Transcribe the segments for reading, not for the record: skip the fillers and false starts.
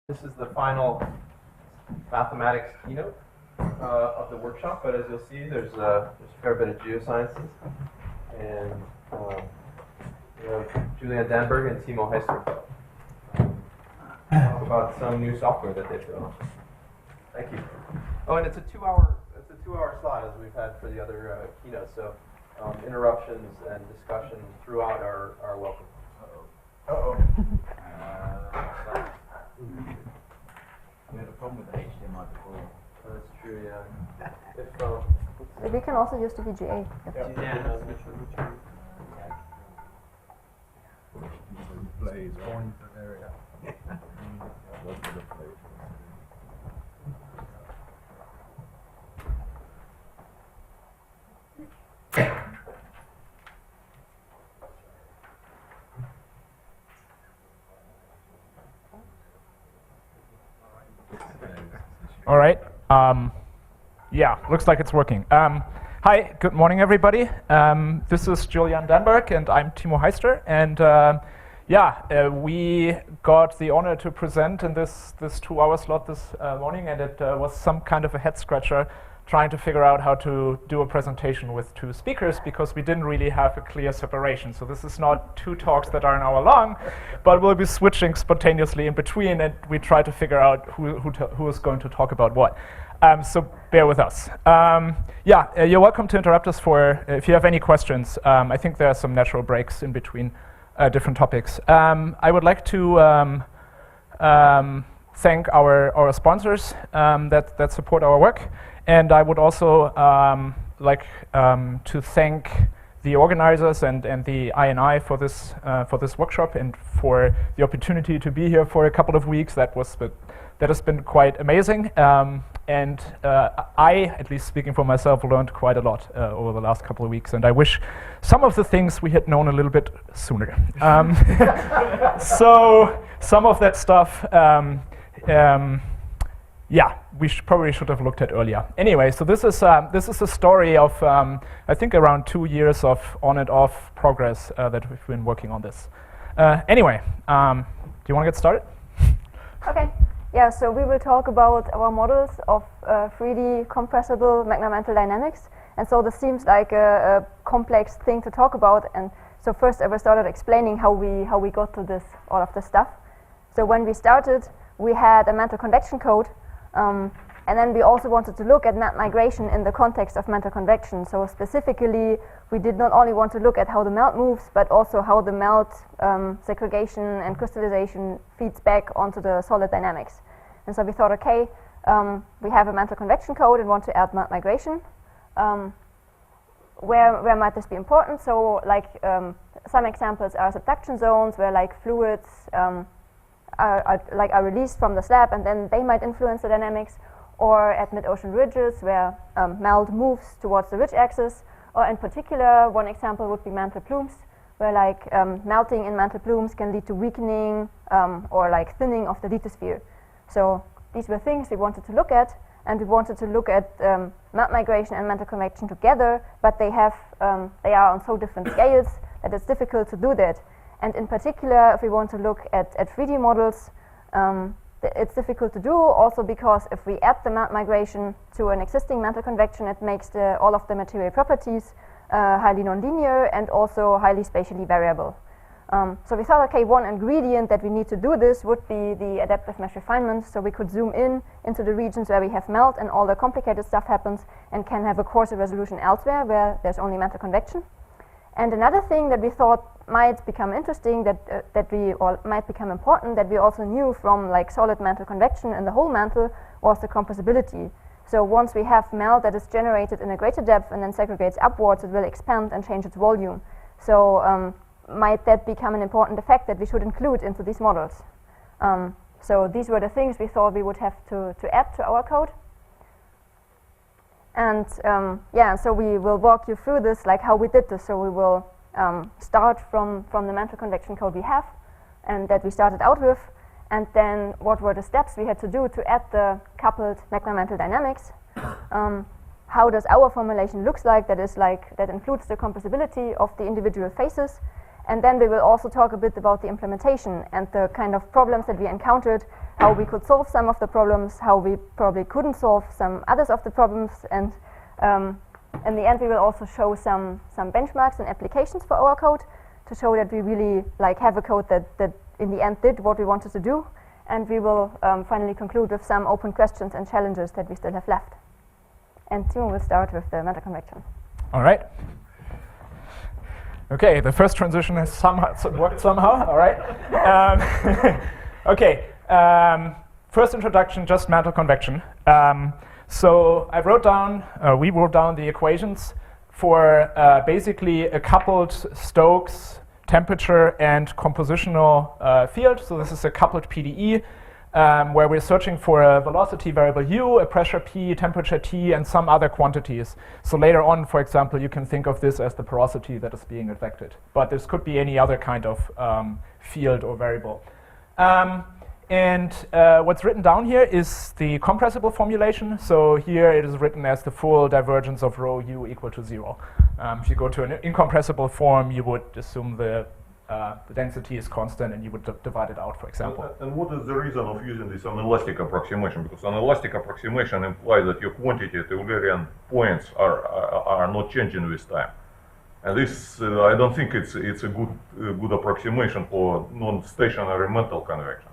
This is the final mathematics keynote of the workshop, but as you'll see, there's a fair bit of geosciences, and we have Juliane Dannberg and Timo Heister talk about some new software that they've built. Thank you. Oh, and it's a two-hour slot as we've had for the other keynotes, so interruptions and discussion throughout are welcome. We had a problem with the HDMI before. Oh, that's true, yeah. But we can also use the VGA. Plays on area. All right. Yeah, looks like it's working. Hi, good morning, everybody. This is Juliane Dannberg, and I'm Timo Heister. And we got the honor to present in this 2-hour slot this morning, and it was some kind of a head scratcher trying to figure out how to do a presentation with two speakers because we didn't really have a clear separation. So this is not two talks that are an hour long, but we'll be switching spontaneously in between, and we try to figure out who is going to talk about what. So bear with us. You're welcome to interrupt us if you have any questions. I think there are some natural breaks in between different topics. I would like to thank our sponsors that support our work. And I would also like to thank the organizers and the INI for this workshop and for the opportunity to be here for a couple of weeks. That has been quite amazing. And I, at least speaking for myself, learned quite a lot over the last couple of weeks. And I wish some of the things we had known a little bit sooner. So some of that stuff. We probably should have looked at earlier. Anyway, so this is a story of I think around 2 years of on and off progress that we've been working on this. Do you want to get started? Okay. Yeah. So we will talk about our models of 3D compressible Magma Mantle dynamics, and so this seems like a complex thing to talk about. And so first, I will start explaining how we got to all of this stuff. So when we started, we had a mantle convection code. And then we also wanted to look at melt migration in the context of mantle convection. So specifically, we did not only want to look at how the melt moves, but also how the melt segregation and crystallization feeds back onto the solid dynamics. And so we thought, okay, we have a mantle convection code and want to add melt migration. Where might this be important? So like some examples are subduction zones where like fluids are released from the slab, and then they might influence the dynamics, or at mid-ocean ridges where melt moves towards the ridge axis, or in particular, one example would be mantle plumes, where like melting in mantle plumes can lead to weakening or like thinning of the lithosphere. So these were things we wanted to look at, and we wanted to look at melt migration and mantle convection together, but they are on so different scales that it's difficult to do that. And in particular, if we want to look at 3D models, it's difficult to do also because if we add the melt migration to an existing mantle convection, it makes all of the material properties highly nonlinear and also highly spatially variable. So we thought, okay, one ingredient that we need to do this would be the adaptive mesh refinement, so we could zoom into the regions where we have melt and all the complicated stuff happens, and can have a coarser resolution elsewhere where there's only mantle convection. And another thing that we thought might become interesting, might become important, that we also knew from like solid mantle convection in the whole mantle, was the compressibility. So once we have melt that is generated in a greater depth and then segregates upwards, it will expand and change its volume. So might that become an important effect that we should include into these models? So these were the things we thought we would have to add to our code. And so we will walk you through this, like how we did this. So we will start from the mantle convection code we have, and that we started out with, and then what were the steps we had to do to add the coupled Magma Mantle dynamics. How does our formulation looks like? That includes the compressibility of the individual phases, And then we will also talk a bit about the implementation and the kind of problems that we encountered, how we could solve some of the problems, how we probably couldn't solve some others of the problems, and in the end we will also show some benchmarks and applications for our code to show that we really have a code that in the end did what we wanted to do, and we will finally conclude with some open questions and challenges that we still have left. And Timo will start with the Mantle convection. All right. Okay, the first transition has worked somehow. All right. Okay. First introduction, just Mantle convection. So we wrote down the equations for basically a coupled Stokes temperature and compositional field. So this is a coupled PDE where we're searching for a velocity variable u, a pressure p, temperature t, and some other quantities. So later on, for example, you can think of this as the porosity that is being affected. But this could be any other kind of field or variable. And what's written down here is the compressible formulation. So here it is written as the full divergence of rho u equal to 0. If you go to an incompressible form, you would assume the density is constant and you would divide it out, for example. And what is the reason of using this anelastic approximation? Because anelastic approximation implies that your quantity at Eulerian points are not changing with time. And this, I don't think it's a good approximation for non-stationary Mantle convection.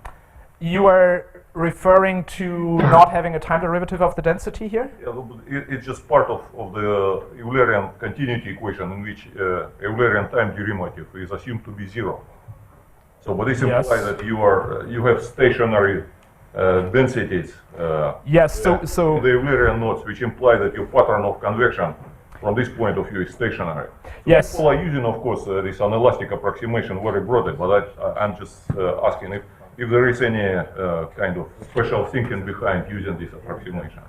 You are referring to not having a time derivative of the density here? Yeah, it's just part of the Eulerian continuity equation in which Eulerian time derivative is assumed to be 0. So, but this implies that you have stationary densities. Yes. So the Eulerian nodes, which imply that your pattern of convection from this point of view is stationary. So yes. People are using, of course, this anelastic approximation very broadly, but I'm just asking if there is any kind of special thinking behind using this approximation.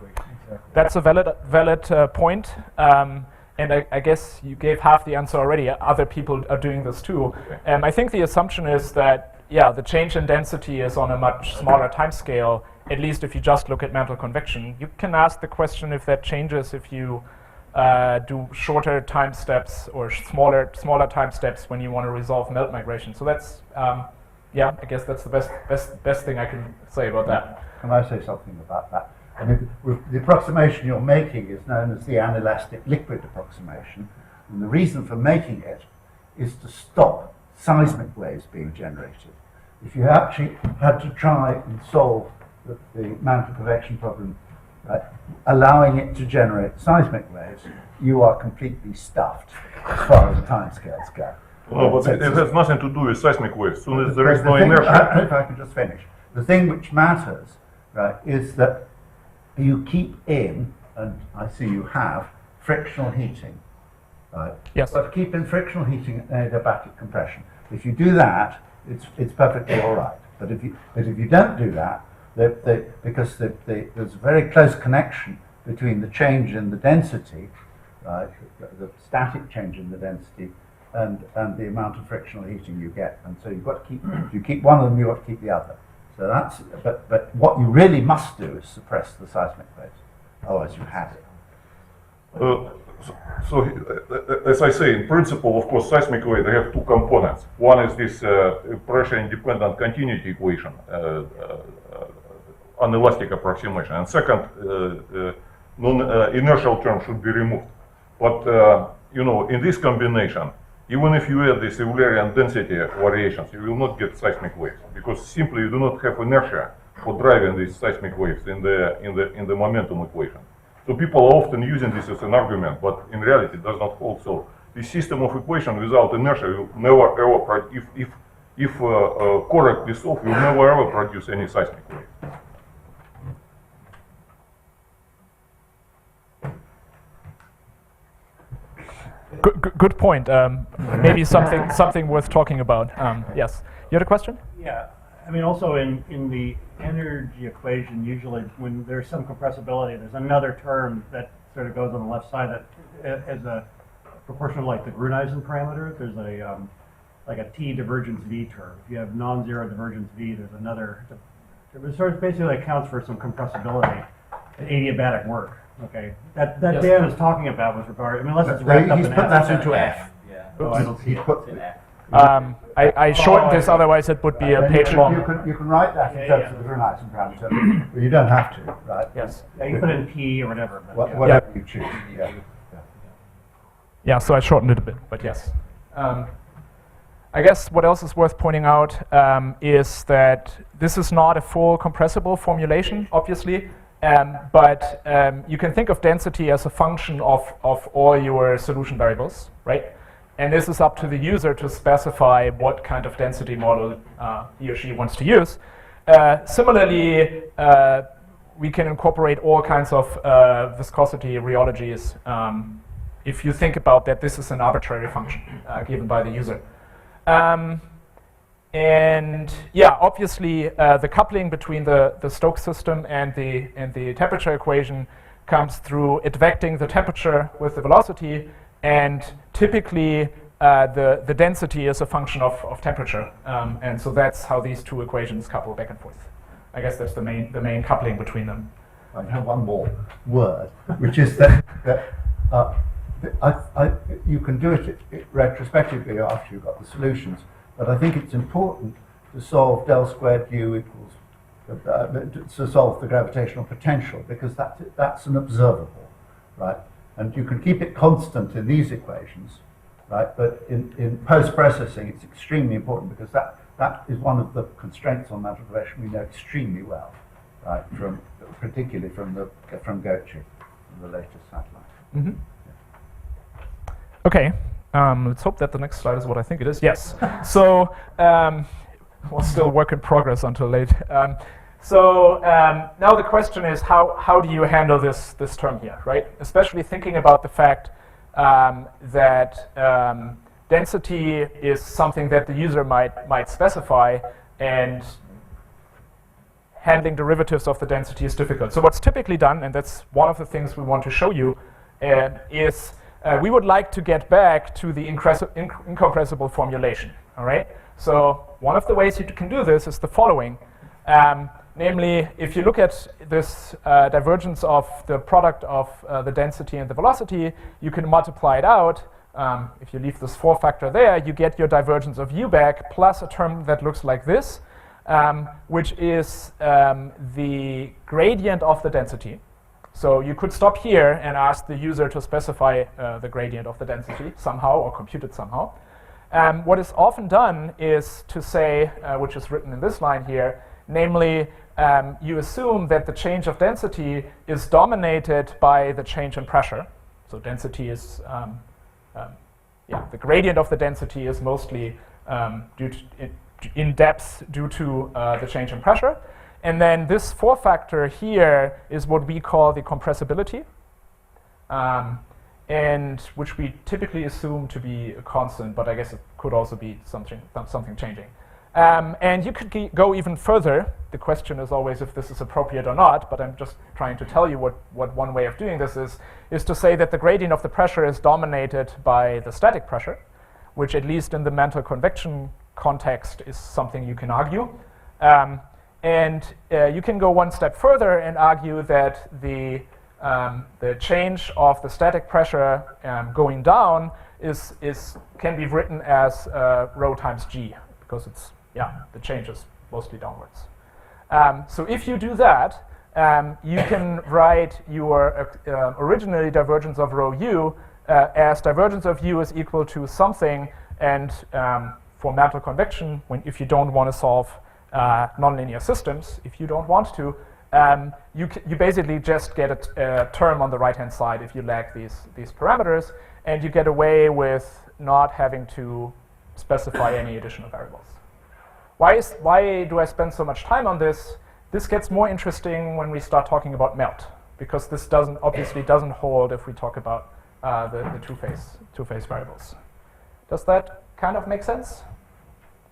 That's a valid point. And I guess you gave half the answer already. Other people are doing this too. Okay. I think the assumption is that, the change in density is on a much smaller time scale, at least if you just look at Mantle convection. You can ask the question if that changes if you do shorter time steps or smaller time steps when you want to resolve melt migration. So that's, I guess that's the best thing I can say about that. Can I say something about that? I mean, the approximation you're making is known as the anelastic liquid approximation, and the reason for making it is to stop seismic waves being generated. If you actually had to try and solve the Mantle convection problem, allowing it to generate seismic waves, you are completely stuffed as far as the timescales go. No, but it has nothing to do with seismic waves. As soon as there is no inertia. If I can just finish. The thing which matters, is that you keep in, and I see you have, frictional heating. Right? Yes. But keep in frictional heating and adiabatic compression. If you do that, it's perfectly all right. But if you don't do that, because there's a very close connection between the change in the density, right, the static change in the density, and the amount of frictional heating you get, and so you've got to keep. If you keep one of them, you've got to keep the other. So that's. But what you really must do is suppress the seismic waves, otherwise you have it. So as I say, in principle, of course, seismic wave they have two components. One is this pressure-independent continuity equation, anelastic approximation, and second, non-inertial term should be removed. But in this combination, even if you add this Eulerian density variations, you will not get seismic waves because simply you do not have inertia for driving these seismic waves in the momentum equation. So people are often using this as an argument, but in reality it does not hold. So this system of equation without inertia will never ever, if correctly solved, will never ever produce any seismic wave. Good point. Maybe something worth talking about. Yes. You had a question? Yeah. I mean, also in the energy equation, usually when there's some compressibility, there's another term that sort of goes on the left side that as a proportion of like the Gruneisen parameter. There's a like a T divergence V term. If you have non-zero divergence V, there's another. It sort of basically accounts for some compressibility, adiabatic work. Okay, that Yes. Dan is talking about with regard. I mean, unless it's wrapped up He's in put F. that into F. Yeah. Oh, I don't see He's it. put It's in F. I shortened this, otherwise it would be a page long. You can write that in terms of the Grunitzen parameter, but you don't have to, right? Yes. Yeah, you put in P or whatever. But Whatever you choose. Yeah. Yeah, so I shortened it a bit, but yes. I guess what else is worth pointing out is that this is not a full compressible formulation, obviously, but you can think of density as a function of all your solution variables, right? And this is up to the user to specify what kind of density model he or she wants to use. Similarly, we can incorporate all kinds of viscosity rheologies if you think about that this is an arbitrary function given by the user. And yeah, obviously the coupling between the Stokes system and the temperature equation comes through advecting the temperature with the velocity, and typically the density is a function of temperature, and so that's how these two equations couple back and forth. I guess that's the main coupling between them. I have one more word, which is that you can do it retrospectively after you've got the solutions, but I think it's important to solve del squared u equals, to solve the gravitational potential, because that's an observable, right? And you can keep it constant in these equations, right? But in post-processing, it's extremely important, because that is one of the constraints on Mantle convection we know extremely well, right? Particularly from Goethe, from the latest satellite. Mm-hmm. Okay, let's hope that the next slide is what I think it is. Yes. So, well, still work in progress until late. Now the question is, how do you handle this term here, right? Especially thinking about the fact that density is something that the user might specify, and handling derivatives of the density is difficult. So what's typically done, and that's one of the things we want to show you, is we would like to get back to the incompressible formulation, all right? So one of the ways you can do this is the following. Namely, if you look at this divergence of the product of the density and the velocity, you can multiply it out. If you leave this 4 factor there, you get your divergence of u back plus a term that looks like this, which is the gradient of the density. So you could stop here and ask the user to specify the gradient of the density somehow, or compute it somehow. What is often done is to say, which is written in this line here, namely, you assume that the change of density is dominated by the change in pressure. So density is, the gradient of the density is mostly in depth due to the change in pressure. And then this 4 factor here is what we call the compressibility, and which we typically assume to be a constant, but I guess it could also be something changing. And you could go even further. The question is always if this is appropriate or not, but I'm just trying to tell you what one way of doing this is to say that the gradient of the pressure is dominated by the static pressure, which at least in the Mantle convection context is something you can argue. And you can go one step further and argue that the change of the static pressure going down can be written as rho times g, because the change is mostly downwards. So if you do that, you can write your originally divergence of rho u as divergence of u is equal to something, and for Mantle convection, if you don't want to solve nonlinear systems, if you don't want to, you basically just get a term on the right-hand side if you lag these parameters, and you get away with not having to specify any additional variables. Why do I spend so much time on this? This gets more interesting when we start talking about melt, because this obviously doesn't hold if we talk about the two-phase variables. Does that kind of make sense?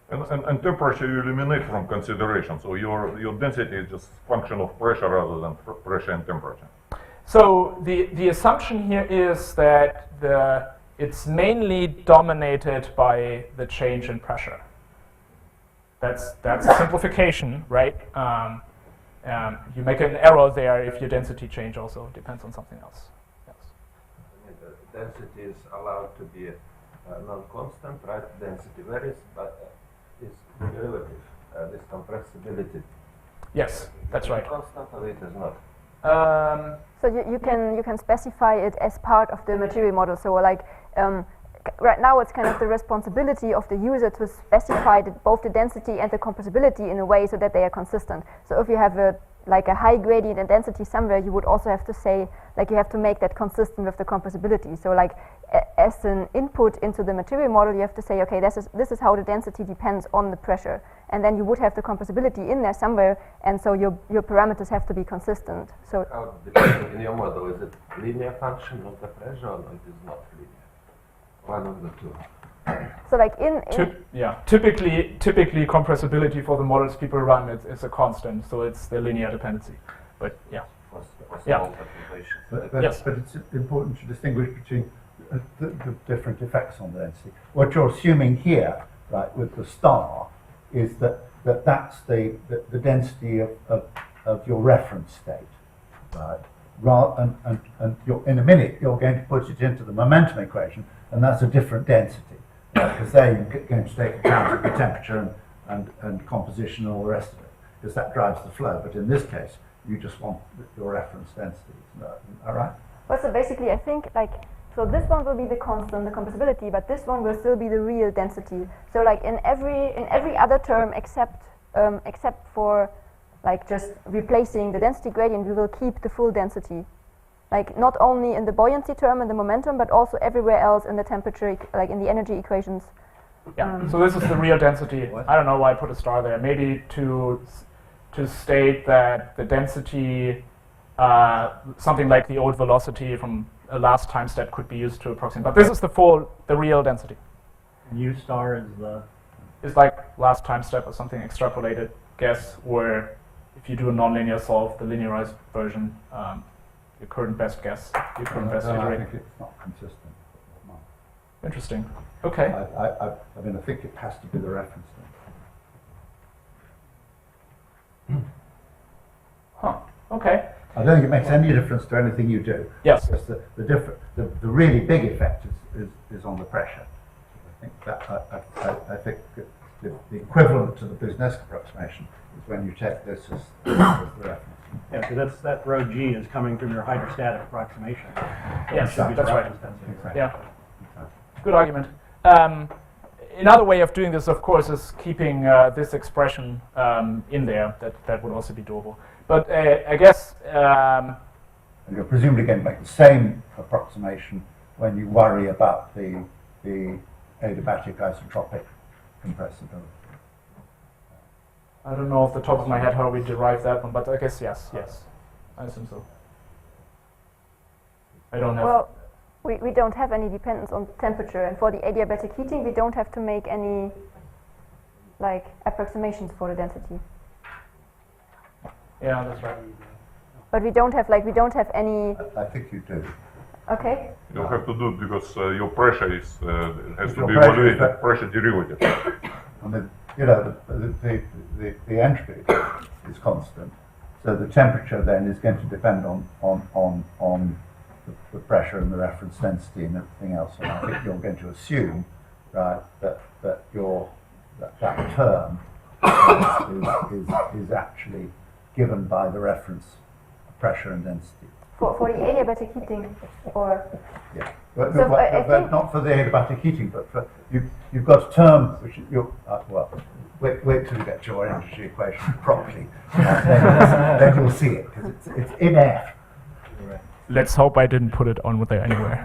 And temperature you eliminate from consideration, so your density is just function of pressure rather than pressure and temperature. So the assumption here is that it's mainly dominated by the change in pressure. That's a simplification, right? You make an error there if your density change also depends on something else. Yes. The density is allowed to be non-constant, right? Density varies, but is derivative, this compressibility. Yes, that's right. Constant or it is not. So you can specify it as part of the material model. So like right now it's kind of the responsibility of the user to specify both the density and the compressibility in a way so that they are consistent. So if you have a high gradient and density somewhere, you would also have to say, like, you have to make that consistent with the compressibility. So like as an input into the material model, you have to say, okay, this is how the density depends on the pressure. And then you would have the compressibility in there somewhere, and so your parameters have to be consistent. So how depending in your model, is it linear function of the pressure or it is not linear? One of the two. so like Typically compressibility for the models people run is a constant, so it's the linear dependency. But yeah. For Yeah. small perturbations. But Yes. it's important to distinguish between the different effects on the density. What you're assuming here, right, with the star, is that's the density of your reference state, right? And in a minute you're going to put it into the momentum equation, and that's a different density, because there you're going to take account of the temperature and composition and all the rest of it, because that drives the flow. But in this case, you just want your reference density. All right? well, so basically I think so this one will be the constant, the compressibility, but this one will still be the real density. So like in every other term except for like just replacing the density gradient, we will keep the full density. Like not only in the buoyancy term and the momentum, but also everywhere else in the temperature, like in the energy equations. Yeah. So this is the real density. I don't know why I put a star there. Maybe to state that the density, something like the old velocity from a last time step could be used to approximate. But this is the real density. And U star is the It's like last time step or something extrapolated guess, or if you do a nonlinear solve, the linearized version, your current best guess, your current best I iteration. think it's not consistent. No. Interesting. Okay. I mean, I think it has to be the reference thing. Huh. Okay. I don't think it makes any difference to anything you do. Yes. Just the really big effect is on the pressure. I think that I think the equivalent to the business approximation is when you take this as the reference. yeah, because that rho g is coming from your hydrostatic approximation. Yes, Should be the that's right. reference density. Exactly. Yeah. Good argument. Another way of doing this, of course, is keeping this expression in there. That would also be doable. But I guess And you're presumably going to make the same approximation when you worry about the adiabatic isotropic compressibility. I don't know off the top of my head how we derive that one, but I guess yes, I assume so. I don't have. Well, we don't have any dependence on temperature, and for the adiabatic heating, we don't have to make any like approximations for the density. Yeah, that's right. But we don't have any. I think you do. Okay. You have to do it because your pressure has If to your be pressure is evaluated, that- pressure derivative. I mean, the entropy is constant, so the temperature then is going to depend on the pressure and the reference density and everything else. And I think you're going to assume, right, that term is actually given by the reference pressure and density. For the adiabatic heating, or Yeah, but, So I but think- not for the adiabatic heating, but for you've got a term which you well, wait till you get your energy equation properly, then you'll see it because it's in F. Let's hope I didn't put it on there anywhere.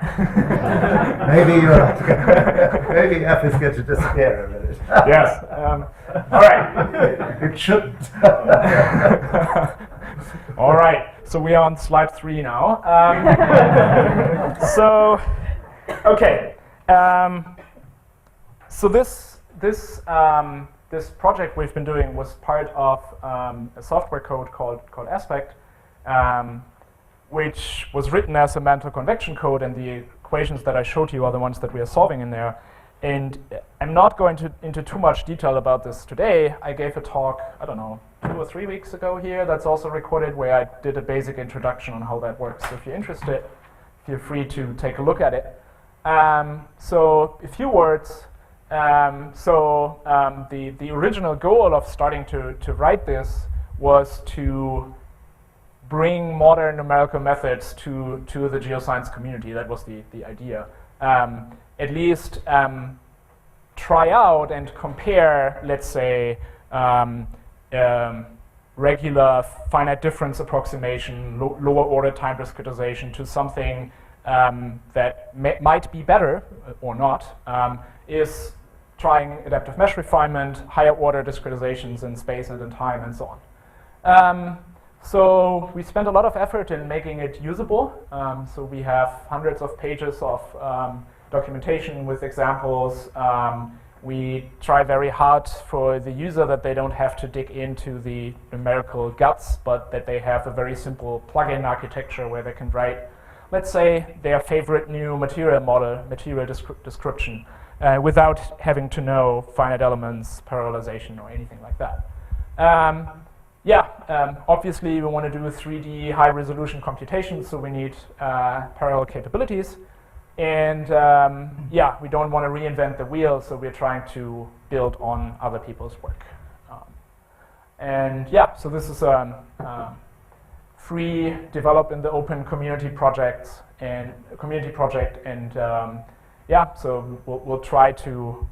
Maybe F is going to disappear in a minute. Yes. All right. It shouldn't. All right. So we are on slide 3 now. Okay. So this project we've been doing was part of a software code called Aspect, which was written as a Mantle convection code, and the equations that I showed you are the ones that we are solving in there. And I'm not going into too much detail about this today. I gave a talk, I don't know, 2 or 3 weeks ago here, that's also recorded, where I did a basic introduction on how that works. So if you're interested, feel free to take a look at it. So a few words. The original goal of starting to write this was to bring modern numerical methods to the geoscience community. That was the idea. At least try out and compare, let's say, regular finite difference approximation, lower order time discretization to something that might be better or not, is trying adaptive mesh refinement, higher order discretizations in space and in time, and so on. So we spent a lot of effort in making it usable. So we have hundreds of pages of documentation with examples. We try very hard for the user that they don't have to dig into the numerical guts, but that they have a very simple plugin architecture where they can write, let's say, their favorite new material model, material description, without having to know finite elements, parallelization, or anything like that. Obviously we want to do 3D high resolution computation, so we need parallel capabilities. And we don't want to reinvent the wheel, so we're trying to build on other people's work. So this is free, developed in the open community project, and so we'll try to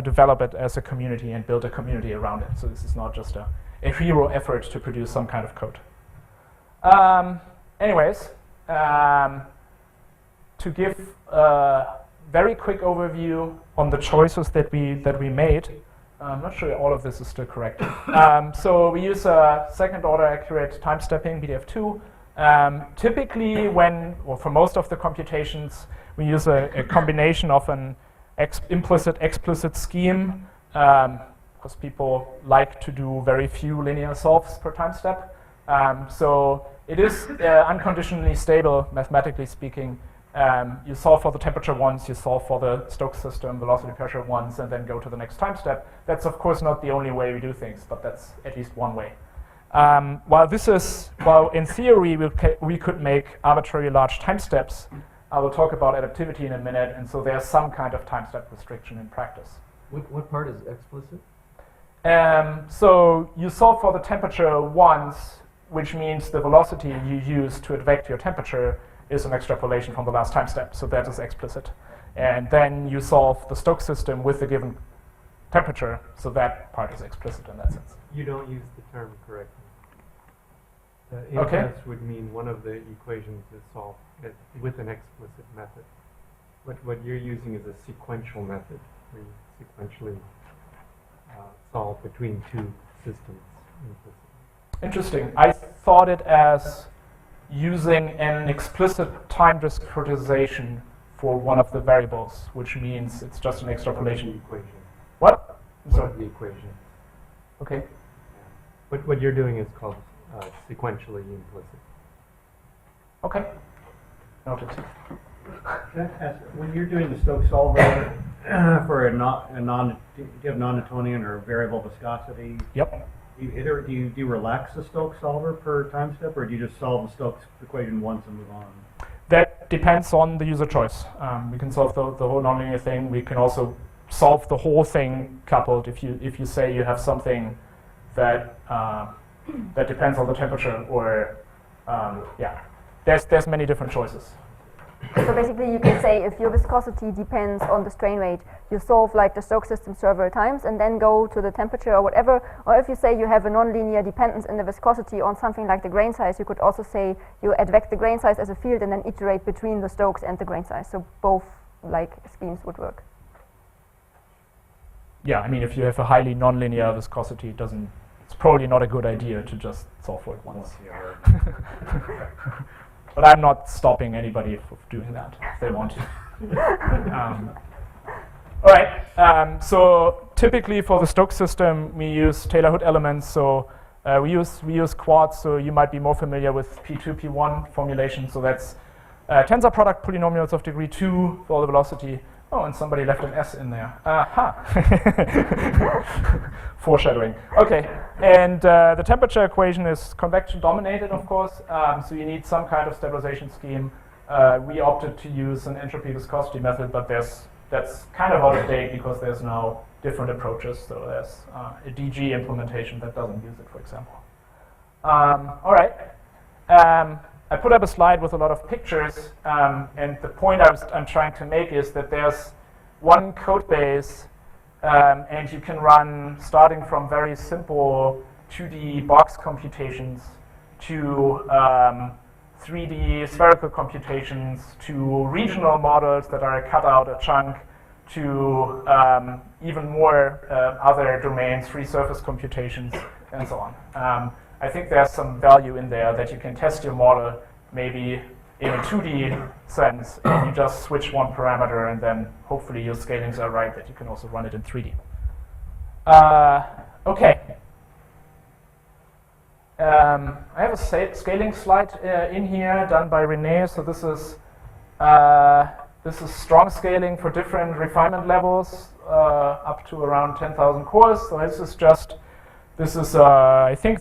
develop it as a community and build a community around it. So this is not just a hero effort to produce some kind of code. To give a very quick overview on the choices that we made. I'm not sure all of this is still correct. So we use a second order accurate time stepping BDF2. Typically for most of the computations, we use a combination of an implicit-explicit scheme, because people like to do very few linear solves per time step. So it is unconditionally stable, mathematically speaking. You solve for the temperature once, you solve for the Stokes system, velocity pressure once, and then go to the next time step. That's of course not the only way we do things, but that's at least one way. While in theory we could make arbitrary large time steps, I will talk about adaptivity in a minute, and so there's some kind of time step restriction in practice. What part is explicit? So you solve for the temperature once, which means the velocity you use to advect your temperature is an extrapolation from the last time step, so that is explicit. And then you solve the Stokes system with the given temperature, so that part is explicit in that sense. You don't use the term correctly. Okay. Inverse would mean one of the equations is solved with an explicit method. What you're using is a sequential method, where you sequentially solve between two systems implicitly. Interesting. I thought it as using an explicit time discretization for one of the variables, which means it's just an extrapolation. One of the equation. What? One of the equations. Okay. What you're doing is called sequentially implicit. Okay. Noted. Can I ask, when you're doing the Stokes solver for do you have non-Newtonian or variable viscosity? Yep. Do you relax the Stokes solver per time step, or do you just solve the Stokes equation once and move on? That depends on the user choice. We can solve the whole nonlinear thing. We can also solve the whole thing coupled. If you say you have something that that depends on the temperature, or there's many different choices. So basically you can say if your viscosity depends on the strain rate, you solve like the Stokes system several times and then go to the temperature or whatever. Or if you say you have a nonlinear dependence in the viscosity on something like the grain size, you could also say you advect the grain size as a field and then iterate between the Stokes and the grain size. So both like schemes would work. Yeah, I mean if you have a highly nonlinear viscosity, it's probably not a good idea to just solve for it once. But I'm not stopping anybody from doing that if they want to. All right. So typically for the Stokes system, we use Taylor-Hood elements. So we use quads. So you might be more familiar with P2, P1 formulation. So that's tensor product polynomials of degree 2 for the velocity. Oh, and somebody left an S in there. Aha. Foreshadowing. Okay, and the temperature equation is convection dominated, of course. So you need some kind of stabilization scheme. we opted to use an entropy viscosity method, but that's kind of out of date because there's now different approaches. So there's a DG implementation that doesn't use it, for example. All right. I put up a slide with a lot of pictures, and the point I'm trying to make is that there's one code base, and you can run, starting from very simple 2D box computations to 3D spherical computations, to regional models that are cut out a chunk, to even more other domains, free surface computations, and so on. I think there's some value in there that you can test your model maybe in a 2D sense, and you just switch one parameter, and then hopefully your scalings are right that you can also run it in 3D. Okay. I have a scaling slide in here done by René. So this is strong scaling for different refinement levels up to around 10,000 cores. So I think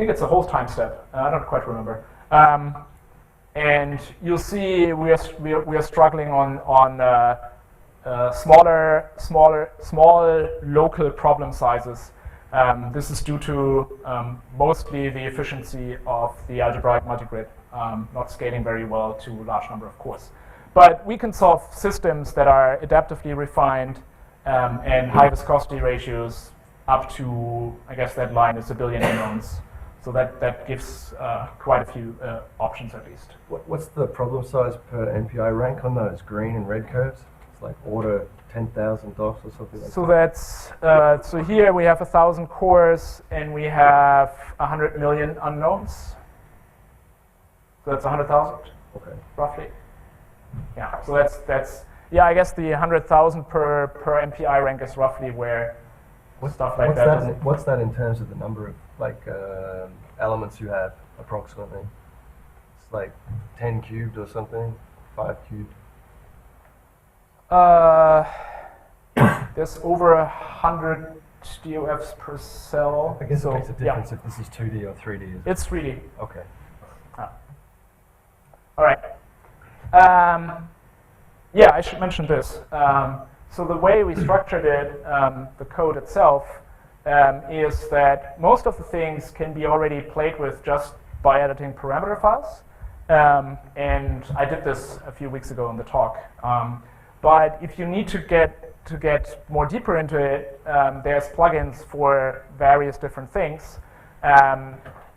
it's a whole time step. I don't quite remember. And you'll see we are struggling on small local problem sizes. This is due to mostly the efficiency of the algebraic multigrid, not scaling very well to a large number of cores. But we can solve systems that are adaptively refined and high viscosity ratios up to, I guess that line is 1 billion unknowns. So that gives quite a few options at least. What's the problem size per MPI rank on those green and red curves? It's like order 10,000 DOS or something like that. So here we have 1,000 cores and we have 100 million unknowns. So that's 100,000, okay, roughly. Yeah. So that's I guess the 100,000 per MPI rank is roughly where stuff like that. What's that in terms of the number of elements you have approximately? It's like 10 cubed or something, 5 cubed. There's over 100 DOFs per cell. I guess so it makes a difference if this is 2D or 3D. Isn't it? It's 3D. Okay. All right. I should mention this. So the way we structured it, the code itself, is that most of the things can be already played with just by editing parameter files. And I did this a few weeks ago in the talk. But if you need to get more deeper into it, there's plugins for various different things.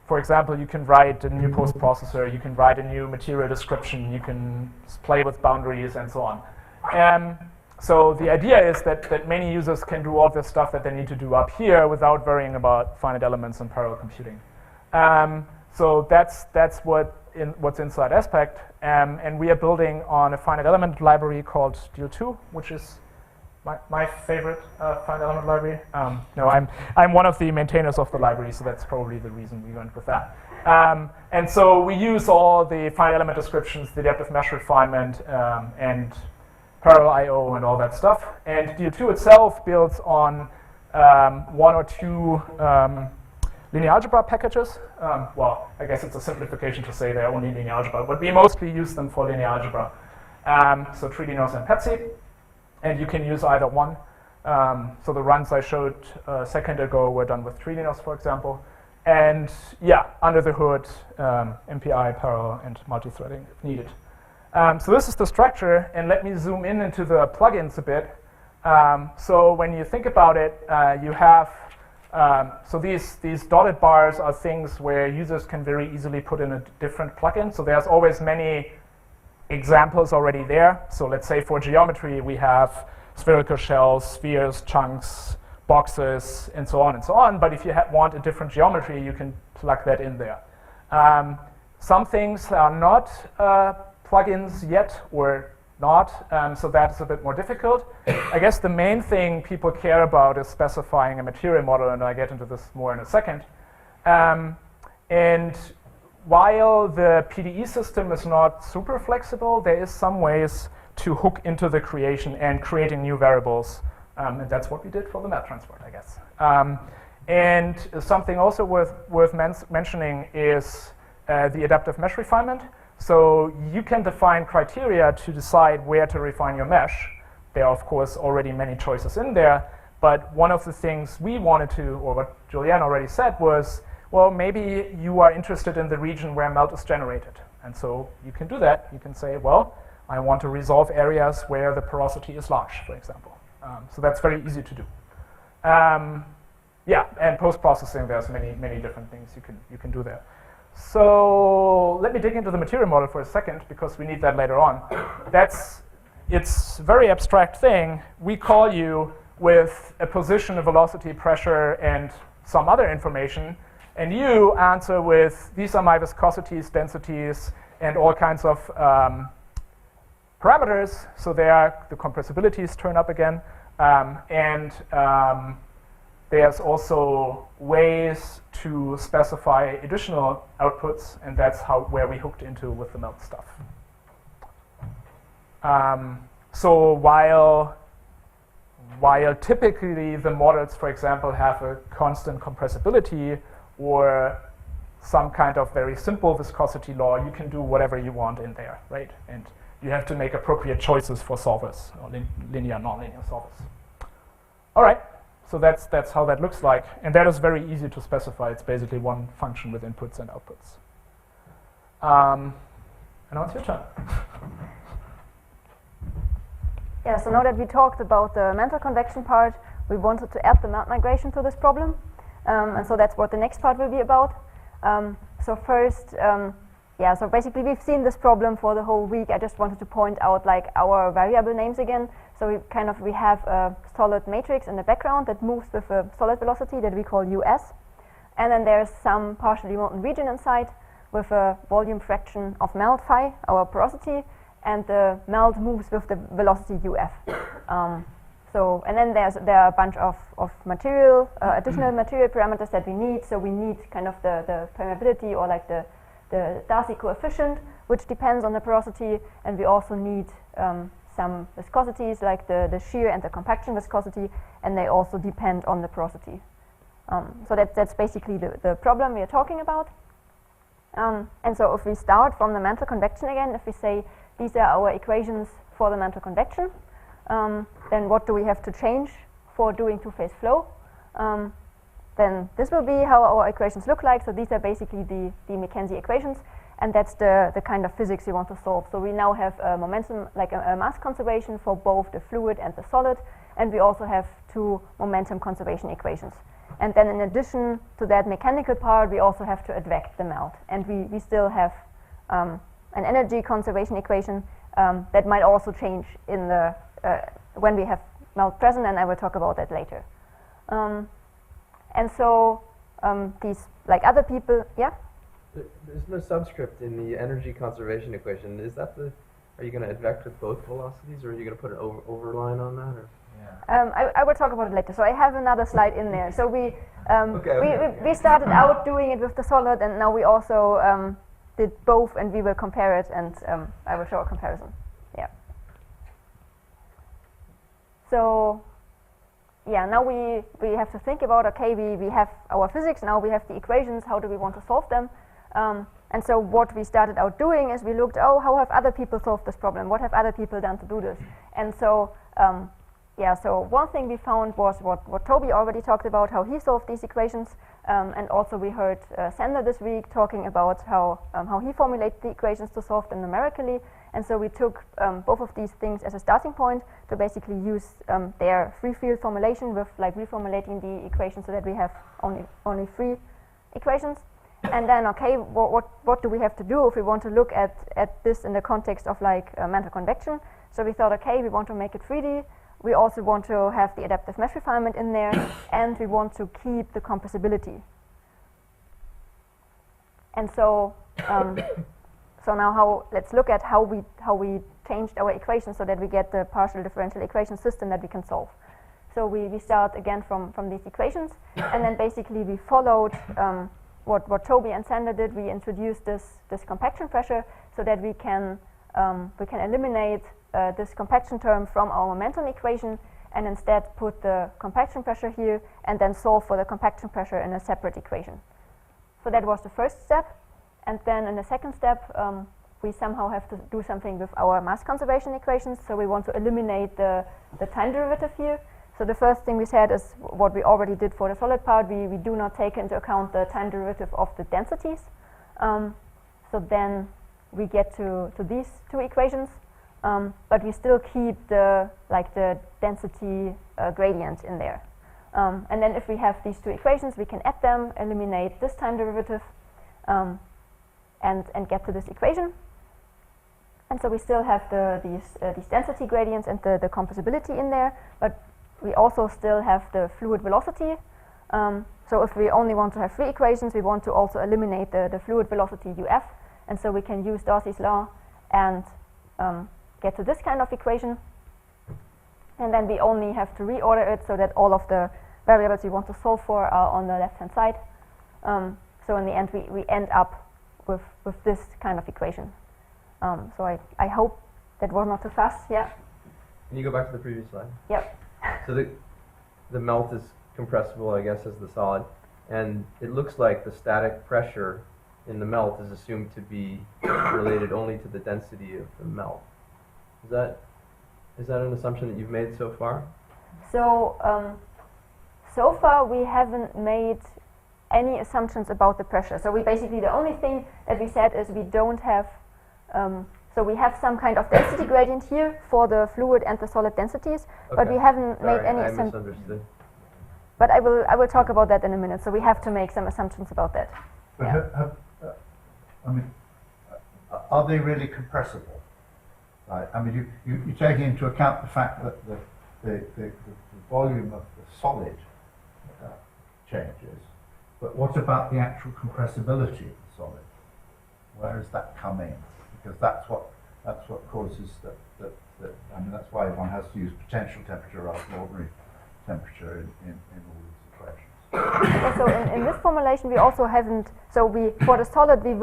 For example, you can write a new post-processor, you can write a new material description, you can play with boundaries and so on. So the idea is that many users can do all this stuff that they need to do up here without worrying about finite elements and parallel computing. So that's what's inside Aspect, and we are building on a finite element library called DL2, which is my favorite finite element library. No, I'm one of the maintainers of the library, so that's probably the reason we went with that. And so we use all the finite element descriptions, the adaptive mesh refinement, and parallel I/O and all that stuff. And DL2 itself builds on 1 or 2 linear algebra packages. Well, I guess it's a simplification to say they're only linear algebra, but we mostly use them for linear algebra. So 3DNOS and PETSI, and you can use either one. So the runs I showed a second ago were done with 3DNOS, for example. And under the hood, MPI, parallel, and multi-threading if needed. So this is the structure, and let me zoom in into the plugins a bit. So when you think about it, you have so these dotted bars are things where users can very easily put in a different plugin. So there's always many examples already there. So let's say for geometry, we have spherical shells, spheres, chunks, boxes, and so on and so on. But if you want a different geometry, you can plug that in there. Some things are not plugins yet, or not, so that's a bit more difficult. I guess the main thing people care about is specifying a material model, and I get into this more in a second. And while the PDE system is not super flexible, there is some ways to hook into the creation and creating new variables, and that's what we did for the map transport, I guess. And something also worth mentioning is the adaptive mesh refinement. So you can define criteria to decide where to refine your mesh. There are, of course, already many choices in there, but one of the things we wanted to, or what Juliane already said, was, well, maybe you are interested in the region where melt is generated. And so you can do that. You can say, well, I want to resolve areas where the porosity is large, for example. So that's very easy to do. Yeah, and post-processing, there's many different things you can do there. So let me dig into the material model for a second, because we need that later on. It's a very abstract thing. We call you with a position, a velocity, pressure, and some other information, and you answer with, these are my viscosities, densities, and all kinds of parameters. So there, the compressibilities turn up again. There's also ways to specify additional outputs, and that's where we hooked into with the melt stuff. So while typically the models, for example, have a constant compressibility or some kind of very simple viscosity law, you can do whatever you want in there, right? And you have to make appropriate choices for solvers, or linear, nonlinear solvers. All right. So that's how that looks like. And that is very easy to specify. It's basically one function with inputs and outputs. And now it's your turn. Yeah, so now that we talked about the Mantle convection part, we wanted to add the melt migration to this problem. And so that's what the next part will be about. So first, yeah, so basically we've seen this problem for the whole week. I just wanted to point out like our variable names again. So we have a solid matrix in the background that moves with a solid velocity that we call US. And then there's some partially molten region inside with a volume fraction of melt phi, our porosity, and the melt moves with the velocity UF. And then there are a bunch of material, additional material parameters that we need. So we need kind of the permeability, or like the Darcy coefficient, which depends on the porosity, and we also need some viscosities like the shear and the compaction viscosity, and they also depend on the porosity. So that's basically the problem we are talking about. And so if we start from the Mantle convection again, if we say these are our equations for the Mantle convection, then what do we have to change for doing two-phase flow? Then this will be how our equations look like. So these are basically the Mackenzie equations, and that's the kind of physics we want to solve. So we now have a momentum, like a mass conservation for both the fluid and the solid, and we also have two momentum conservation equations. And then in addition to that mechanical part, we also have to advect the melt. And we still have an energy conservation equation that might also change in the when we have melt present, and I will talk about that later. And so these, like other people, yeah? There's no subscript in the energy conservation equation. Is that are you going to advect with both velocities, or are you going to put an overline on that? Or? Yeah. I will talk about it later. So I have another slide in there. So we started out doing it with the solid, and now we also did both, and we will compare it, and I will show a comparison. Yeah. So yeah, now we have to think about, okay, we have our physics, now we have the equations, how do we want to solve them? And so what we started out doing is we looked, how have other people solved this problem? What have other people done to do this? And so, yeah, so one thing we found was what Toby already talked about, how he solved these equations. And also we heard Sander this week talking about how he formulated the equations to solve them numerically. And so we took both of these things as a starting point to basically use their free field formulation with like reformulating the equation so that we have only three equations. And then, okay, what do we have to do if we want to look at this in the context of like Mantle convection? So we thought, okay, we want to make it 3D. We also want to have the adaptive mesh refinement in there, and we want to keep the compressibility. And so, so now let's look at how we changed our equations so that we get the partial differential equation system that we can solve. So we start again from these equations, and then basically we followed what Toby and Sander did. We introduced this compaction pressure so that we can eliminate this compaction term from our momentum equation, and instead put the compaction pressure here and then solve for the compaction pressure in a separate equation. So that was the first step. And then in the second step, we somehow have to do something with our mass conservation equations, so we want to eliminate the time derivative here. So the first thing we said is what we already did for the solid part. We do not take into account the time derivative of the densities. So then we get to these two equations, but we still keep the density gradient in there. And then if we have these two equations, we can add them, eliminate this time derivative, and get to this equation. And so we still have these density gradients and the compressibility in there, but we also still have the fluid velocity. So if we only want to have three equations, we want to also eliminate the fluid velocity UF, and so we can use Darcy's law and get to this kind of equation. And then we only have to reorder it so that all of the variables we want to solve for are on the left-hand side. So in the end, we end up with this kind of equation. So I hope that was not too fast. Yeah. Can you go back to the previous slide? Yep. So the melt is compressible, I guess, as the solid, and it looks like the static pressure in the melt is assumed to be related only to the density of the melt. Is that an assumption that you've made so far? So so far we haven't made any assumptions about the pressure. So we basically, the only thing that we said is we don't have, so we have some kind of density gradient here for the fluid and the solid densities, but we haven't made any assumptions. I misunderstood. But I will talk about that in a minute. So we have to make some assumptions about that. But Yeah. are they really compressible? Right. I mean, you take into account the fact that the volume of the solid changes, but what about the actual compressibility of the solid? Where does that come in? Because that's what causes that. I mean, that's why one has to use potential temperature rather than ordinary temperature in all these equations. Yeah, so in this formulation we also haven't, so for the solid we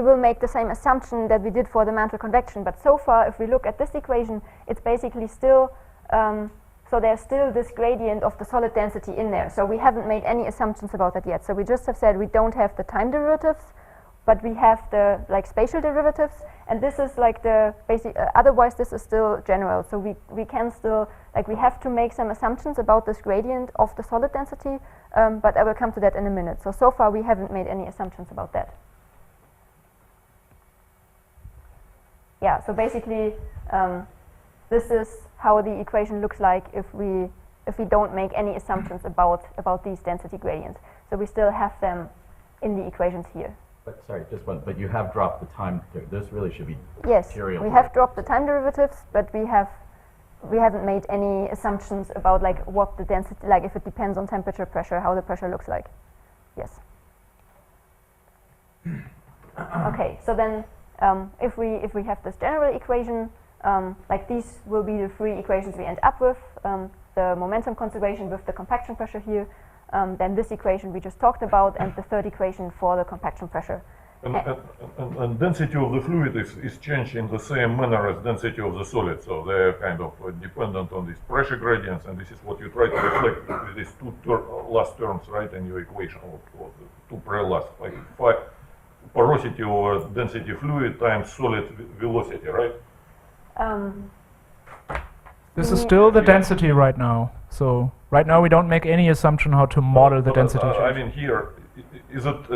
will make the same assumption that we did for the Mantle convection, but so far if we look at this equation, it's basically still, so there's still this gradient of the solid density in there, so we haven't made any assumptions about that yet. So we just have said we don't have the time derivatives, but we have the spatial derivatives, and this is like the basic, otherwise this is still general, so we can still, we have to make some assumptions about this gradient of the solid density, but I will come to that in a minute. So far we haven't made any assumptions about that. Yeah, so basically this is how the equation looks like if we don't make any assumptions about these density gradients. So we still have them in the equations here. But sorry, just one. But you have dropped the time. This really should be Yes, material. we have dropped the time derivatives, but we haven't made any assumptions about what the density, if it depends on temperature, pressure, how the pressure looks like. Yes. Okay, so then if we have this general equation, these will be the three equations we end up with. The momentum conservation with the compaction pressure here, then this equation we just talked about, and the third equation for the compaction pressure. And density of the fluid is changed in the same manner as density of the solid, so they're kind of dependent on these pressure gradients, and this is what you try to reflect with these two last terms, right, in your equation, or the two pre-last, porosity over density fluid times solid velocity, right? This is still the density right now. So right now we don't make any assumption how to model the density change. I mean here, is it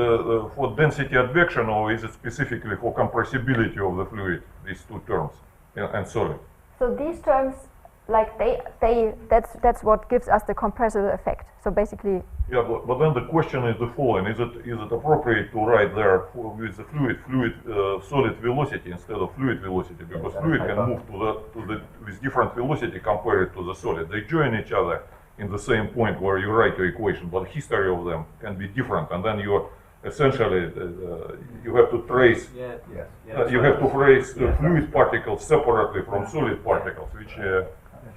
for density advection or is it specifically for compressibility of the fluid, these two terms, and solid? So these terms, that's what gives us the compressible effect. So basically. Yeah, but then the question is the following: is it appropriate to write there with the fluid solid velocity instead of fluid velocity, because fluid can move with different velocity compared to the solid. They join each other in the same point where you write your equation, but history of them can be different, and then you essentially you have to trace. You have to trace fluid particles separately from solid particles, which.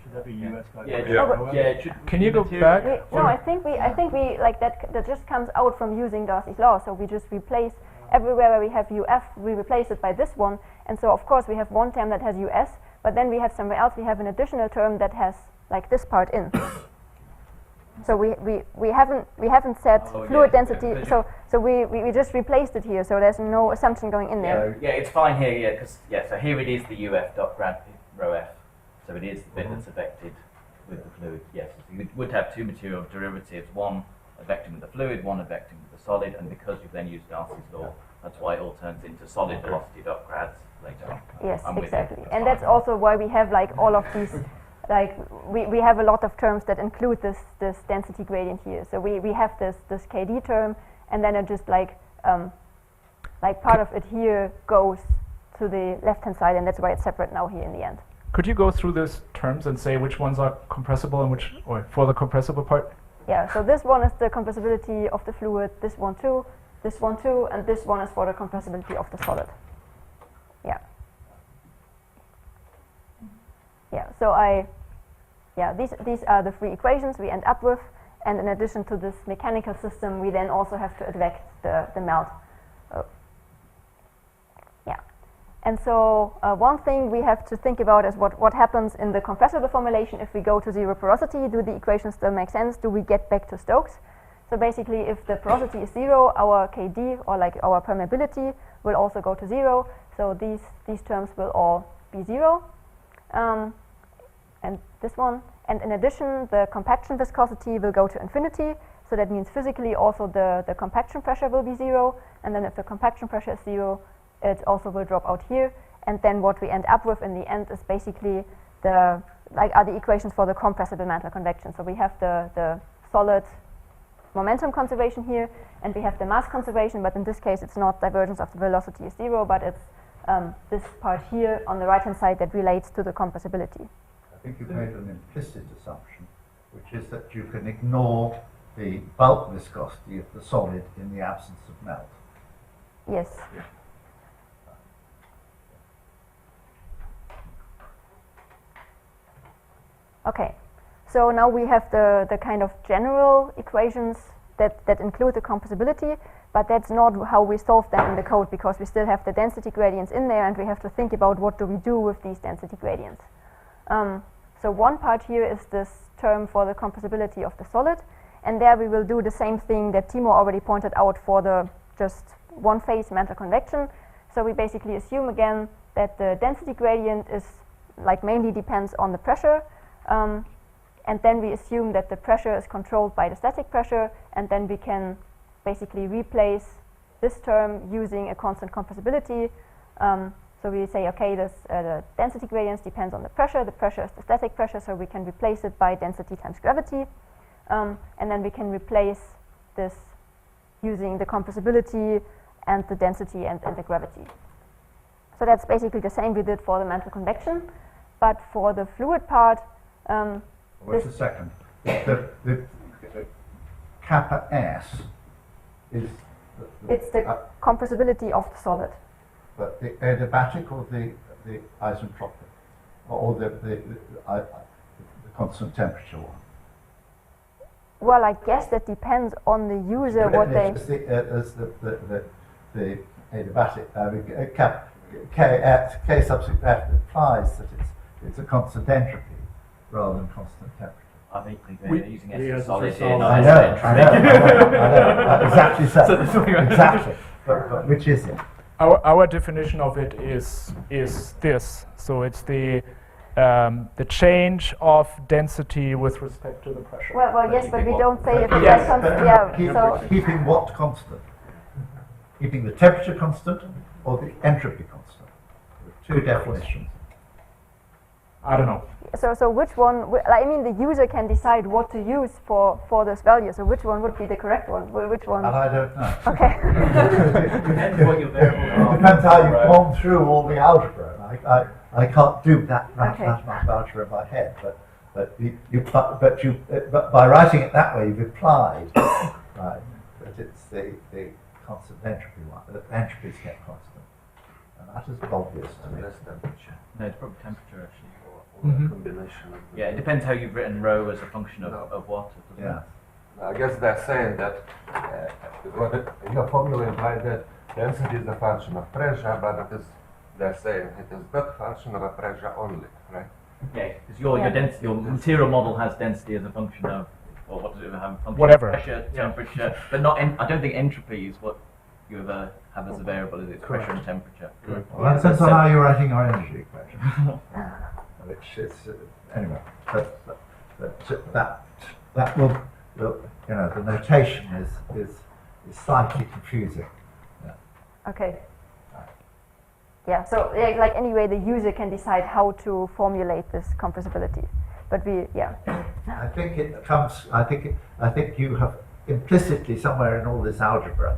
Should that be US? Can you go back? No, I think we that just comes out from using Darcy's law. So we just replace everywhere where we have UF, we replace it by this one, and so of course we have one term that has US, but then we have somewhere else we have an additional term that has this part in. So we haven't set Oh, fluid yeah, density. yeah, So we just replaced it here. So there's no assumption going in there. Yeah, it's fine here, yeah, because so here it is the UF dot grad rho f. So it is the bit that's affected with the fluid. Yes, so you would have two material derivatives, one affecting with the fluid, one affecting with the solid, and because you've then used Darcy's law, that's why it all turns into solid velocity dot grads later on. Yes, I'm with you. exactly. And that's also why we have like all of these, like we have a lot of terms that include this density gradient here. So we have this KD term, and then it just like part of it here goes to the left-hand side, and that's why it's separate now here in the end. Could you go through these terms and say which ones are compressible and which, or for the compressible part? Yeah, so this one is the compressibility of the fluid, this one too, and this one is for the compressibility of the solid. Yeah. Yeah, so these are the three equations we end up with, and in addition to this mechanical system, we then also have to advect the melt. And so one thing we have to think about is what happens in the compressible formulation if we go to zero porosity. Do the equations still make sense? Do we get back to Stokes? So basically, if the porosity is zero, our KD, or like our permeability, will also go to zero. So these terms will all be zero. And this one. And in addition, the compaction viscosity will go to infinity. So that means physically also the compaction pressure will be zero. And then if the compaction pressure is zero, it also will drop out here, and then what we end up with in the end is basically are the equations for the compressible mantle convection. So we have the solid momentum conservation here, and we have the mass conservation, but in this case it's not divergence of the velocity is zero, but it's this part here on the right-hand side that relates to the compressibility. I think you've made an implicit assumption, which is that you can ignore the bulk viscosity of the solid in the absence of melt. Yes. Yeah. Okay, so now we have the kind of general equations that include the compressibility, but that's not how we solve them in the code, because we still have the density gradients in there, and we have to think about what do we do with these density gradients. So one part here is this term for the compressibility of the solid, and there we will do the same thing that Timo already pointed out for the just one-phase mantle convection. So we basically assume again that the density gradient is like mainly depends on the pressure. And then we assume that the pressure is controlled by the static pressure, and then we can basically replace this term using a constant compressibility. So we say, okay, the density gradients depends on the pressure is the static pressure, so we can replace it by density times gravity. And then we can replace this using the compressibility and the density and the gravity. So that's basically the same we did for the mantle convection, but for the fluid part, wait a second. The kappa S is it's the compressibility of the solid. But the adiabatic or the isentropic, or the constant temperature one? Well, I guess that depends on the user what they. As the adiabatic K subscript F implies that it's a constant entropy rather than constant temperature. I think they're using S as solid here. I know. Exactly so. Exactly. But which is it? Our definition of it is this. So it's the change of density with respect to the pressure. Well, yes, but we don't say if it's constant. Yeah. Keeping what constant? Keeping the temperature constant or the entropy constant? Two definitions. I don't know. So which one? I mean, the user can decide what to use for this value. So which one would be the correct one? Which one? And I don't know. Okay. Depends what your variables are. It depends how you've gone through all the algebra. I can't do that much algebra in my head, but by writing it that way, you've implied right, that it's the constant entropy one. That entropy is kept constant, and that is obvious to me. No, it's probably temperature actually. Combination of Yeah, it depends how you've written rho as a function of what. Yeah. I guess they're saying that your formula implies that density is a function of pressure, but they're saying it is but function of a pressure only, right? Yeah, because your density, your material model has density as a function of or what does it have? Function? Whatever. Pressure, temperature, but not. I don't think entropy is what you ever have as a variable. Is it pressure and temperature? Well, that depends on how you're writing your energy equation. Which is anyway. That will you know, the notation is slightly confusing. Okay. Yeah, so like anyway, the user can decide how to formulate this compressibility. But I think it comes. I think you have implicitly somewhere in all this algebra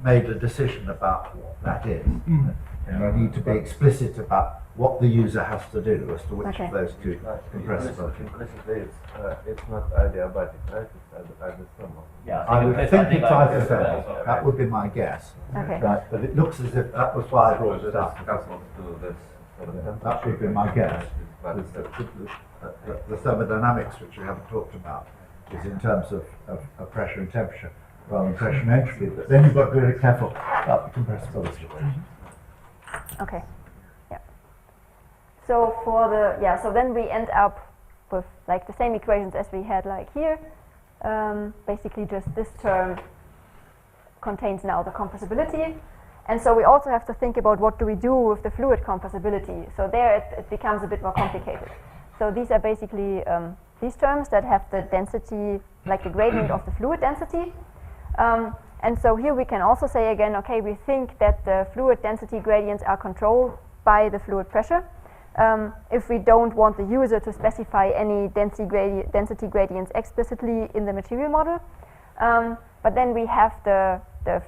made a decision about what that is, and you need to be explicit about what the user has to do as to which of those two compressibility. Implicitly, it's not adiabatic, right? It's adiabatic. Yeah, I would think it's either that there. That would be my guess. Okay. Right, but it looks as if that was why I brought it up. That would be my guess. The thermodynamics, which we haven't talked about, is in terms of pressure and temperature rather than pressure and entropy. But then you've got to be very careful about the compressibility. Okay. Yeah. So for the so then we end up with like the same equations as we had like here. Basically, just this term contains now the compressibility, and so we also have to think about what do we do with the fluid compressibility. So there it becomes a bit more complicated. So these are basically these terms that have the density, like the gradient of the fluid density. And so here we can also say again, okay, we think that the fluid density gradients are controlled by the fluid pressure. If we don't want the user to specify any density gradients explicitly in the material model. But then we have the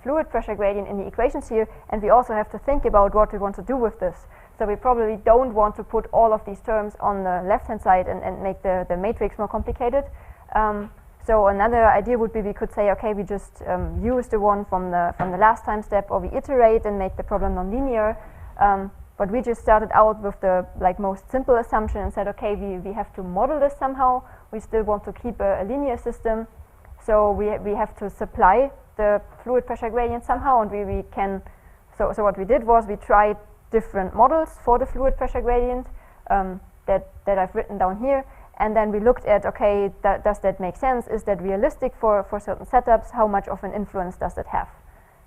fluid pressure gradient in the equations here, and we also have to think about what we want to do with this. So we probably don't want to put all of these terms on the left-hand side and make the matrix more complicated. So another idea would be we could say, okay, we just use the one from the last time step, or we iterate and make the problem nonlinear. But we just started out with the most simple assumption and said, okay, we have to model this somehow. We still want to keep a linear system, so we have to supply the fluid pressure gradient somehow, and we can. So what we did was we tried different models for the fluid pressure gradient that I've written down here, and then we looked at, okay, does that make sense? Is that realistic for certain setups? How much of an influence does that have?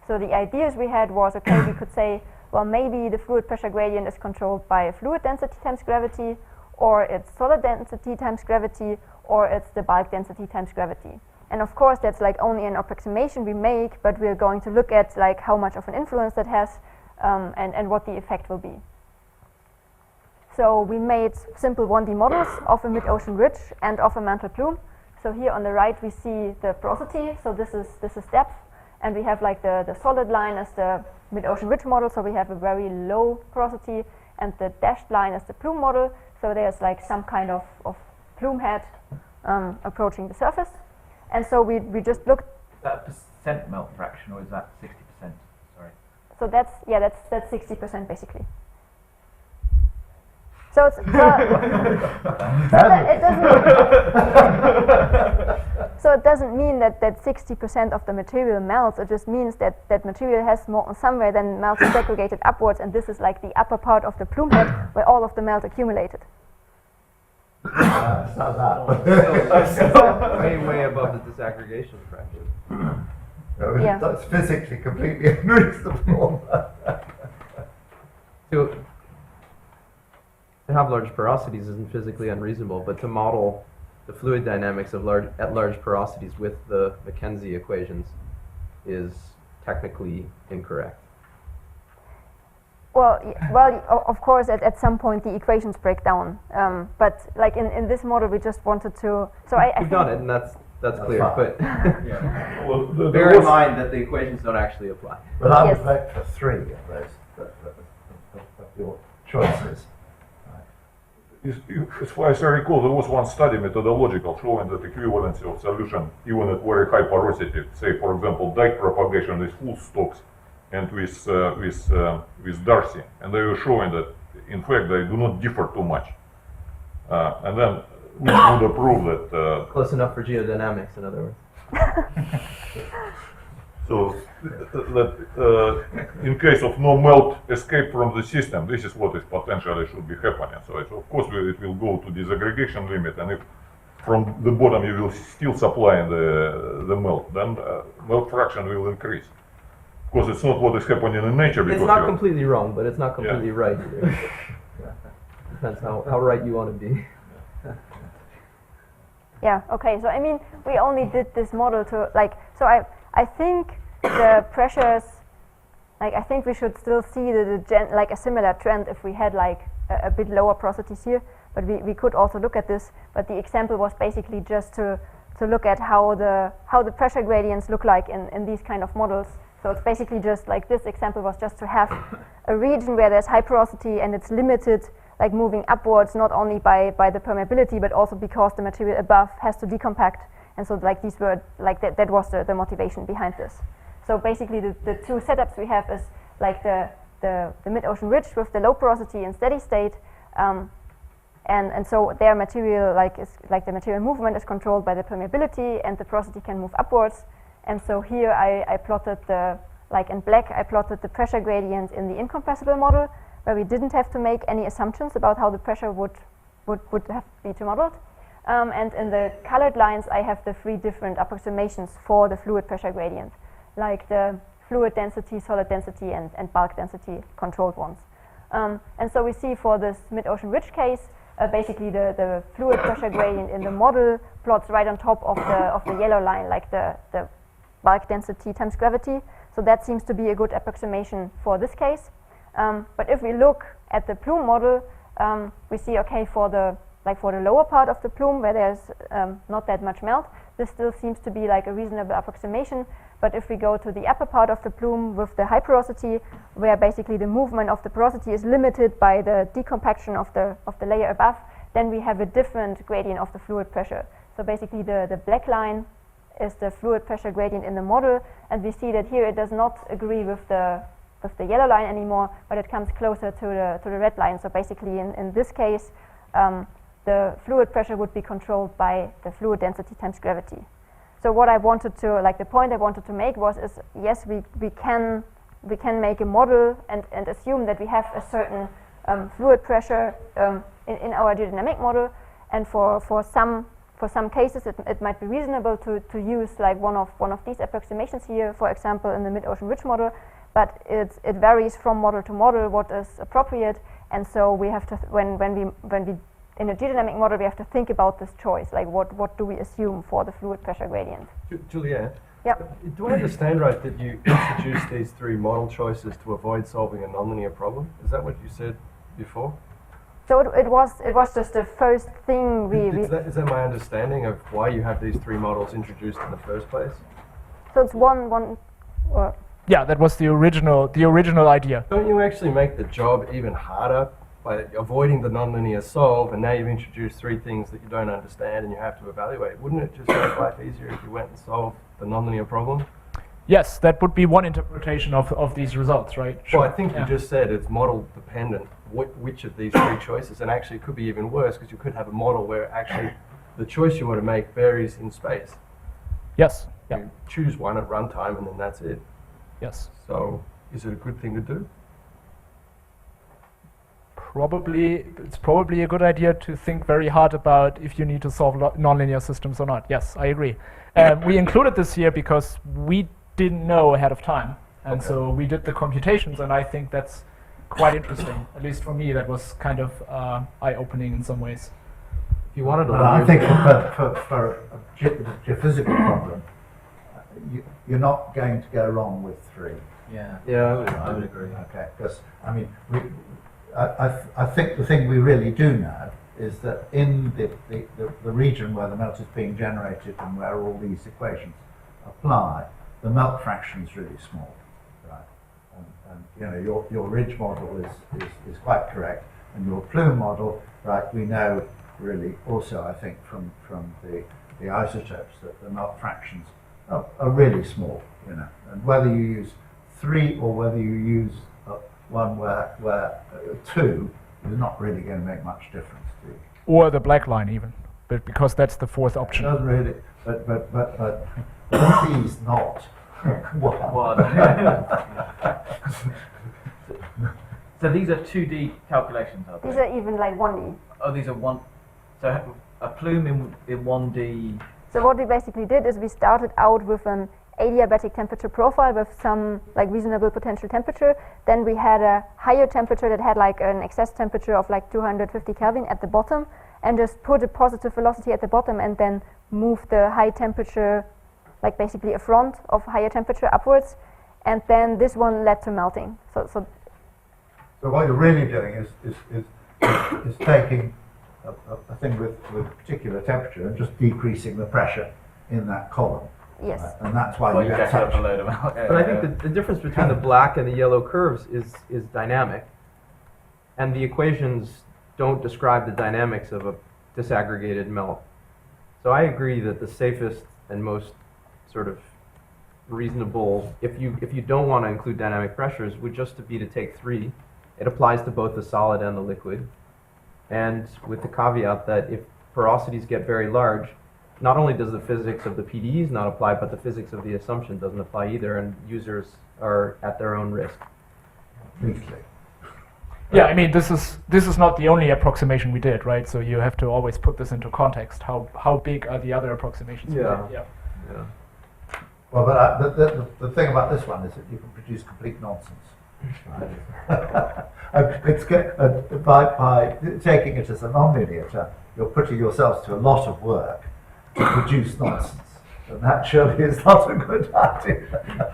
So the ideas we had was, okay, we could say, well, maybe the fluid pressure gradient is controlled by fluid density times gravity, or it's solid density times gravity, or it's the bulk density times gravity. And of course, that's like only an approximation we make, but we're going to look at like how much of an influence that has and what the effect will be. So we made simple 1D models of a mid-ocean ridge and of a mantle plume. So here on the right we see the porosity, so this is depth, and we have like the solid line as the mid-ocean ridge model, so we have a very low porosity, and the dashed line is the plume model, so there's like some kind of plume head approaching the surface. And so we just looked. Is that a percent melt fraction, or is that 60%? Sorry. So that's 60% basically. So it's it doesn't. So it doesn't mean that 60% of the material melts. It just means that material has molten somewhere, then melts segregated upwards, and this is like the upper part of the plume head where all of the melt accumulated. It's not that. Way above the disaggregation fraction. Yeah. That's physically completely unreasonable. To have large porosities isn't physically unreasonable, but to model the fluid dynamics of at large porosities with the Mackenzie equations is technically incorrect. Well, of course, at some point the equations break down. But like in this model, we just wanted to. So I We've done it, and that's clear. fine. But Yeah. Well, bear in mind that the equations don't actually apply. But I would Yes. vote for 3 of those of your choices. As far as I recall, there was one study, methodological, showing that equivalency of solution, even at very high porosity, say for example, dike propagation with full stocks and with Darcy, and they were showing that in fact they do not differ too much. And then which would prove that Close enough for geodynamics, in other words. so that in case of no melt escape from the system, this is what is potentially should be happening. So of course it will go to disaggregation limit, and if from the bottom you will still supply the melt, then melt fraction will increase. Because it's not what is happening in nature. Because It's not completely wrong, but it's not completely right either. Depends how right you want to be. Yeah, okay, so I mean, we only did this model to, like, so I think the pressures, like, I think we should still see like a similar trend if we had like a bit lower porosities here, but we could also look at this, but the example was basically just to look at how the pressure gradients look like in these kind of models. So it's basically just like this example was just to have a region where there's high porosity and it's limited, like moving upwards, not only by the permeability, but also because the material above has to decompact. And so like these were, like that was the motivation behind this. So basically the two setups we have is like the mid-ocean ridge with the low porosity and steady state. And so their material, like the material movement is controlled by the permeability and the porosity can move upwards. And so here I plotted like in black, I plotted the pressure gradient in the incompressible model, where we didn't have to make any assumptions about how the pressure would have to be modeled. And in the colored lines, I have the 3 different approximations for the fluid pressure gradient, like the fluid density, solid density, and bulk density controlled ones. And so we see for this mid-ocean ridge case, basically the fluid pressure gradient in the model plots right on top of the yellow line, like the bulk density times gravity. So that seems to be a good approximation for this case. But if we look at the plume model, we see, okay, for the lower part of the plume where there's not that much melt, this still seems to be like a reasonable approximation. But if we go to the upper part of the plume with the high porosity, where basically the movement of the porosity is limited by the decompaction of the layer above, then we have a different gradient of the fluid pressure. So basically the black line is the fluid pressure gradient in the model, and we see that here it does not agree with the yellow line anymore, but it comes closer to the red line. So basically in this case, the fluid pressure would be controlled by the fluid density times gravity. So what I wanted to, like the point I wanted to make was, is yes, we can make a model and assume that we have a certain fluid pressure in our geodynamic model, and for some cases it might be reasonable to use like one of these approximations here, for example in the mid-ocean ridge model, but it varies from model to model what is appropriate, and so we have to, when we in a geodynamic model, we have to think about this choice, like what do we assume for the fluid pressure gradient. Juliane, Yep. do I understand right that you introduced these 3 model choices to avoid solving a nonlinear problem? Is that what you said before? So it was just the first thing Is that my understanding of why you have these 3 models introduced in the first place? So it's one. Yeah, that was the original idea. Don't you actually make the job even harder by avoiding the nonlinear solve, and now you've introduced 3 things that you don't understand and you have to evaluate? Wouldn't it just make life easier if you went and solved the nonlinear problem? Yes, that would be one interpretation of these results, right? Well, I think you just said it's model dependent, which of these 3 choices, and actually it could be even worse because you could have a model where actually the choice you want to make varies in space. Yes. You choose one at runtime and then that's it. Yes. So is it a good thing to do? It's probably a good idea to think very hard about if you need to solve nonlinear systems or not. Yes, I agree. We included this here because we didn't know ahead of time, and so we did the computations, and I think that's quite interesting. At least for me, that was kind of eye-opening in some ways. If you wanted to, I think for a geophysical problem, you're not going to go wrong with 3. Yeah, I would agree. Okay, because I mean, I think the thing we really do know is that in the region where the melt is being generated and where all these equations apply, the melt fraction is really small, right? And you know, your ridge model is quite correct, and your plume model, right? We know really also, I think, from the isotopes that the melt fractions are really small, you know, and whether you use 3 or whether you use one where 2 is not really going to make much difference to you. Or the black line even, but because that's the 4th option. It doesn't really, but please not. So these are 2D calculations, are they? These are even like 1D. Oh, these are one. So a plume in 1D. So what we basically did is we started out with an adiabatic temperature profile with some like reasonable potential temperature. Then we had a higher temperature that had like an excess temperature of like 250 Kelvin at the bottom, and just put a positive velocity at the bottom and then move the high temperature, like basically a front of higher temperature upwards, and then this one led to melting. So what you're really doing is taking a thing with a particular temperature and just decreasing the pressure in that column. yes. Right? And that's why Well, you you get get such. a load of out. But I think the difference between the black and the yellow curves is dynamic. And the equations don't describe the dynamics of a disaggregated melt. So I agree that the safest and most sort of reasonable, if you don't want to include dynamic pressures, would just be to take 3. It applies to both the solid and the liquid. And with the caveat that if porosities get very large, not only does the physics of the PDEs not apply, but the physics of the assumption doesn't apply either, and users are at their own risk. Briefly. Yeah, I mean, this is not the only approximation we did, right? So you have to always put this into context. How big are the other approximations? we Yeah. did? Yeah. Yeah. Well, but the thing about this one is that you can produce complete nonsense. By taking it as a nonlinear term, you're putting yourselves to a lot of work to produce nonsense, and that surely is not a good idea.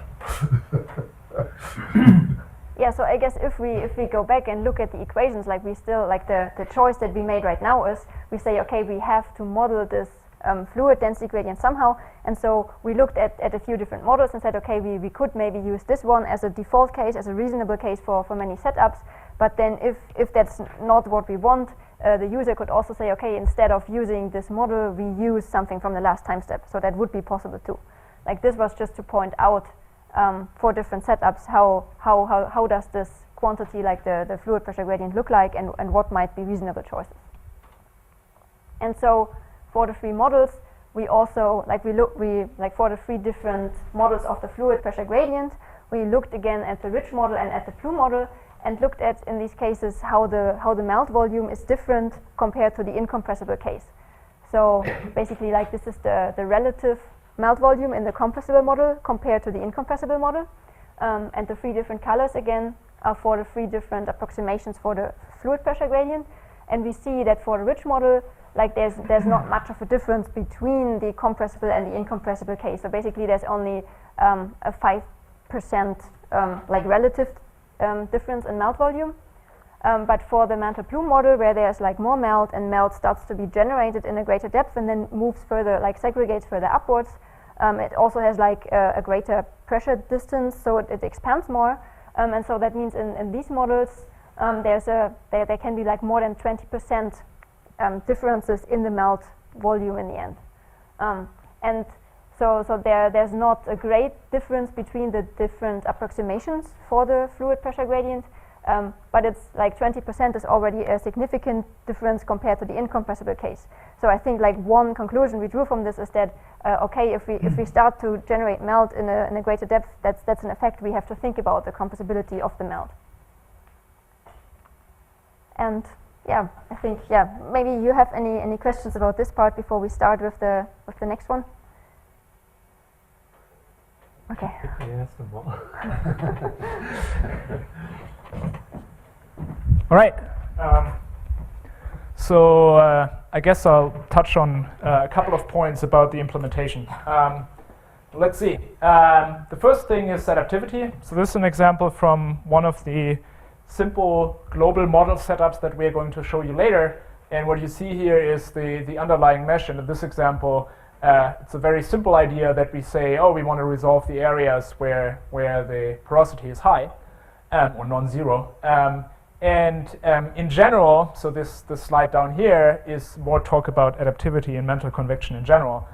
Yeah, so I guess if we go back and look at the equations, like we still, like the choice that we made right now is we say, okay, we have to model this fluid density gradient somehow, and so we looked at a few different models and said, okay, we could maybe use this one as a default case, as a reasonable case for many setups, but then if that's not what we want, the user could also say, okay, instead of using this model, we use something from the last time step, so that would be possible too. Like this was just to point out for different setups how does this quantity, like the fluid pressure gradient, look like, and what might be reasonable choices. And so for the 3 models, we also for the 3 different models of the fluid pressure gradient, we looked again at the rich model and at the plume model, and looked at, in these cases, how the melt volume is different compared to the incompressible case. So basically, like this is the relative melt volume in the compressible model compared to the incompressible model, and the 3 different colors again are for the 3 different approximations for the fluid pressure gradient. And we see that for the rich model, like there's not much of a difference between the compressible and the incompressible case. So basically, there's only a 5% like relative difference in melt volume. But for the Mantle plume model, where there's like more melt, and melt starts to be generated in a greater depth and then moves further, like segregates further upwards, it also has like a greater pressure distance, so it expands more. And so that means in these models, there can be like more than 20% differences in the melt volume in the end. And so there's not a great difference between the different approximations for the fluid pressure gradient, but it's like 20% is already a significant difference compared to the incompressible case. So I think like one conclusion we drew from this is that okay, if we start to generate melt in a greater depth, that's an effect we have to think about, the compressibility of the melt. And yeah, I think maybe you have any questions about this part before we start with the next one. Okay. I asked them all. All right. So I guess I'll touch on a couple of points about the implementation. Let's see. The first thing is adaptivity. So this is an example from one of the simple global model setups that we're going to show you later. And what you see here is the underlying mesh. And in this example, it's a very simple idea that we say, oh, we want to resolve the areas where the porosity is high or non-zero. In general, so this slide down here is more talk about adaptivity and mantle convection in general.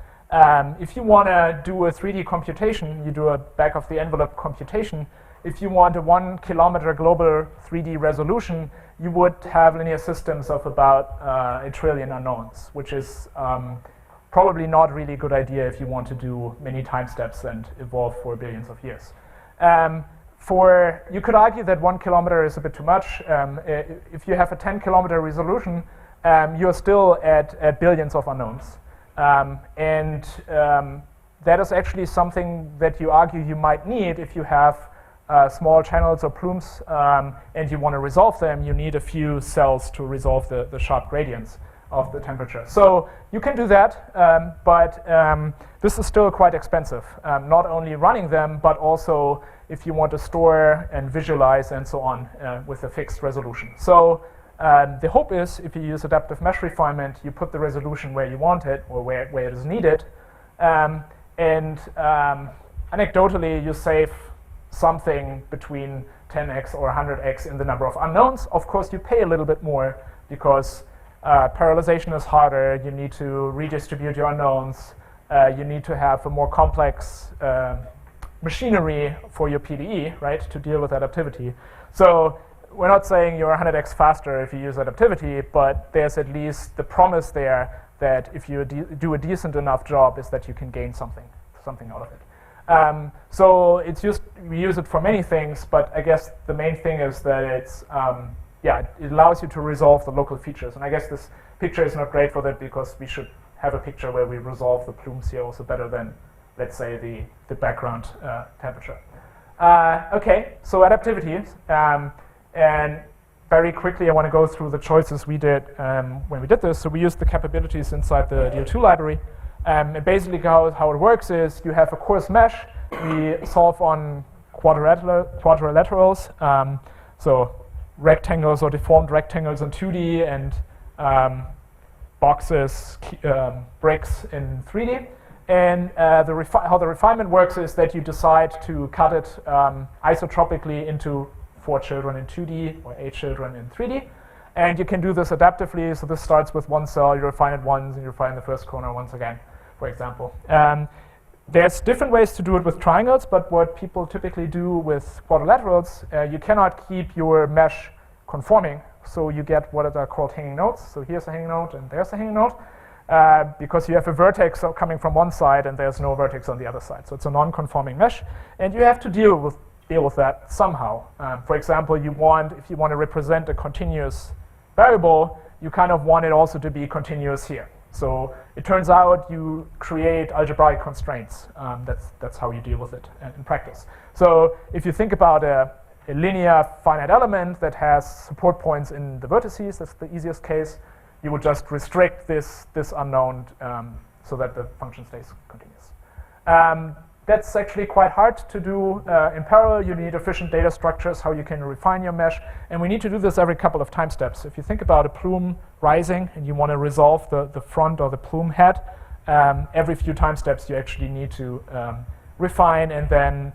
If you want to do a 3D computation, you do a back-of-the-envelope computation. If you want a 1 kilometer global 3D resolution, you would have linear systems of about 1 trillion unknowns, which is probably not a really good idea if you want to do many time steps and evolve for billions of years. You could argue that 1 kilometer is a bit too much. If you have a 10 kilometer resolution, you're still at billions of unknowns. That is actually something that you argue you might need if you have small channels or plumes and you want to resolve them. You need a few cells to resolve the sharp gradients of the temperature. So you can do that, but this is still quite expensive. Not only running them, but also if you want to store and visualize and so on with a fixed resolution. So the hope is if you use adaptive mesh refinement, you put the resolution where you want it or where it is needed. Anecdotally, you save something between 10x or 100x in the number of unknowns. Of course, you pay a little bit more because parallelization is harder. You need to redistribute your unknowns. You need to have a more complex machinery for your PDE, right, to deal with adaptivity. So we're not saying you're 100x faster if you use adaptivity, but there's at least the promise there that if you do a decent enough job is that you can gain something out of it. So it's we use it for many things, but I guess the main thing is that it's, it allows you to resolve the local features. And I guess this picture is not great for that because we should have a picture where we resolve the plumes here also better than, let's say, the background temperature. Okay, so adaptivity. And very quickly, I want to go through the choices we did when we did this. So we used the capabilities inside the DO2 library. And basically how it works is you have a coarse mesh. We solve on quadrilaterals, so rectangles or deformed rectangles in 2D and boxes, bricks in 3D. And how the refinement works is that you decide to cut it isotropically into 4 children in 2D or 8 children in 3D. And you can do this adaptively. So this starts with one cell, you refine it once, and you refine the first corner once again, for example. There's different ways to do it with triangles, but what people typically do with quadrilaterals, you cannot keep your mesh conforming. So you get what are called hanging nodes. So here's a hanging node and there's a hanging node, because you have a vertex coming from one side and there's no vertex on the other side. So it's a non-conforming mesh, and you have to deal with that somehow. For example, if you want to represent a continuous variable, you kind of want it also to be continuous here. So it turns out you create algebraic constraints. That's how you deal with it in practice. So if you think about a linear finite element that has support points in the vertices, that's the easiest case, you would just restrict this unknown so that the function stays continuous. That's actually quite hard to do in parallel. You need efficient data structures, how you can refine your mesh. And we need to do this every couple of time steps. If you think about a plume rising and you want to resolve the front or the plume head, every few time steps you actually need to refine and then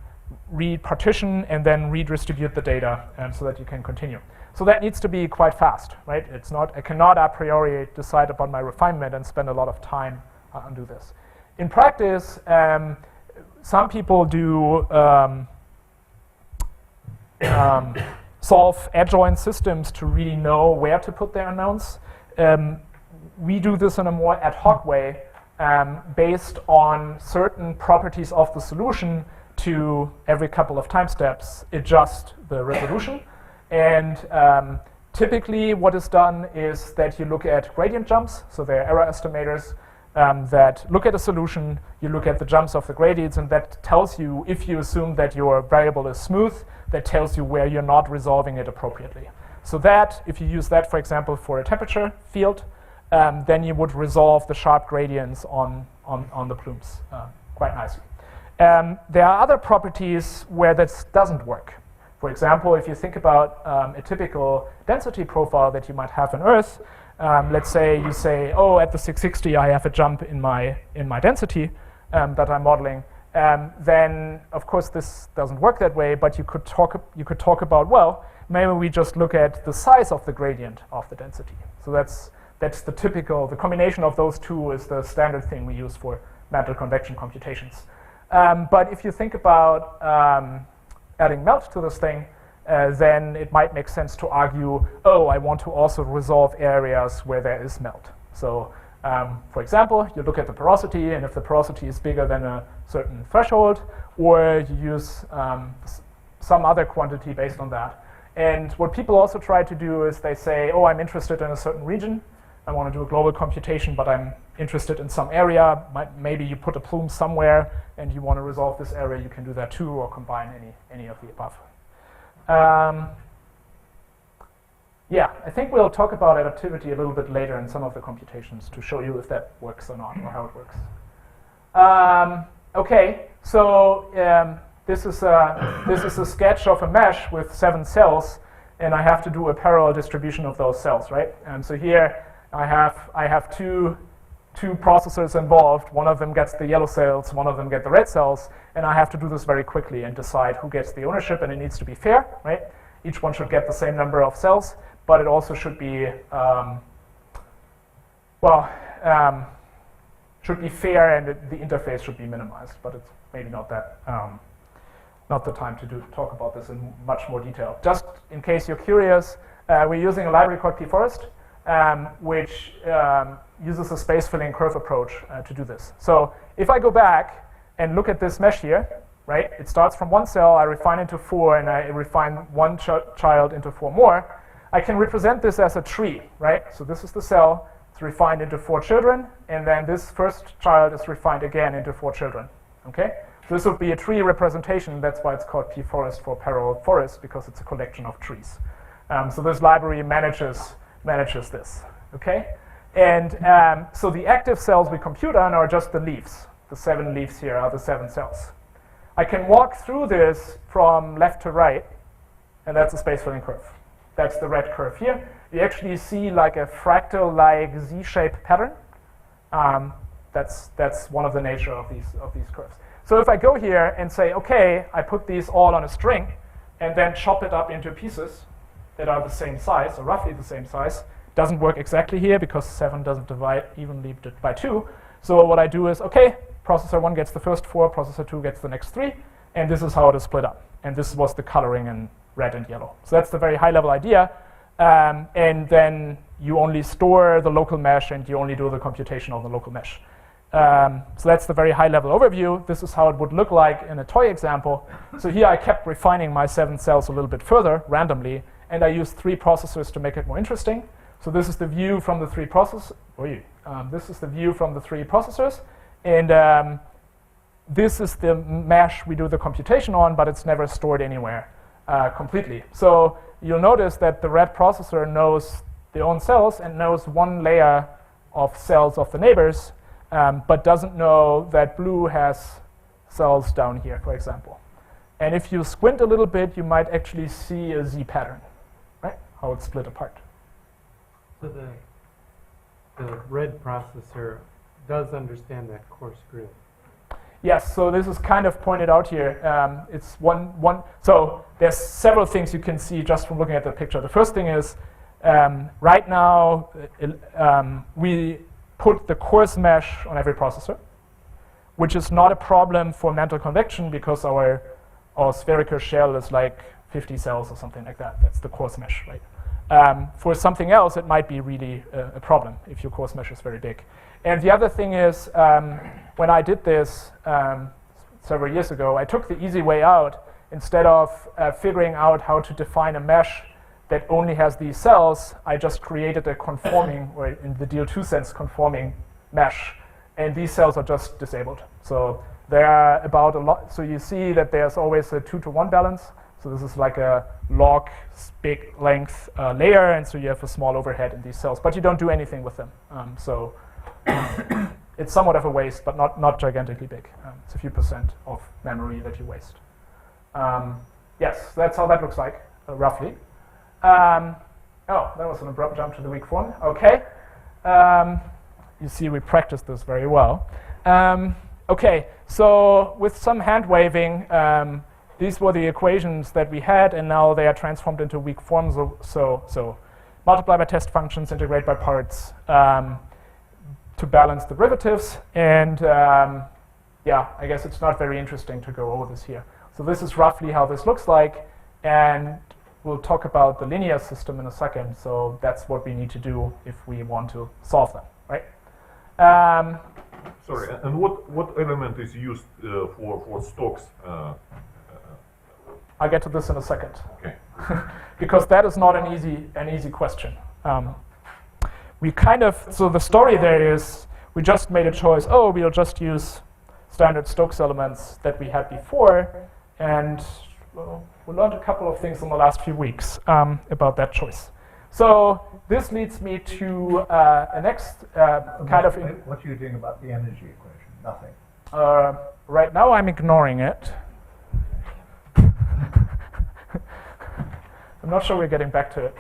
repartition and then redistribute the data so that you can continue. So that needs to be quite fast, right? I cannot a priori decide upon my refinement and spend a lot of time on do this. In practice, some people do solve adjoint systems to really know where to put their unknowns. We do this in a more ad hoc way based on certain properties of the solution to every couple of time steps adjust the resolution. And typically what is done is that you look at gradient jumps. So there are error estimators that look at a solution, you look at the jumps of the gradients, and that tells you, if you assume that your variable is smooth, that tells you where you're not resolving it appropriately. So that, if you use that, for example, for a temperature field, then you would resolve the sharp gradients on the plumes quite nicely. There are other properties where this doesn't work. For example, if you think about a typical density profile that you might have on Earth, let's say you say, oh, at the 660 I have a jump in my density that I'm modeling. Then of course this doesn't work that way, but you could talk about, well, maybe we just look at the size of the gradient of the density. So that's the combination of those two is the standard thing we use for Mantle convection computations. But if you think about adding melt to this thing, then it might make sense to argue, oh, I want to also resolve areas where there is melt. So for example, you look at the porosity, and if the porosity is bigger than a certain threshold, or you use some other quantity based on that. And what people also try to do is they say, oh, I'm interested in a certain region. I want to do a global computation, but I'm interested in some area. Maybe you put a plume somewhere and you want to resolve this area, you can do that too, or combine any of the above. Yeah, I think we'll talk about adaptivity a little bit later in some of the computations to show you if that works or not, or how it works. Okay, so this is a sketch of a mesh with 7 cells, and I have to do a parallel distribution of those cells, right? And so here I have two processors involved. One of them gets the yellow cells, one of them get the red cells, and I have to do this very quickly and decide who gets the ownership, and it needs to be fair, right? Each one should get the same number of cells, but it also should be should be fair, and the interface should be minimized. But it's maybe not that not the time to talk about this in much more detail. Just in case you're curious, we're using a library called pforest, which uses a space filling curve approach to do this. So if I go back and look at this mesh here, right? It starts from 1 cell, I refine into 4, and I refine 1 child into 4 more. I can represent this as a tree, right? So this is the cell, it's refined into 4 children, and then this first child is refined again into 4 children, okay? So this would be a tree representation. That's why it's called pforest for parallel forest, because it's a collection of trees. So this library manages this, okay? And so the active cells we compute on are just the leaves. The 7 leaves here are the 7 cells. I can walk through this from left to right, and that's a space filling curve. That's the red curve here. You actually see like a fractal-like Z-shaped pattern. That's one of the nature of these curves. So if I go here and say, okay, I put these all on a string, and then chop it up into pieces that are the same size, or roughly the same size, doesn't work exactly here because 7 doesn't divide evenly by 2. So what I do is, okay, processor 1 gets the first 4, processor 2 gets the next 3, and this is how it is split up. And this was the coloring in red and yellow. So that's the very high level idea. And then you only store the local mesh and you only do the computation on the local mesh. So that's the very high level overview. This is how it would look like in a toy example. So here I kept refining my 7 cells a little bit further randomly, and I used 3 processors to make it more interesting. So this is the view from the 3 processors. This is the view from the 3 processors, and this is the mesh we do the computation on, but it's never stored anywhere completely. So you'll notice that the red processor knows their own cells and knows 1 layer of cells of the neighbors, but doesn't know that blue has cells down here, for example. And if you squint a little bit, you might actually see a Z pattern, right? How it's split apart. So the red processor does understand that coarse grid. Yes, so this is kind of pointed out here. It's one. So there's several things you can see just from looking at the picture. The first thing is, right now, we put the coarse mesh on every processor, which is not a problem for Mantle convection because our spherical shell is like 50 cells or something like that. That's the coarse mesh, right? For something else, it might be really a problem if your coarse mesh is very big. And the other thing is, when I did this several years ago, I took the easy way out. Instead of figuring out how to define a mesh that only has these cells, I just created a conforming, or in the DL2 sense, conforming mesh. And these cells are just disabled. So they are about a lot. So you see that there's always a 2-to-1 balance. So this is like a log big length layer, and so you have a small overhead in these cells, but you don't do anything with them. So it's somewhat of a waste, but not gigantically big. It's a few % of memory that you waste. Yes, that's how that looks like, roughly. Oh, that was an abrupt jump to the weak form. Okay. You see we practiced this very well. Okay, so with some hand waving, these were the equations that we had, and now they are transformed into weak forms. So multiply by test functions, integrate by parts to balance the derivatives. And yeah, I guess it's not very interesting to go over this here. So this is roughly how this looks like. And we'll talk about the linear system in a second. So that's what we need to do if we want to solve them, right? Sorry, and what element is used for stocks? I'll get to this in a second. Okay. Because that is not an easy question. we kind of, so the story there is, we just made a choice, oh, we'll just use standard Stokes elements that we had before, and well, we learned a couple of things in the last few weeks about that choice. So this leads me to a next kind of... What are you doing about the energy equation? Nothing. Right now I'm ignoring it. I'm not sure we're getting back to it.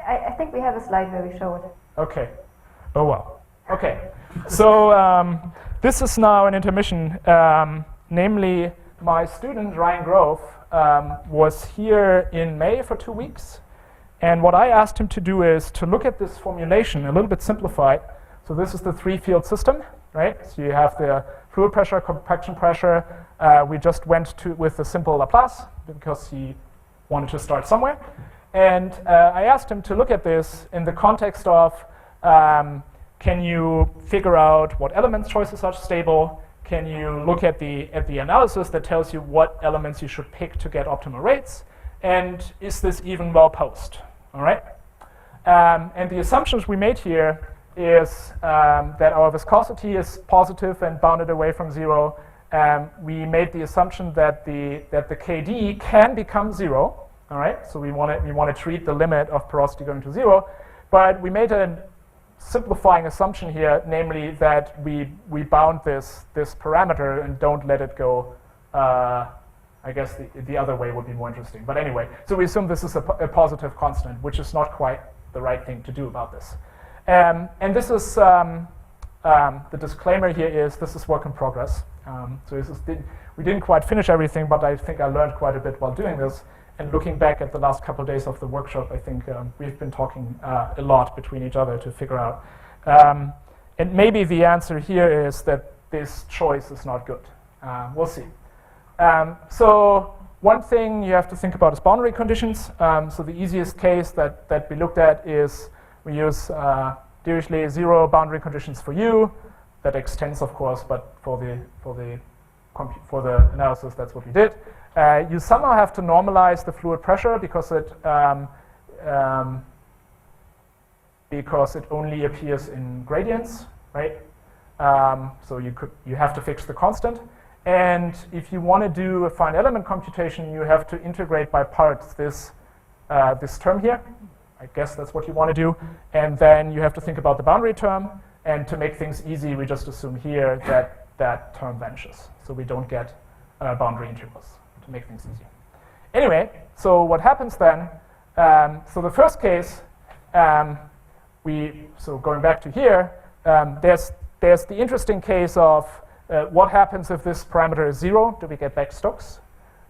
I think we have a slide where we show it. Okay. Oh well. Okay. So this is now an intermission. Namely, my student Ryan Grove was here in May for 2 weeks. And what I asked him to do is to look at this formulation a little bit simplified. So this is the three-field system, right? So you have the fluid pressure, compaction pressure. We just went with the simple Laplace because he wanted to start somewhere. And I asked him to look at this in the context of, can you figure out what elements choices are stable? Can you look at the analysis that tells you what elements you should pick to get optimal rates? And is this even well posed? All right. And the assumptions we made here is that our viscosity is positive and bounded away from 0. We made the assumption that the KD can become 0. All right. So we want to treat the limit of porosity going to 0, but we made a simplifying assumption here, namely that we bound this parameter and don't let it go. I guess the other way would be more interesting. But anyway, so we assume this is a positive constant, which is not quite the right thing to do about this. And this is, the disclaimer here is this is work in progress. So we didn't quite finish everything, but I think I learned quite a bit while doing this. And looking back at the last couple of days of the workshop, I think we've been talking a lot between each other to figure out. And maybe the answer here is that this choice is not good. We'll see. So one thing you have to think about is boundary conditions. So the easiest case that we looked at is we use Dirichlet 0 boundary conditions for U. That extends, of course, but for the analysis, that's what we did. You somehow have to normalize the fluid pressure because it only appears in gradients, right? So you have to fix the constant. And if you want to do a fine element computation, you have to integrate by parts this term here. I guess that's what you want to do. And then you have to think about the boundary term. And to make things easy, we just assume here that that term vanishes. So we don't get boundary integrals to make things easy. Anyway, so what happens then? So the first case, so going back to here, there's the interesting case of what happens if this parameter is 0? Do we get back Stokes?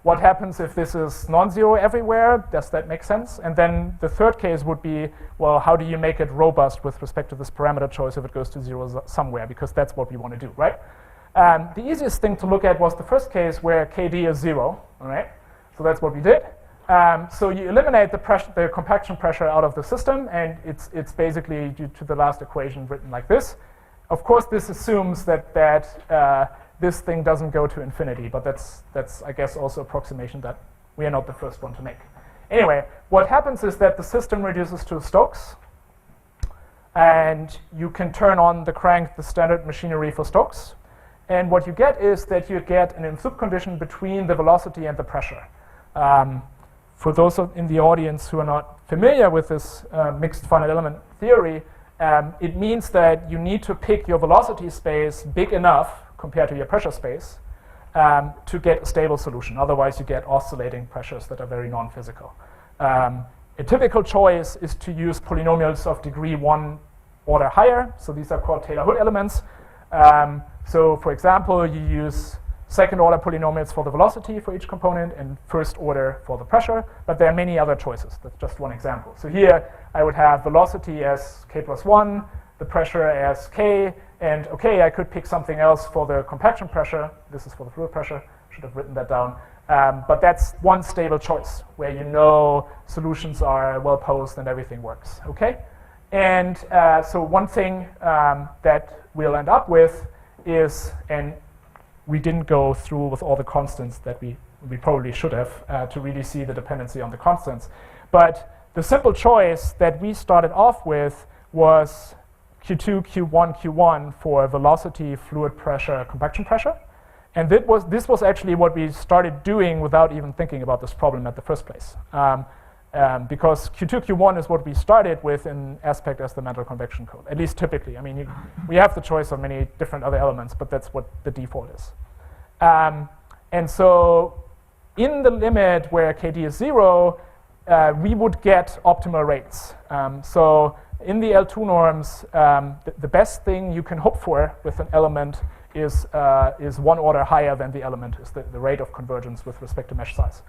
What happens if this is non-zero everywhere? Does that make sense? And then the third case would be, well, how do you make it robust with respect to this parameter choice if it goes to 0 somewhere? Because that's what we want to do, right? The easiest thing to look at was the first case where KD is 0, all right? So that's what we did. So you eliminate the compaction pressure out of the system, and it's basically due to the last equation written like this. Of course, this assumes that this thing doesn't go to infinity, but that's I guess also approximation that we are not the first one to make. Anyway, what happens is that the system reduces to Stokes, and you can turn on the crank, the standard machinery for Stokes. And what you get is that you get an in-loop condition between the velocity and the pressure. For those in the audience who are not familiar with this mixed finite element theory, it means that you need to pick your velocity space big enough compared to your pressure space to get a stable solution. Otherwise, you get oscillating pressures that are very non-physical. A typical choice is to use polynomials of degree 1 order higher. So these are called Taylor-Hood elements. So for example, you use second order polynomials for the velocity for each component and first order for the pressure, but there are many other choices. That's just one example. So here I would have velocity as k plus 1, the pressure as k, and okay, I could pick something else for the compaction pressure. This is for the fluid pressure. Should have written that down. But that's one stable choice where you know solutions are well posed and everything works, okay? And so one thing that we'll end up with is, and we didn't go through with all the constants that we probably should have to really see the dependency on the constants. But the simple choice that we started off with was Q2, Q1, Q1 for velocity, fluid pressure, compaction pressure. And this was actually what we started doing without even thinking about this problem at the first place. Because Q2, Q1 is what we started with in aspect as the Mantle convection code, at least typically. I mean, we have the choice of many different other elements, but that's what the default is. And so in the limit where KD is 0, we would get optimal rates. So in the L2 norms, the best thing you can hope for with an element is one order higher than the element, is the rate of convergence with respect to mesh size.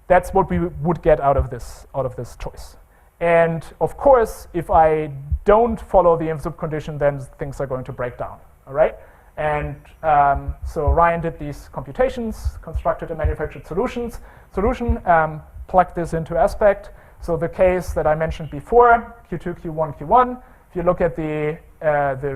That's what we would get out of this choice. And of course, if I don't follow the IMSUB condition, then things are going to break down. All right. And so Ryan did these computations, constructed a manufactured solution, plugged this into aspect. So the case that I mentioned before, Q2, Q1, Q1. If you look at the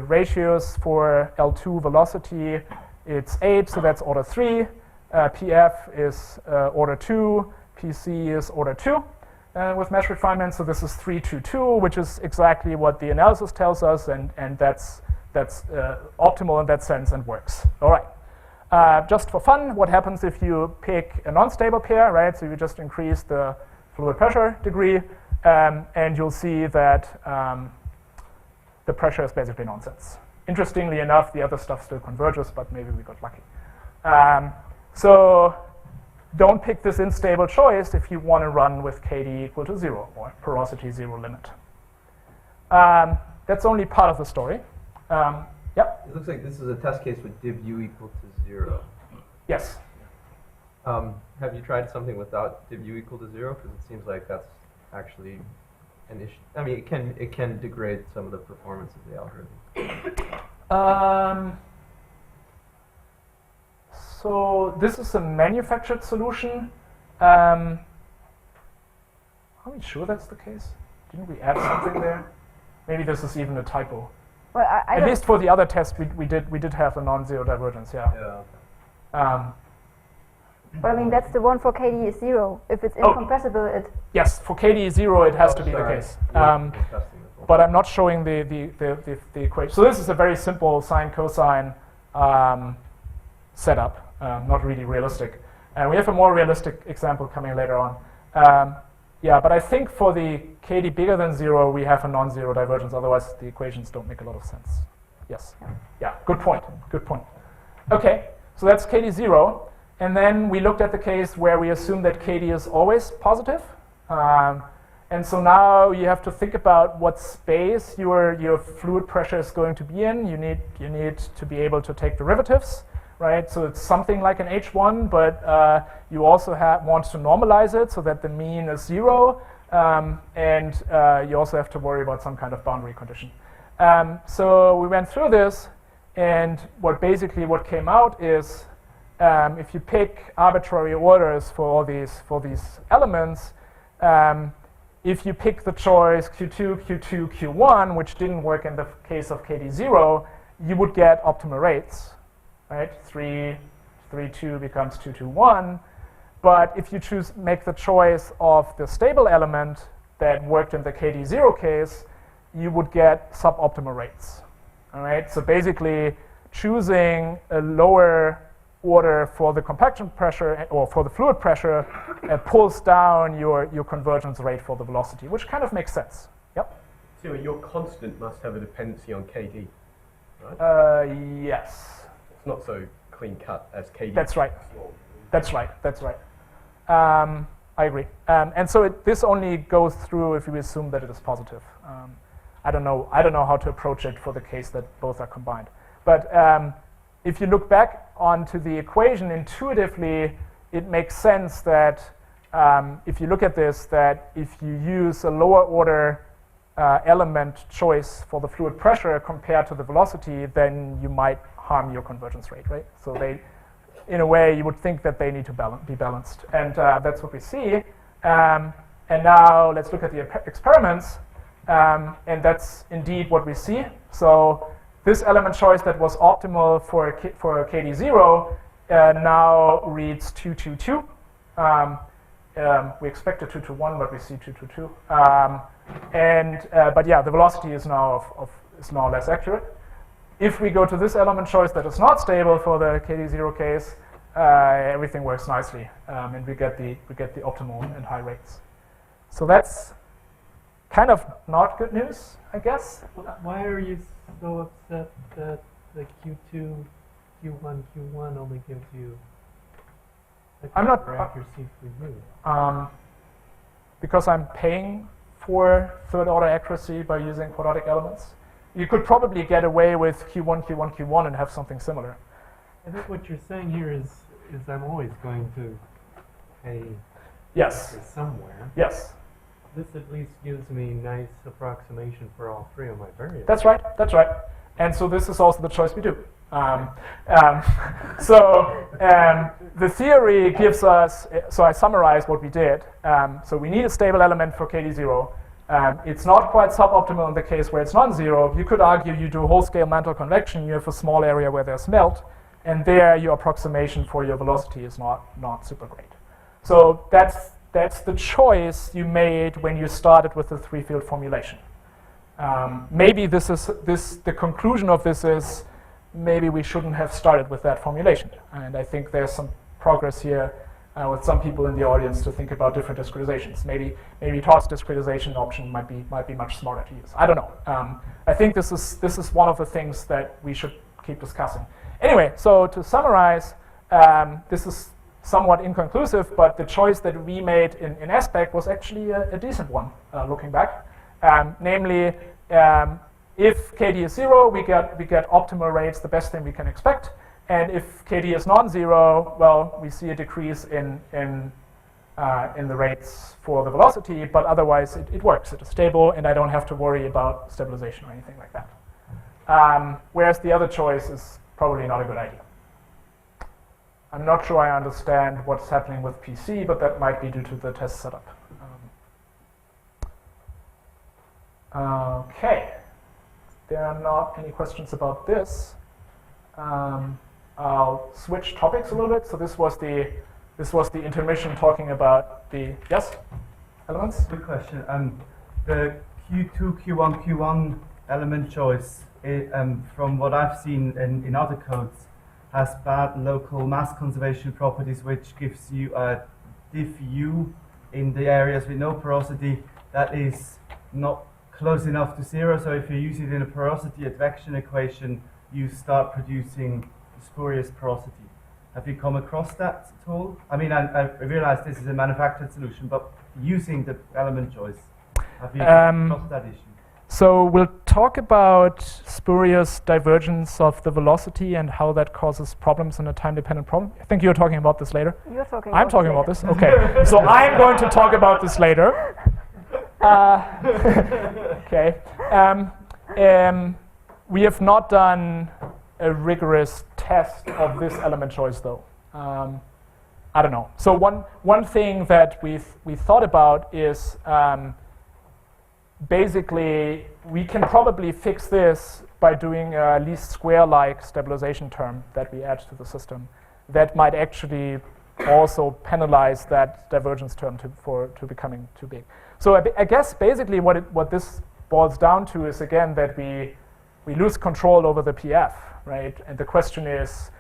ratios for L2 velocity, it's 8, so that's order 3. PF is order 2. PC is order 2 with mesh refinement. So this is 3, 2, 2, which is exactly what the analysis tells us, and that's optimal in that sense and works. All right. Just for fun, what happens if you pick a non-stable pair, right? So you just increase the fluid pressure degree, and you'll see that the pressure is basically nonsense. Interestingly enough, the other stuff still converges, but maybe we got lucky. So don't pick this unstable choice if you want to run with KD equal to 0 or porosity 0 limit. That's only part of the story. Yep. It looks like this is a test case with div u equal to 0. Yes. Have you tried something without div u equal to 0? Because it seems like that's actually an issue. I mean, it can degrade some of the performance of the algorithm. So this is a manufactured solution. Are we sure that's the case? Didn't we add something there? Maybe this is even a typo. Well, At least for the other test, we did have a non-zero divergence. Yeah. But I mean, that's the one for KD is 0. If it's incompressible, it. Yes, for KD 0, it has to be the case. But I'm not showing the equation. So this is a very simple sine cosine setup, not really realistic. And we have a more realistic example coming later on. Yeah, but I think for the KD bigger than 0, we have a non-zero divergence. Otherwise, the equations don't make a lot of sense. Yes. Yeah. Good point. Good point. Okay. So that's KD 0. And then we looked at the case where we assume that KD is always positive. And so now you have to think about what space your fluid pressure is going to be in. You need to be able to take derivatives, right? So it's something like an H1, but you also want to normalize it so that the mean is 0. And you also have to worry about some kind of boundary condition. So we went through this, and what came out is if you pick arbitrary orders for all these elements, if you pick the choice Q2, Q2, Q1, which didn't work in the case of KD 0, you would get optimal rates, right? 3, 3, 2 becomes 2, 2, 1. But if you make the choice of the stable element that worked in the KD 0 case, you would get suboptimal rates. All right. So basically, choosing a lower order for the compaction pressure or for the fluid pressure pulls down your convergence rate for the velocity, which kind of makes sense. Yep. So your constant must have a dependency on KD, right? Yes. It's not so clean cut as KD. That's right. That's right. That's right. I agree. And so this only goes through if you assume that it is positive. I don't know how to approach it for the case that both are combined. But if you look back onto the equation intuitively, it makes sense that if you look at this, that if you use a lower order element choice for the fluid pressure compared to the velocity, then you might harm your convergence rate, right? So they, in a way, you would think that they need to be balanced. And that's what we see. And now let's look at the experiments. And that's indeed what we see. So this element choice that was optimal for KD 0 now reads 2, 2, 2. We expected 2 to 1, but we see 2 to 2. But yeah, the velocity is now is now less accurate. If we go to this element choice that is not stable for the KD0 case, everything works nicely, and we get the optimal and high rates. So that's kind of not good news, I guess. Why are you so upset that the Q2, Q1, Q1 only gives you accuracy for you? Because I'm paying for third order accuracy by using quadratic elements. You could probably get away with Q1, Q1, Q1 and have something similar. I think what you're saying here is I'm always going to pay Yes. for somewhere. Yes. This at least gives me nice approximation for all three of my variables. That's right. That's right. And so this is also the choice we do. The theory gives us, so I summarize what we did. So we need a stable element for KD0. It's not quite suboptimal in the case where it's non-zero. You could argue you do whole-scale mantle convection, you have a small area where there's melt, and there your approximation for your velocity is not super great. So that's the choice you made when you started with the three-field formulation. Maybe the conclusion of this is maybe we shouldn't have started with that formulation. And I think there's some progress here with some people in the audience to think about different discretizations. Maybe Todd's discretization option might be much smarter to use. I don't know. I think this is one of the things that we should keep discussing. Anyway, so to summarize, this is somewhat inconclusive, but the choice that we made in aspect was actually a decent one, looking back. Namely, if KD is 0, we get optimal rates, the best thing we can expect. And if KD is non-zero, well, we see a decrease in the rates for the velocity, but otherwise it works. It is stable, and I don't have to worry about stabilization or anything like that. Whereas the other choice is probably not a good idea. I'm not sure I understand what's happening with PC, but that might be due to the test setup. Okay. There are not any questions about this. I'll switch topics a little bit. So this was the intermission talking about the elements. Good question. The Q2, Q1, Q1 element choice, from what I've seen in other codes, has bad local mass conservation properties, which gives you a diff U in the areas with no porosity that is not close enough to 0. So if you use it in a porosity advection equation, you start producing spurious porosity. Have you come across that at all? I mean, I realize this is a manufactured solution, but using the element choice, have you come across that issue? So we'll talk about spurious divergence of the velocity and how that causes problems in a time-dependent problem. I think you're talking about this later. You're talking I'm talking about this. Okay. So I'm going to talk about this later. Okay. We have not done a rigorous test of this element choice, though. I don't know. So one thing that we thought about is basically we can probably fix this by doing a least square-like stabilization term that we add to the system. That might actually also penalize that divergence term to becoming too big. So I guess basically what this boils down to is, again, that we lose control over the PF, right? And the question is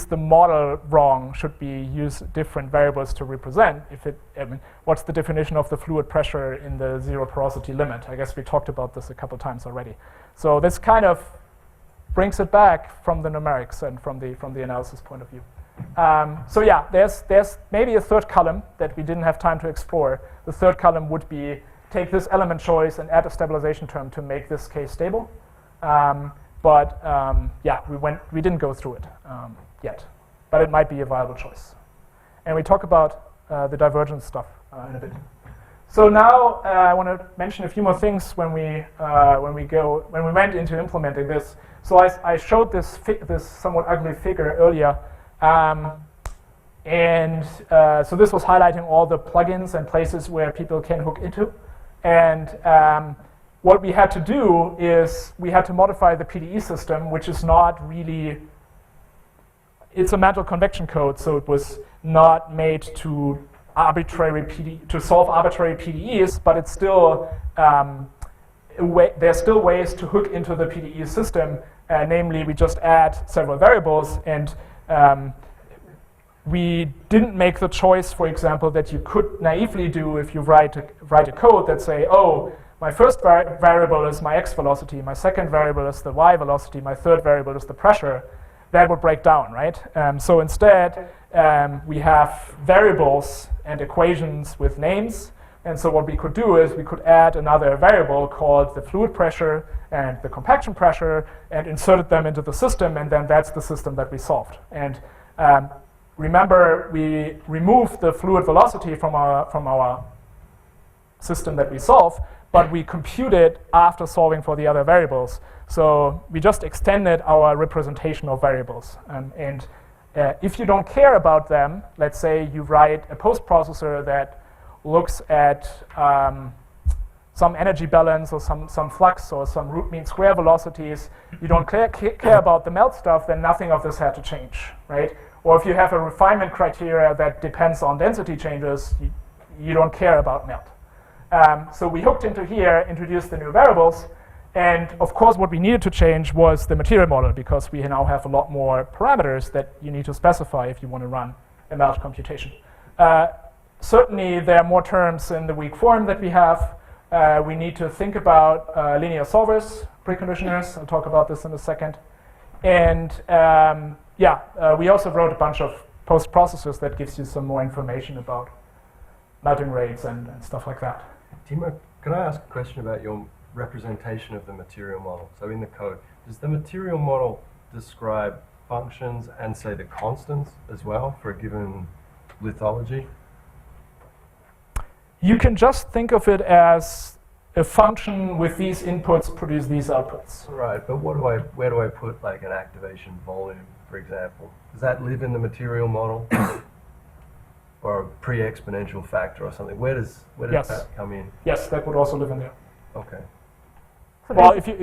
the model wrong? Should we use different variables to represent? What's the definition of the fluid pressure in the zero porosity limit? I guess we talked about this a couple times already. So this kind of brings it back from the numerics and from the analysis point of view. So yeah, there's maybe a third column that we didn't have time to explore. The third column would be take this element choice and add a stabilization term to make this case stable. Yeah, we didn't go through it yet, but it might be a viable choice. And we talk about the divergence stuff in a bit. So now I want to mention a few more things when we went into implementing this. So I showed this somewhat ugly figure earlier. So this was highlighting all the plugins and places where people can hook into. And what we had to do is we had to modify the PDE system, which is not really, it's a mantle convection code, so it was not made to arbitrary to solve arbitrary PDEs, but it's still there's still ways to hook into the PDE system. Namely, we just add several variables, and we didn't make the choice, for example, that you could naively do if you write a code that say, oh, my first variable is my x velocity, my second variable is the y velocity, my third variable is the pressure. That would break down, right? So instead, we have variables and equations with names. And so what we could do is we could add another variable called the fluid pressure and the compaction pressure and inserted them into the system, and then that's the system that we solved. And remember, we removed the fluid velocity from our system that we solve, but we computed after solving for the other variables. So we just extended our representation of variables. If you don't care about them, let's say you write a post-processor that looks at some energy balance or some flux or some root mean square velocities, you don't care about the melt stuff, then nothing of this had to change, right? Or if you have a refinement criteria that depends on density changes, you don't care about melt. So we hooked into here, introduced the new variables, and of course what we needed to change was the material model, because we now have a lot more parameters that you need to specify if you want to run a melt computation. Certainly there are more terms in the weak form that we have. We need to think about linear solvers, preconditioners. I'll talk about this in a second. And we also wrote a bunch of post-processors that gives you some more information about melting rates and stuff like that. Timo, can I ask a question about your representation of the material model? So in the code, does the material model describe functions and say the constants as well for a given lithology? You can just think of it as a function with these inputs produce these outputs. Right, but where do I put like an activation volume, for example? Does that live in the material model? Or a pre-exponential factor or something? Where does Yes. that come in? Yes, that would also live in there. Okay. So Well, if you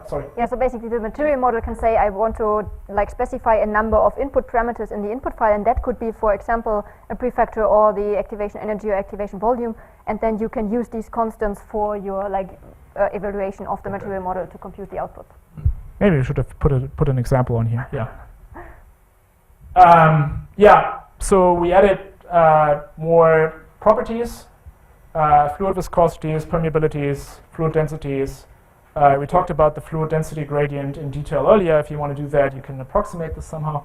sorry. Yeah, so basically the material model can say I want to specify a number of input parameters in the input file, and that could be, for example, a prefactor or the activation energy or activation volume, and then you can use these constants for your evaluation of the material model to compute the output. Maybe we should have put an example on here. Yeah. So we added more properties, fluid viscosities, permeabilities, fluid densities. We talked about the fluid density gradient in detail earlier. If you want to do that, you can approximate this somehow.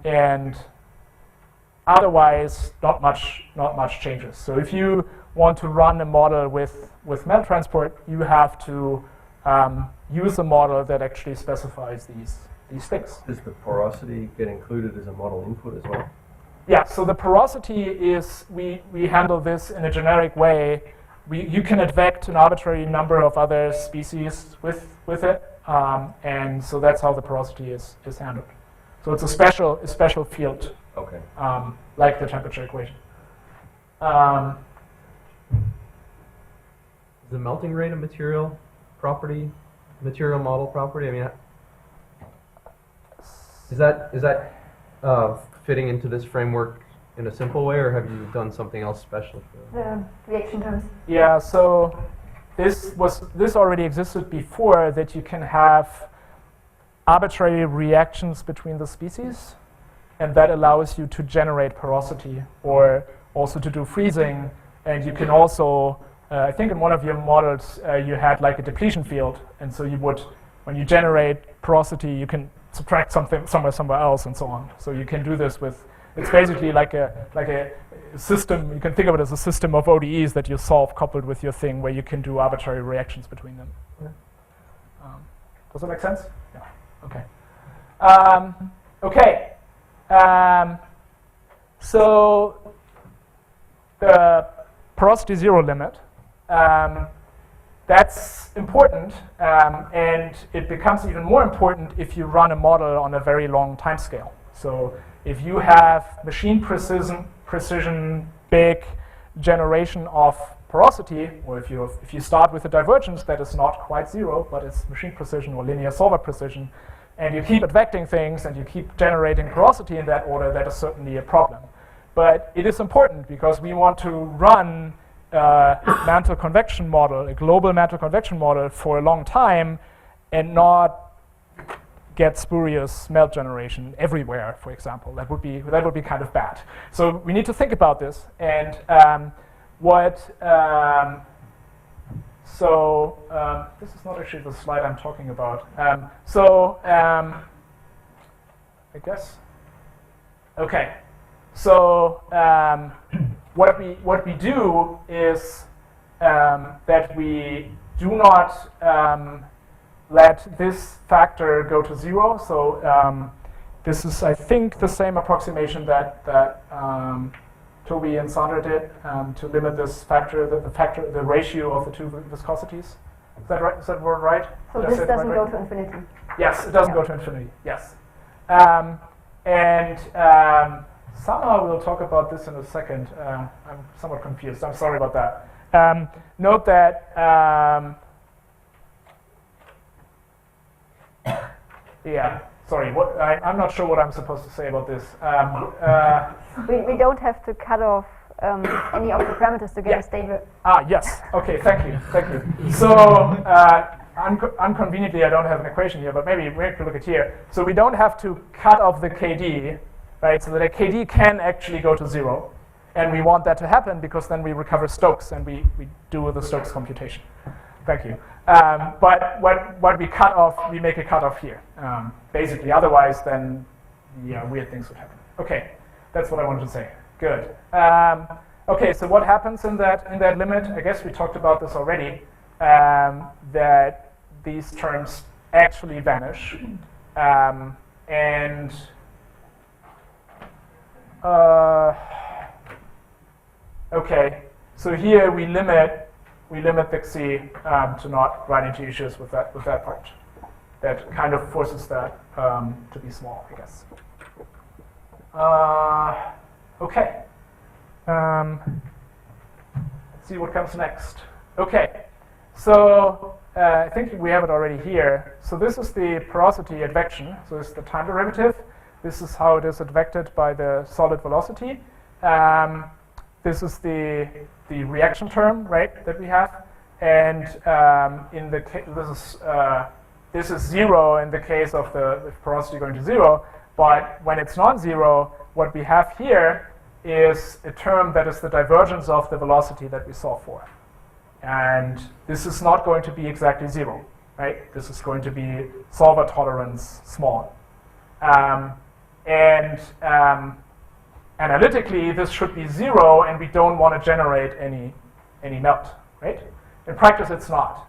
And otherwise, not much changes. So if you want to run a model with melt transport, you have to use a model that actually specifies these things. Does the porosity get included as a model input as well? Yeah, so the porosity is, we handle this in a generic way. You can advect an arbitrary number of other species with it, and so that's how the porosity is handled. So it's a special field, okay, like the temperature equation. Is the melting rate a material model property? I mean, is that fitting into this framework in a simple way, or have you done something else special for The reaction terms. Yeah, so this already existed before, that you can have arbitrary reactions between the species, and that allows you to generate porosity or also to do freezing. And you can also, I think in one of your models, you had like a depletion field, and so you would, when you generate porosity, you can subtract something somewhere else and so on. So you can do this with, it's basically like a system. You can think of it as a system of ODEs that you solve coupled with your thing, where you can do arbitrary reactions between them. Does that make sense? Yeah. Okay. So the porosity zero limit, that's important, and it becomes even more important if you run a model on a very long time scale. So if you have machine precision, big generation of porosity, or if you start with a divergence that is not quite zero, but it's machine precision or linear solver precision, and you keep advecting things and you keep generating porosity in that order, that is certainly a problem. But it is important because we want to run mantle convection model, a global mantle convection model for a long time and not get spurious melt generation everywhere, for example. That would be kind of bad. So we need to think about this. And this is not actually the slide I'm talking about. I guess. Okay. So what we do is that we do not let this factor go to 0. So this is, I think, the same approximation that Toby and Sandra did to limit this factor, the ratio of the two viscosities. Is that right? Is that word right? So this doesn't go to infinity. Yes, it doesn't go to infinity. Yes. Somehow we'll talk about this in a second. I'm somewhat confused. I'm sorry about that. Note that, sorry, I'm not sure what I'm supposed to say about this. We don't have to cut off any of the parameters to get a stable. Yes. Okay, thank you. So, inconveniently, I don't have an equation here, but maybe we have to look at here. So we don't have to cut off the KD, right? So that a KD can actually go to 0. And we want that to happen because then we recover Stokes and we do the Stokes computation. Thank you. But what we cut off, we make a cutoff here. Basically, otherwise then weird things would happen. Okay, that's what I wanted to say. Good. Okay, so what happens in that limit? I guess we talked about this already. That these terms actually vanish, okay, so here we limit Dixie to not run into issues with that part. That kind of forces that to be small, I guess. Okay. Let's see what comes next. Okay, so I think we have it already here. So this is the porosity advection. So this is the time derivative. This is how it is advected by the solid velocity. This is the reaction term, right, that we have. And this is 0 in the case of the porosity going to 0. But when it's not 0, what we have here is a term that is the divergence of the velocity that we solve for. And this is not going to be exactly 0, right? This is going to be solver tolerance small. Analytically, this should be 0, and we don't want to generate any melt, right? In practice, it's not.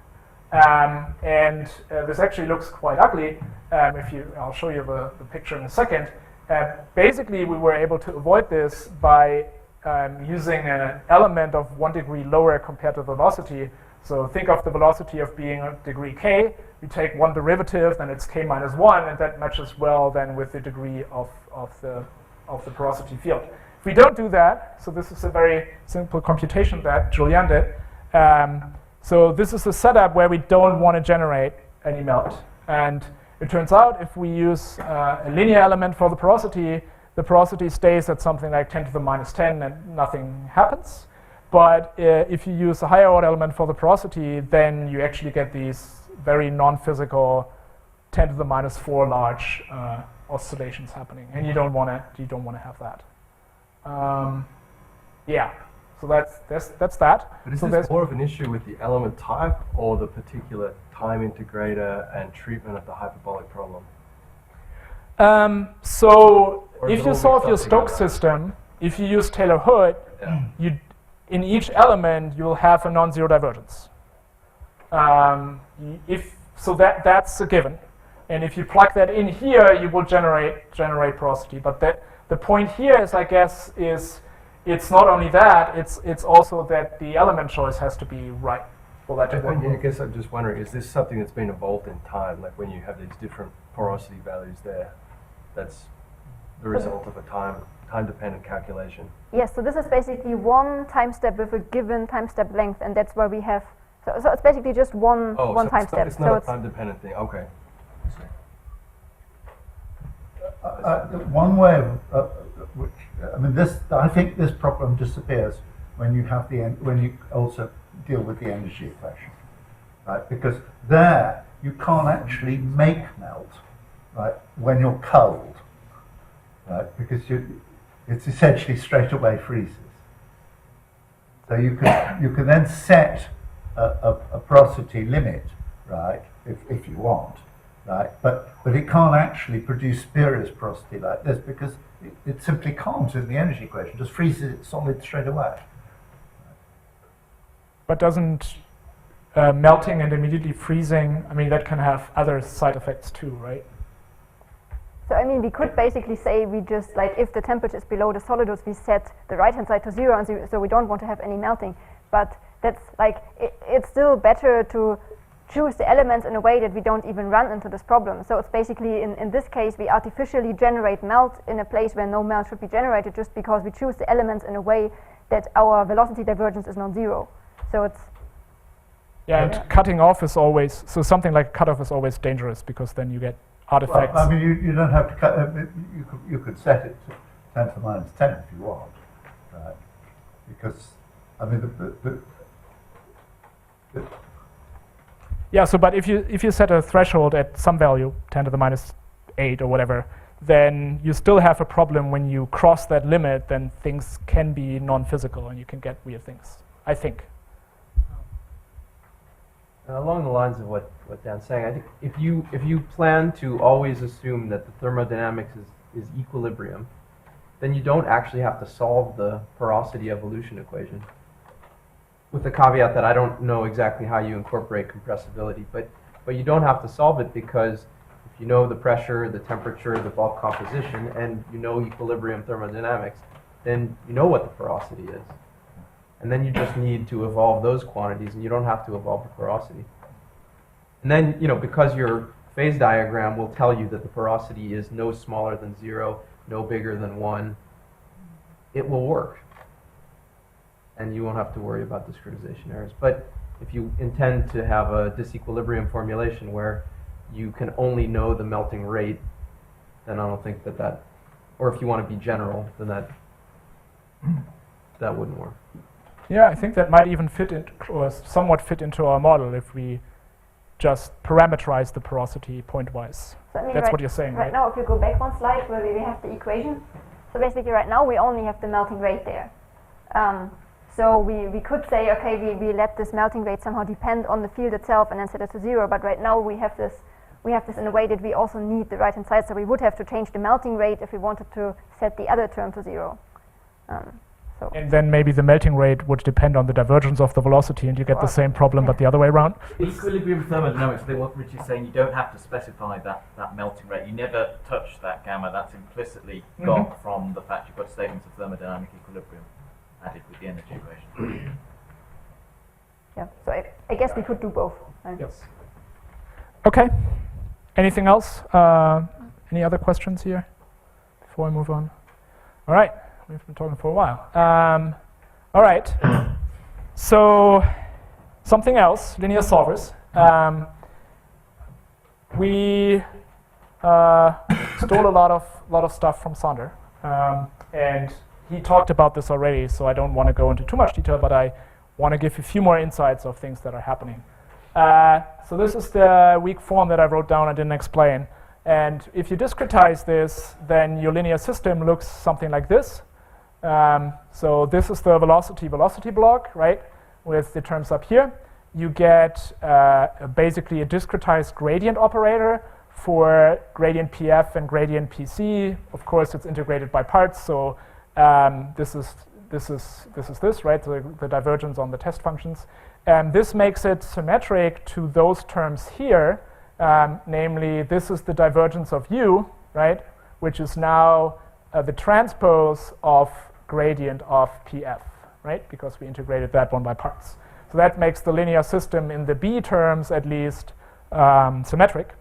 This actually looks quite ugly. I'll show you the picture in a second. Basically, we were able to avoid this by using an element of 1 degree lower compared to the velocity. So think of the velocity of being a degree k. We take one derivative, then it's k minus 1, and that matches well then with the degree of the porosity field. If we don't do that, so this is a very simple computation that Juliane did. So this is a setup where we don't want to generate any melt. And it turns out if we use a linear element for the porosity stays at something like 10 to the minus 10 and nothing happens. But if you use a higher order element for the porosity, then you actually get these very non-physical 10 to the minus 4 large oscillations happening, and you don't want to have that. So that's that. But is so this more of an issue with the element type or the particular time integrator and treatment of the hyperbolic problem? So if you solve your Stokes system, if you use Taylor-Hood, in each element you will have a non-zero divergence. That's a given. And if you plug that in here, you will generate porosity. But the point here is, I guess, it's not only that, it's also that the element choice has to be right for that to work. I guess I'm just wondering, is this something that's been evolved in time? Like when you have these different porosity values there, that's the result of a time-dependent calculation? Yes, so this is basically one time step with a given time step length, and that's where we have, so it's basically just one time step. It's not a time-dependent thing, okay. One way which I mean, I think this problem disappears when you have when you also deal with the energy equation, right? Because there you can't actually make melt, right, when you're cold, right? Because it's essentially straight away freezes. So you can then set a porosity limit, right, if you want, right? But it can't actually produce spurious porosity like this because it simply can't in the energy equation. It just freezes it solid straight away. But doesn't melting and immediately freezing, I mean, that can have other side effects too, right? So I mean, we could basically say we just, like, if the temperature is below the solidus, we set the right-hand side to 0, and so we don't want to have any melting. But that's like, it's still better to choose the elements in a way that we don't even run into this problem. So it's basically, in this case, we artificially generate melt in a place where no melt should be generated just because we choose the elements in a way that our velocity divergence is non-zero. So it's... Yeah, and cutting off is always, so something like cutoff is always dangerous because then you get artifacts. Well, I mean, you don't have to cut, you could set it to 10 to the minus 10 if you want, right? Because, I mean, yeah, so but if you set a threshold at some value, 10 to the minus 8 or whatever, then you still have a problem when you cross that limit, then things can be non-physical and you can get weird things, I think. Along the lines of what Dan's saying, I think if you plan to always assume that the thermodynamics is equilibrium, then you don't actually have to solve the porosity evolution equation. With the caveat that I don't know exactly how you incorporate compressibility, but you don't have to solve it because if you know the pressure, the temperature, the bulk composition, and you know equilibrium thermodynamics, then you know what the porosity is. And then you just need to evolve those quantities, and you don't have to evolve the porosity. And then, because your phase diagram will tell you that the porosity is no smaller than 0, no bigger than 1, it will work. And you won't have to worry about discretization errors. But if you intend to have a disequilibrium formulation where you can only know the melting rate, then I don't think that, or if you want to be general, then that wouldn't work. Yeah, I think that might even fit in, or somewhat fit into our model if we just parameterize the porosity point-wise. So I mean, that's what you're saying, right? Right now, if you go back one slide where we have the equation, so basically right now we only have the melting rate there. So we could say, okay, we let this melting rate somehow depend on the field itself and then set it to 0, but right now we have this in a way that we also need the right-hand side, so we would have to change the melting rate if we wanted to set the other term to 0. And then maybe the melting rate would depend on the divergence of the velocity, and you get the same problem, but the other way around. Equilibrium thermodynamics, what Richie's saying, you don't have to specify that melting rate. You never touch that gamma. That's implicitly got from the fact you've got statements of thermodynamic equilibrium added with the energy equation. Yeah, so I guess we could do both. Yes. Okay. Anything else? Any other questions here before I move on? All right. We've been talking for a while. All right. So something else, linear solvers. We stole a lot of stuff from Sander, and he talked about this already. So I don't want to go into too much detail, but I want to give a few more insights of things that are happening. So this is the weak form that I wrote down and didn't explain. And if you discretize this, then your linear system looks something like this. So this is the velocity block, right, with the terms up here. You get basically a discretized gradient operator for gradient PF and gradient PC. Of course, it's integrated by parts, so this is this, right, so the divergence on the test functions. And this makes it symmetric to those terms here, namely this is the divergence of U, right, which is now the transpose of gradient of PF, right? Because we integrated that one by parts. So that makes the linear system in the B terms at least symmetric.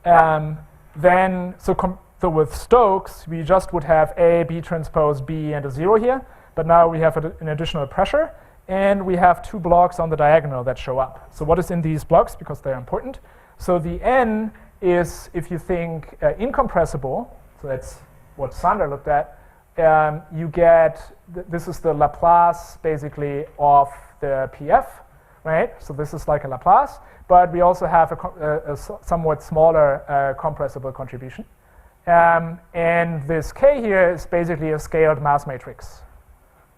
Then, so with Stokes, we just would have A, B transpose B, and a 0 here. But now we have an additional pressure, and we have 2 blocks on the diagonal that show up. So what is in these blocks? Because they're important. So the N is, if you think incompressible, so that's what Sander looked at, you get, this is the Laplace basically of the PF, right? So this is like a Laplace, but we also have a somewhat smaller compressible contribution. And this K here is basically a scaled mass matrix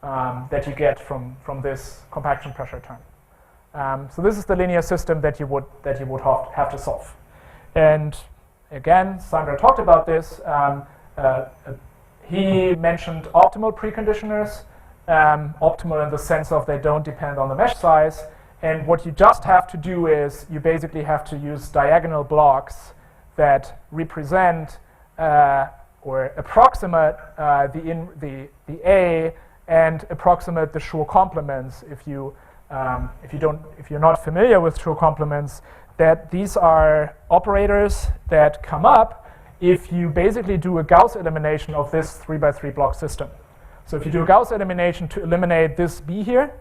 that you get from this compaction pressure term. So this is the linear system that you would have to solve. And again, Sandra talked about this. He mentioned optimal preconditioners, optimal in the sense of they don't depend on the mesh size. And what you just have to do is you basically have to use diagonal blocks that represent or approximate the A and approximate the Schur complements. If you're not familiar with Schur complements, that these are operators that come up if you basically do a Gauss elimination of this 3x3 block system. So if you do a Gauss elimination to eliminate this B here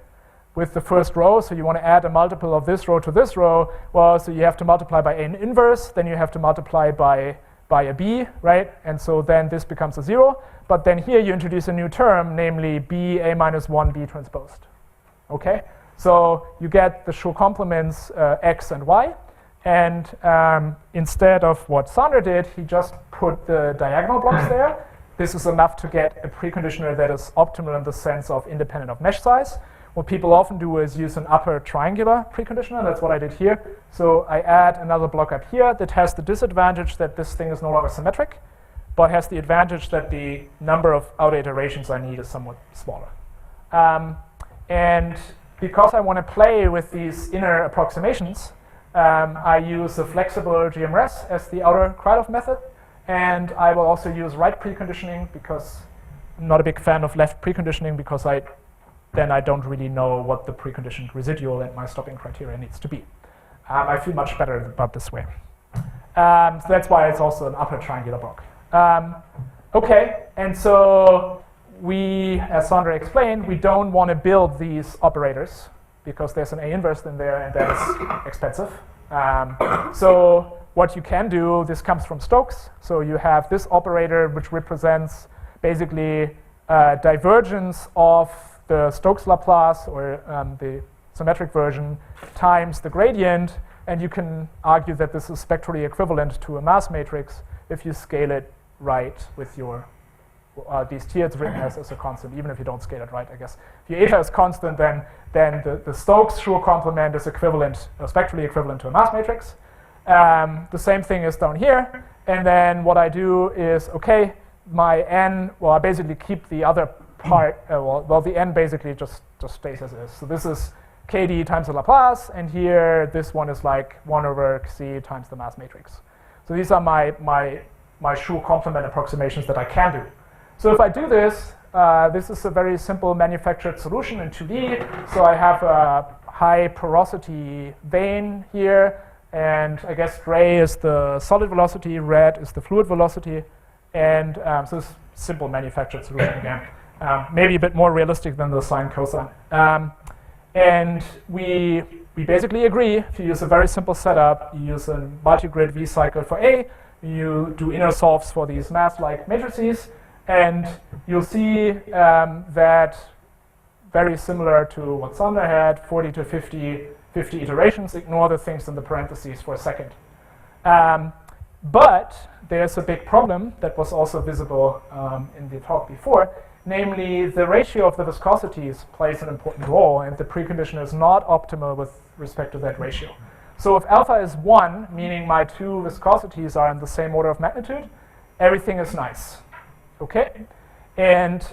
with the first row, so you want to add a multiple of this row to this row, well, so you have to multiply by an inverse, then you have to multiply by a B, right? And so then this becomes a 0. But then here you introduce a new term, namely B A minus 1 B transposed. Okay? So you get the Schur complements X and Y. And instead of what Sandra did, he just put the diagonal blocks there. This is enough to get a preconditioner that is optimal in the sense of independent of mesh size. What people often do is use an upper triangular preconditioner. That's what I did here. So I add another block up here that has the disadvantage that this thing is no longer symmetric, but has the advantage that the number of outer iterations I need is somewhat smaller. And because I want to play with these inner approximations, I use a flexible GMRS as the outer Krylov method. And I will also use right preconditioning because I'm not a big fan of left preconditioning because then I don't really know what the preconditioned residual and my stopping criteria needs to be. I feel much better about this way. So that's why it's also an upper triangular block. Okay, and so we, as Sandra explained, we don't want to build these operators because there's an A inverse in there and that is expensive. So what you can do, this comes from Stokes. So you have this operator which represents basically divergence of the Stokes Laplace or the symmetric version times the gradient, and you can argue that this is spectrally equivalent to a mass matrix if you scale it right with your these here it's written as a constant, even if you don't scale it right, I guess. If your eta is constant, then the Stokes Schur complement is equivalent, spectrally equivalent to a mass matrix. The same thing is down here, and then what I do is, okay, my n, well, I basically keep the other part, well, the n basically just stays as is. So this is kd times the Laplace, and here this one is like 1 over c times the mass matrix. So these are my Schur complement approximations that I can do. So if I do this, this is a very simple manufactured solution in 2D. So I have a high porosity vein here, and I guess gray is the solid velocity, red is the fluid velocity, and so it's simple manufactured solution again. Maybe a bit more realistic than the sine cosine. And we basically agree, if you use a very simple setup, you use a multi-grid V cycle for A, you do inner solves for these mass-like matrices, and you'll see that very similar to what Sandra had, 40 to 50 iterations, ignore the things in the parentheses for a second. But there's a big problem that was also visible in the talk before, namely the ratio of the viscosities plays an important role, and the precondition is not optimal with respect to that ratio. So if alpha is 1, meaning my two viscosities are in the same order of magnitude, everything is nice. Okay? And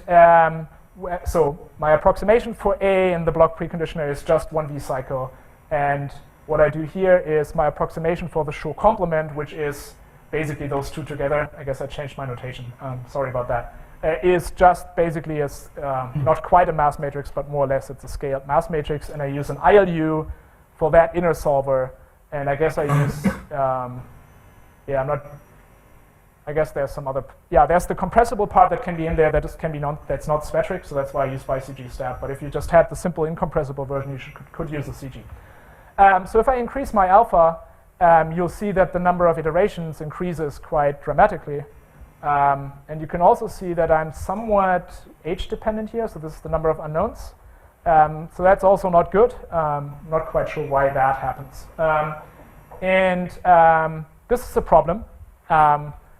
so my approximation for A in the block preconditioner is just 1 V cycle. And what I do here is my approximation for the Schur complement, which is basically those two together. I guess I changed my notation. Sorry about that. Is just basically as not quite a mass matrix, but more or less it's a scaled mass matrix. And I use an ILU for that inner solver. And I guess I use, I guess there's some other, there's the compressible part that can be in there that's not symmetric, so that's why I use BiCG stat. But if you just had the simple incompressible version, you could use the CG. So if I increase my alpha, you'll see that the number of iterations increases quite dramatically. And you can also see that I'm somewhat age-dependent here, so this is the number of unknowns. So that's also not good. Not quite sure why that happens. This is a problem.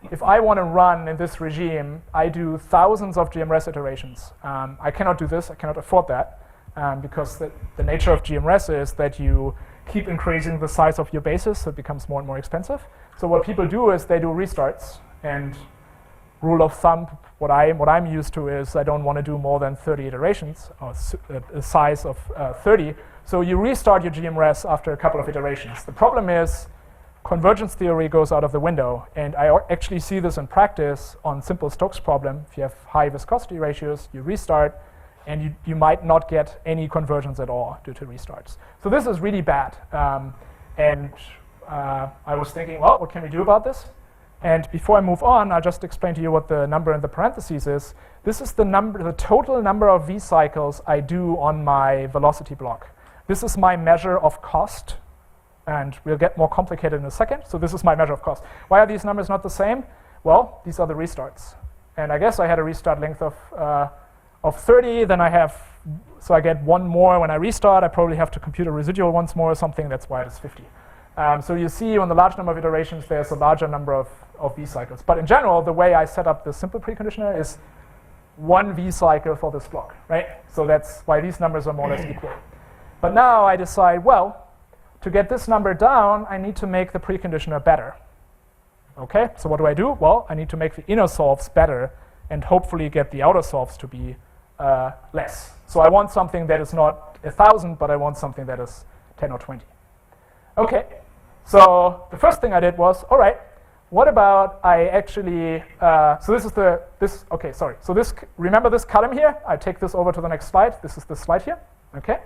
If I want to run in this regime, I do thousands of GMRES iterations. I cannot do this, I cannot afford that, because the nature of GMRES is that you keep increasing the size of your bases, so it becomes more and more expensive. So what people do is they do restarts, and rule of thumb, what I'm used to is I don't want to do more than 30 iterations, or a size of 30. So you restart your GMRES after a couple of iterations. The problem is convergence theory goes out of the window, and I actually see this in practice on simple Stokes problem. If you have high viscosity ratios, you restart, and you might not get any convergence at all due to restarts. So this is really bad. I was thinking, well, what can we do about this? And before I move on, I'll just explain to you what the number in the parentheses is. This is the total number of V cycles I do on my velocity block. This is my measure of cost, and we'll get more complicated in a second. So this is my measure of cost. Why are these numbers not the same? Well, these are the restarts. And I guess I had a restart length of 30, then so I get one more when I restart. I probably have to compute a residual once more or something. That's why it is 50. So you see on the large number of iterations, there's a larger number of V cycles. But in general, the way I set up the simple preconditioner is one V cycle for this block, right? So that's why these numbers are more or less equal. But now I decide, well, to get this number down, I need to make the preconditioner better. Okay, so what do? Well, I need to make the inner solves better and hopefully get the outer solves to be less. So I want something that is not 1,000, but I want something that is 10 or 20. Okay, so the first thing I did was, all right, what about I actually, so this is so remember this column here? I take this over to the next slide. This is the slide here, okay?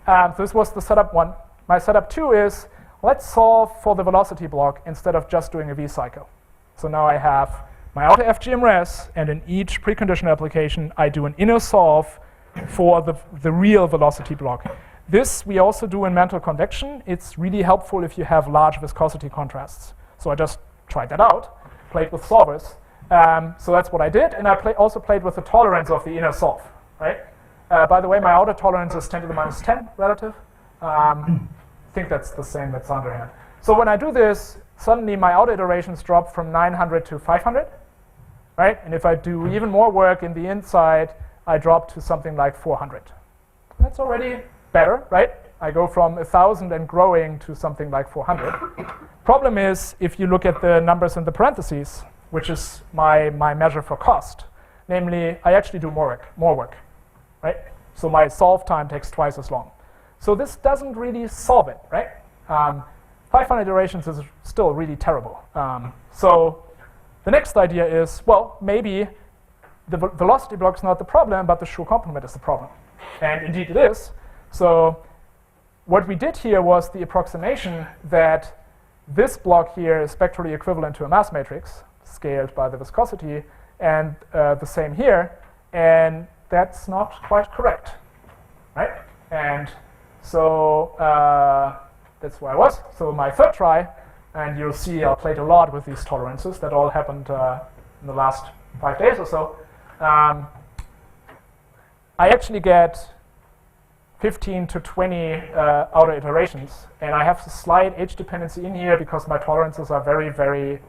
So this was the setup one. My setup two is, let's solve for the velocity block instead of just doing a V cycle. So now I have my outer FGMRES, and in each preconditioner application, I do an inner solve for the real velocity block. This we also do in Mantle convection. It's really helpful if you have large viscosity contrasts. So I just tried that out, played with solvers. So that's what I did, and I also played with the tolerance of the inner solve, right? By the way, my outer tolerance is 10 to the minus 10 relative. I think that's the same that's under here. So when I do this, suddenly my outer iterations drop from 900 to 500, right? And if I do even more work in the inside, I drop to something like 400. That's already better, right? I go from 1,000 and growing to something like 400. Problem is, if you look at the numbers in the parentheses, which is my measure for cost, namely, I actually do more work, right? So my solve time takes twice as long. So this doesn't really solve it, right? 500 iterations is still really terrible. So the next idea is, well, maybe the velocity block is not the problem, but the Schur complement is the problem. And indeed it is. So what we did here was the approximation that this block here is spectrally equivalent to a mass matrix, scaled by the viscosity, and the same here. And that's not quite correct, right? And so that's where I was. So my third try, and you'll see I played a lot with these tolerances. That all happened in the last 5 days or so. I actually get 15 to 20 outer iterations, and I have a slight age dependency in here because my tolerances are very, very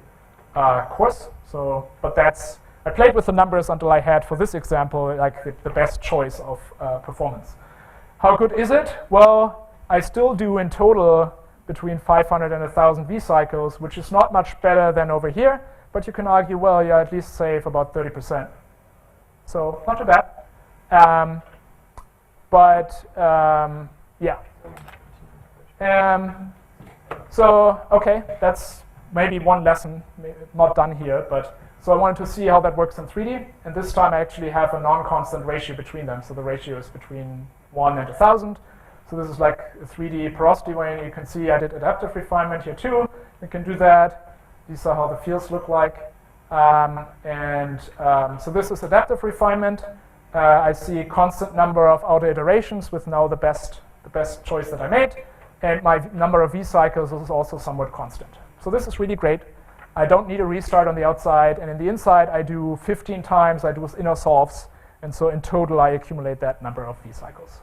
coarse. So, but I played with the numbers until I had, for this example, like the best choice of performance. How good is it? Well, I still do in total between 500 and 1,000 V cycles, which is not much better than over here, but you can argue, well, you at least save about 30%. So not too bad. Yeah. So, okay, that's maybe one lesson, not done here, but so I wanted to see how that works in 3D, and this time I actually have a non-constant ratio between them, so the ratio is between 1 and 1,000. So this is like a 3D porosity weighing. You can see I did adaptive refinement here too. You can do that. These are how the fields look like. So this is adaptive refinement. I see a constant number of outer iterations with now the best choice that I made. And my number of V cycles is also somewhat constant. So this is really great. I don't need a restart on the outside, and in the inside I do 15 times, I do inner solves, and so in total I accumulate that number of V-cycles.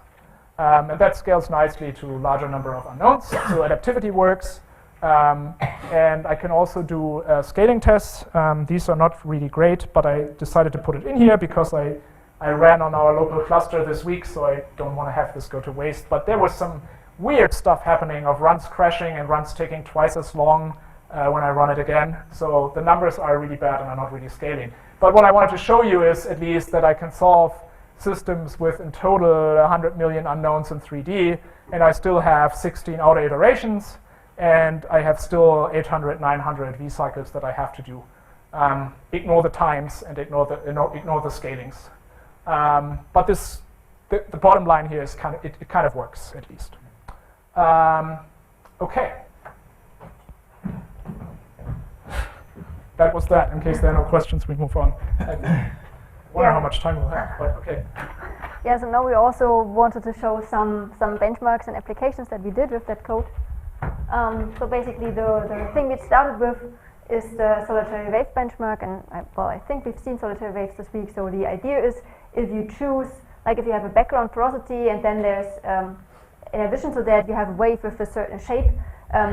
And that scales nicely to a larger number of unknowns, so adaptivity works. And I can also do scaling tests. These are not really great, but I decided to put it in here because I ran on our local cluster this week, so I don't want to have this go to waste. But there was some weird stuff happening of runs crashing and runs taking twice as long when I run it again. So the numbers are really bad and are not really scaling. But what I wanted to show you is at least that I can solve systems with in total 100 million unknowns in 3D, and I still have 16 outer iterations, and I have still 800, 900 V-cycles that I have to do. Ignore the times and ignore the scalings. But the bottom line here is it kind of works, at least. Okay. That was that. In case there are no questions, we move on. I wonder how much time we'll have, but okay. Yeah, so now we also wanted to show some benchmarks and applications that we did with that code. So basically the thing we started with is the solitary wave benchmark, and I think we've seen solitary waves this week. So the idea is if you choose, like if you have a background porosity and then there's, in addition to that, you have a wave with a certain shape,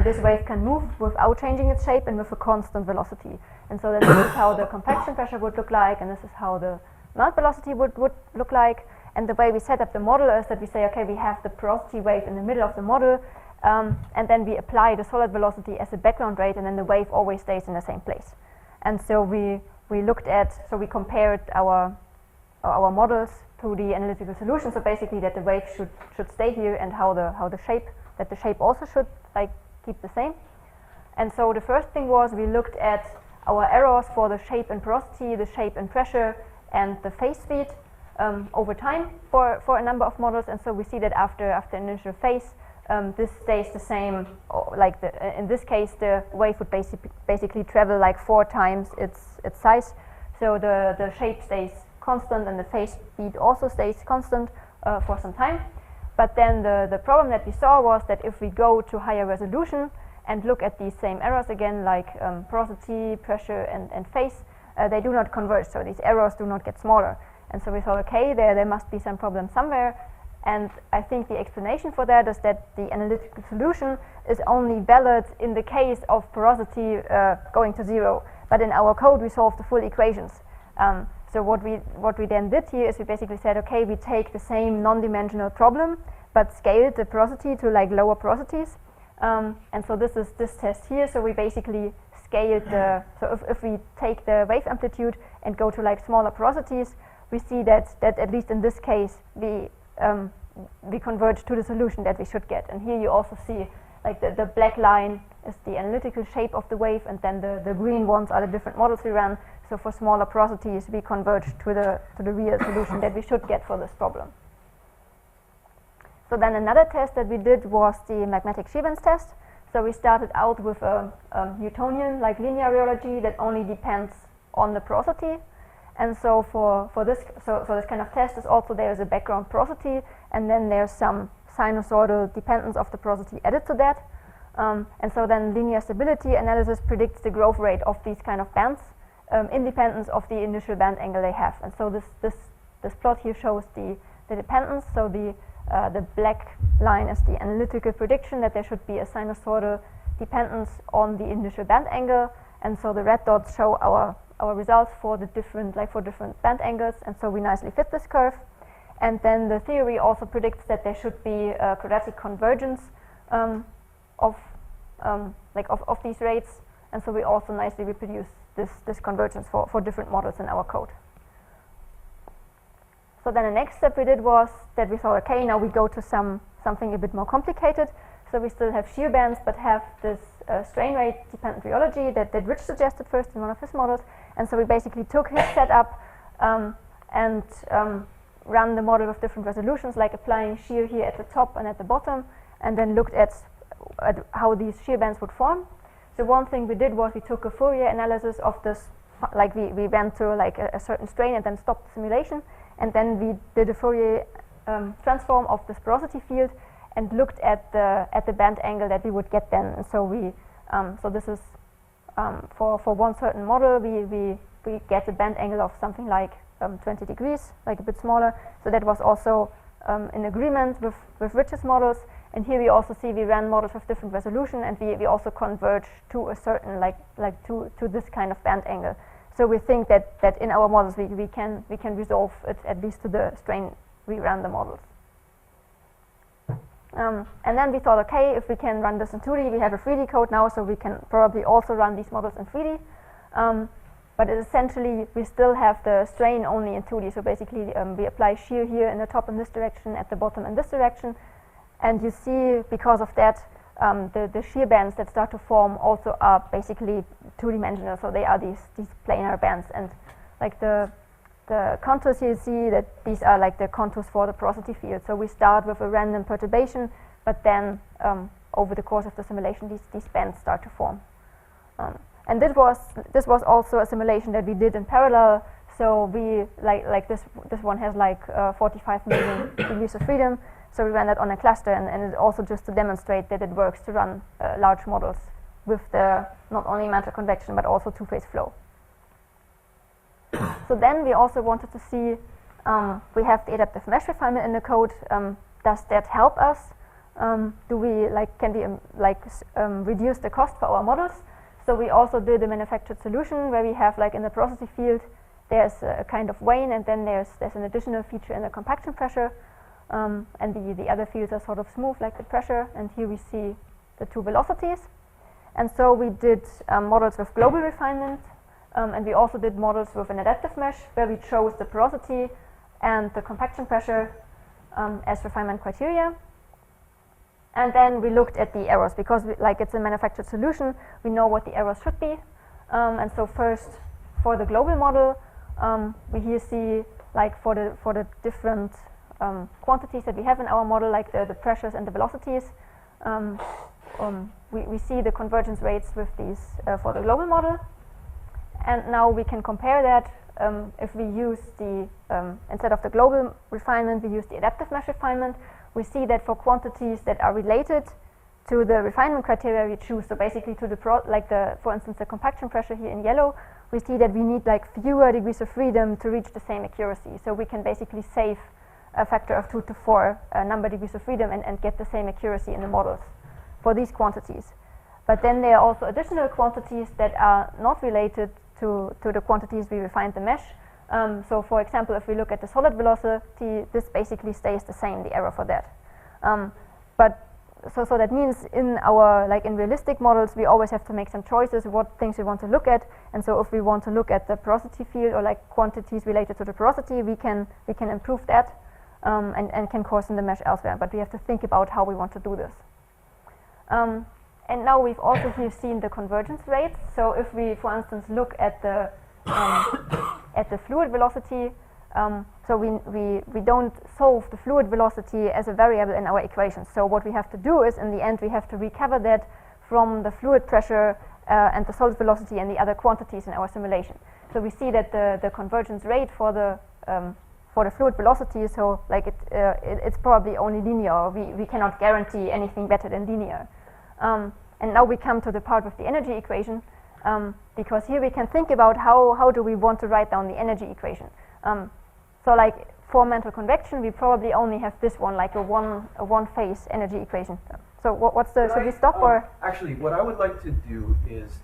this wave can move without changing its shape and with a constant velocity. And so this is how the compaction pressure would look like, and this is how the melt velocity would look like. And the way we set up the model is that we say, okay, we have the porosity wave in the middle of the model, and then we apply the solid velocity as a background rate, and then the wave always stays in the same place. And so we compared our models to the analytical solution. So basically that the wave should stay here, and how the shape also should keep the same. And so the first thing was we looked at our errors for the shape and porosity, the shape and pressure, and the phase speed over time for a number of models. And so we see that after initial phase, this stays the same. In this case, the wave would basically travel 4 times its size. So the shape stays constant, and the phase speed also stays constant for some time. But then the problem that we saw was that if we go to higher resolution and look at these same errors again, like porosity, pressure, and phase, they do not converge. So these errors do not get smaller. And so we thought, okay, there must be some problem somewhere. And I think the explanation for that is that the analytical solution is only valid in the case of porosity going to 0. But in our code, we solved the full equations. So what we then did here is we basically said, okay, we take the same non-dimensional problem, but scaled the porosity to lower porosities. And so this is this test here. So we basically scaled so if we take the wave amplitude and go to smaller porosities, we see that at least in this case we converge to the solution that we should get. And here you also see the black line is the analytical shape of the wave, and then the green ones are the different models we ran. So for smaller porosities, we converge to the real solution that we should get for this problem. So then another test that we did was the magmatic shear bands test. So we started out with a Newtonian linear rheology that only depends on the porosity. And so for this kind of test is also there is a background porosity, and then there's some sinusoidal dependence of the porosity added to that. And so then linear stability analysis predicts the growth rate of these kind of bands, independence of the initial band angle they have. And so this plot here shows the dependence. So the black line is the analytical prediction that there should be a sinusoidal dependence on the initial band angle, and so the red dots show our results for the different band angles, and so we nicely fit this curve. And then the theory also predicts that there should be a quadratic convergence of these rates, and so we also nicely reproduce this convergence for different models in our code. So then the next step we did was that we thought, okay, now we go to something a bit more complicated. So we still have shear bands, but have this strain rate dependent rheology that Rich suggested first in one of his models. And so we basically took his setup and ran the model with different resolutions, like applying shear here at the top and at the bottom, and then looked at how these shear bands would form. So one thing we did was we took a Fourier analysis of this, we went through a certain strain and then stopped the simulation, and then we did a Fourier transform of this porosity field and looked at the band angle that we would get then. And so so this is for one certain model, we get a bend angle of something like 20 degrees, like a bit smaller. So that was also in agreement with Rich's models. And here we also see we ran models with different resolution, and we also converge to a certain to this kind of bend angle. So we think that in our models we can resolve it at least to the strain we ran the models. And then we thought, okay, if we can run this in 2D, we have a 3D code now, so we can probably also run these models in 3D. But essentially, we still have the strain only in 2D. So basically, we apply shear here in the top in this direction, at the bottom in this direction. And you see, because of that, the shear bands that start to form also are basically two-dimensional. So they are these planar bands. And like the contours here, you see that these are like the contours for the porosity field. So we start with a random perturbation, but then over the course of the simulation, these bands start to form. And this was also a simulation that we did in parallel. So we like this one has like 45 million degrees of freedom. So we ran that on a cluster, and it also just to demonstrate that it works to run large models with the not only Mantle convection but also two-phase flow. So then we also wanted to see, we have the adaptive mesh refinement in the code. Does that help us? Can we reduce the cost for our models? So we also did a manufactured solution where we have, like in the porosity field, there's a kind of wane, and then there's an additional feature in the compaction pressure, and the other fields are sort of smooth like the pressure. And here we see the two velocities. And so we did models with global refinement. And we also did models with an adaptive mesh where we chose the porosity and the compaction pressure as refinement criteria. And then we looked at the errors because it's a manufactured solution, we know what the errors should be. And so first, for the global model, we here see for the different quantities that we have in our model, like the pressures and the velocities, we see the convergence rates with these for the global model. And now we can compare that if we use the, instead of the global refinement, we use the adaptive mesh refinement. We see that for quantities that are related to the refinement criteria we choose, so basically to for instance, the compaction pressure here in yellow, we see that we need fewer degrees of freedom to reach the same accuracy. So we can basically save a factor of 2 to 4 number degrees of freedom and get the same accuracy in the models for these quantities. But then there are also additional quantities that are not related to the quantities we refined the mesh. So for example, if we look at the solid velocity, this basically stays the same, the error for that. So that means in our, in realistic models, we always have to make some choices, what things we want to look at. And so if we want to look at the porosity field or quantities related to the porosity, we can improve that and can coarsen the mesh elsewhere. But we have to think about how we want to do this. And now we've also here seen the convergence rates. So if we, for instance, look at the fluid velocity, so we don't solve the fluid velocity as a variable in our equations. So what we have to do is, in the end, we have to recover that from the fluid pressure and the solid velocity and the other quantities in our simulation. So we see that the convergence rate for the fluid velocity, so it's probably only linear. We cannot guarantee anything better than linear. And now we come to the part with the energy equation, because here we can think about how do we want to write down the energy equation. So for Mantle convection, we probably only have this one, a one-phase energy equation. So should we stop or? Actually, what I would like to do is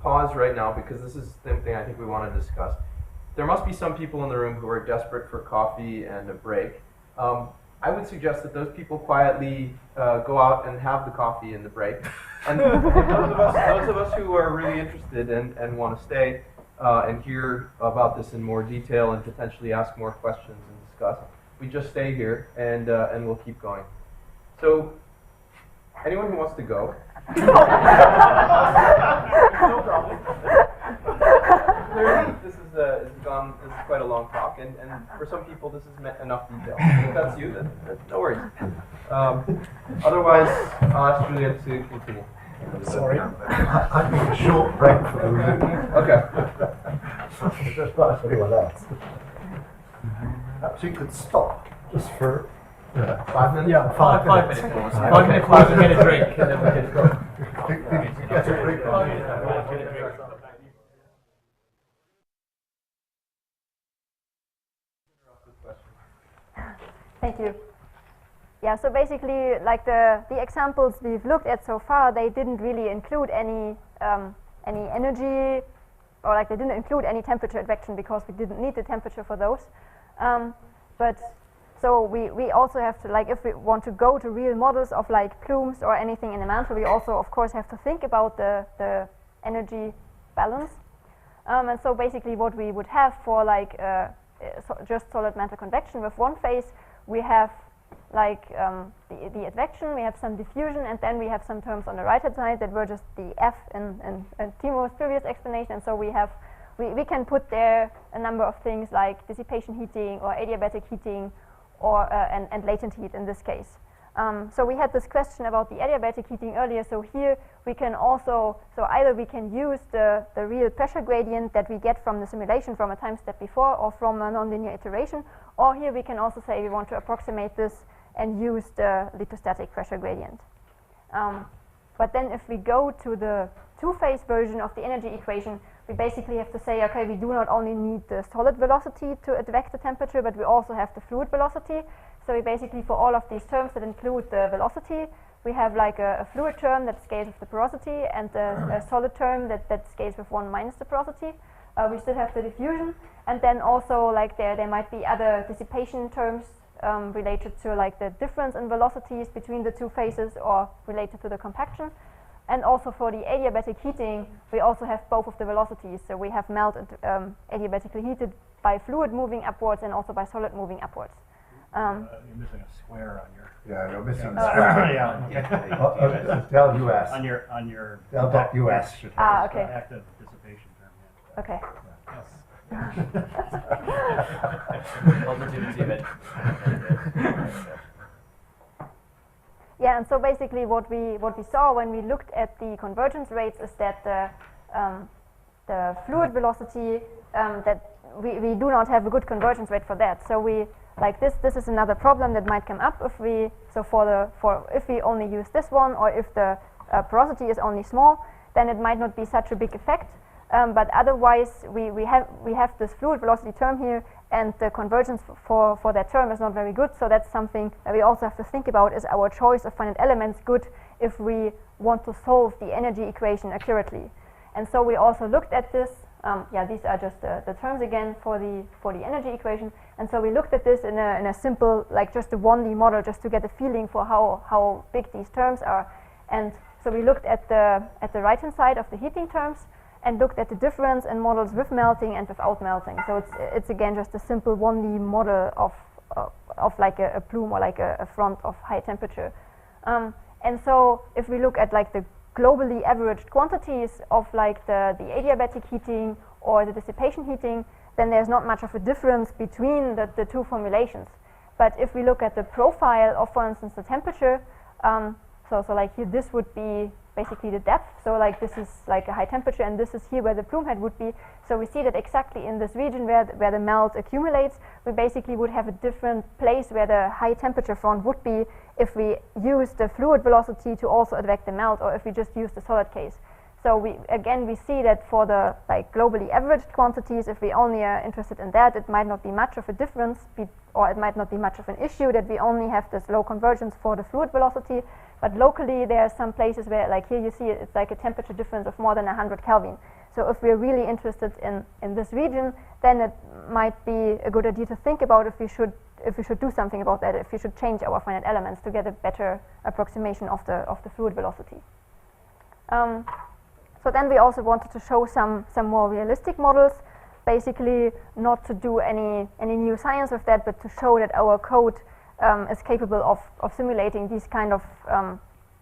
pause right now, because this is the thing I think we want to discuss. There must be some people in the room who are desperate for coffee and a break. I would suggest that those people quietly go out and have the coffee in the break. And those of us who are really interested and want to stay and hear about this in more detail and potentially ask more questions and discuss, we just stay here and we'll keep going. So, anyone who wants to go? No problem. Clearly, this is quite a long talk, and for some people this is enough detail. If that's you, then no worries. Otherwise, I'll ask Juliane to continue. Sorry, I need a short break for the room. Okay. Just like everyone else. Perhaps you could stop just for 5 minutes. Yeah, 5 minutes. 5 minutes. 5 minute pause and get a drink, and then we can go. Get a drink. Thank you. Yeah, so basically, like the examples we've looked at so far, they didn't really include any energy, or like they didn't include any temperature advection because we didn't need the temperature for those. But so we also have to, like, if we want to go to real models of like plumes or anything in the mantle, we also of course have to think about the energy balance. And so basically what we would have for like just solid mantle convection with one phase, we have like the advection, we have some diffusion, and then we have some terms on the right hand side that were just the F in Timo's previous explanation. And so we can put there a number of things like dissipation heating or adiabatic heating or and latent heat in this case. So we had this question about the adiabatic heating earlier. So here we can also, so either we can use the real pressure gradient that we get from the simulation from a time step before or from a nonlinear iteration, or here we can also say we want to approximate this and use the lithostatic pressure gradient. But then if we go to the two-phase version of the energy equation, we basically have to say, okay, we do not only need the solid velocity to advect the temperature, but we also have the fluid velocity. So we basically, for all of these terms that include the velocity, we have like a fluid term that scales with the porosity and a solid term that scales with 1 minus the porosity. We still have the diffusion, and then also like there might be other dissipation terms related to like the difference in velocities between the two phases or related to the compaction. And also for the adiabatic heating, we also have both of the velocities. So we have melt adiabatically heated by fluid moving upwards and also by solid moving upwards. You're missing a square on your. Yeah, you're missing a square. Yeah. Del US. On your. Del dot US. Okay. Active dissipation term. Yeah. Okay. Yeah, and so basically what we saw when we looked at the convergence rates is that the fluid velocity that we do not have a good convergence rate for that. So we like this is another problem that might come up if we if we only use this one, or if the porosity is only small, then it might not be such a big effect. But otherwise, we have this fluid velocity term here, and the convergence for that term is not very good. So that's something that we also have to think about: is our choice of finite elements good if we want to solve the energy equation accurately? And so we also looked at this. These are just the terms again for the energy equation. And so we looked at this in a simple, like just a 1D model, just to get a feeling for how big these terms are. And so we looked at the right hand side of the heating terms and looked at the difference in models with melting and without melting. So it's again just a simple 1D model of like a plume or like a front of high temperature. And so if we look at like the globally averaged quantities of like the adiabatic heating or the dissipation heating, then there's not much of a difference between the two formulations. But if we look at the profile of, for instance, the temperature, so like here this would be basically the depth. So like this is like a high temperature, and this is here where the plume head would be. So we see that exactly in this region where the melt accumulates, we basically would have a different place where the high temperature front would be if we use the fluid velocity to also advect the melt, or if we just use the solid case. So we see that for the like globally averaged quantities, if we only are interested in that, it might not be much of a difference, or it might not be much of an issue that we only have this low convergence for the fluid velocity. But locally, there are some places where, like here you see it's like a temperature difference of more than 100 Kelvin. So if we're really interested in this region, then it might be a good idea to think about if we should do something about that, if we should change our finite elements to get a better approximation of the fluid velocity. So then we also wanted to show some more realistic models, basically not to do any new science with that, but to show that our code is capable of simulating these kind of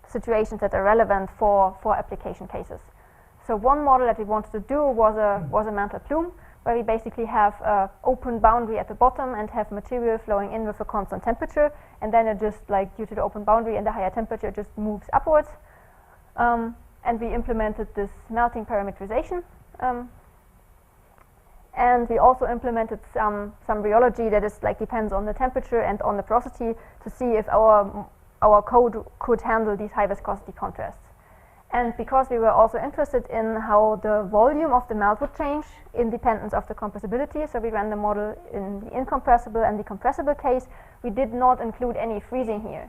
situations that are relevant for application cases. So one model that we wanted to do was a mantle plume, where we basically have an open boundary at the bottom and have material flowing in with a constant temperature, and then it just, like, due to the open boundary and the higher temperature, it just moves upwards. And we implemented this melting parametrization. And we also implemented some rheology that is like depends on the temperature and on the porosity to see if our code could handle these high viscosity contrasts. And because we were also interested in how the volume of the melt would change independent of the compressibility, so we ran the model in the incompressible and the compressible case, we did not include any freezing here.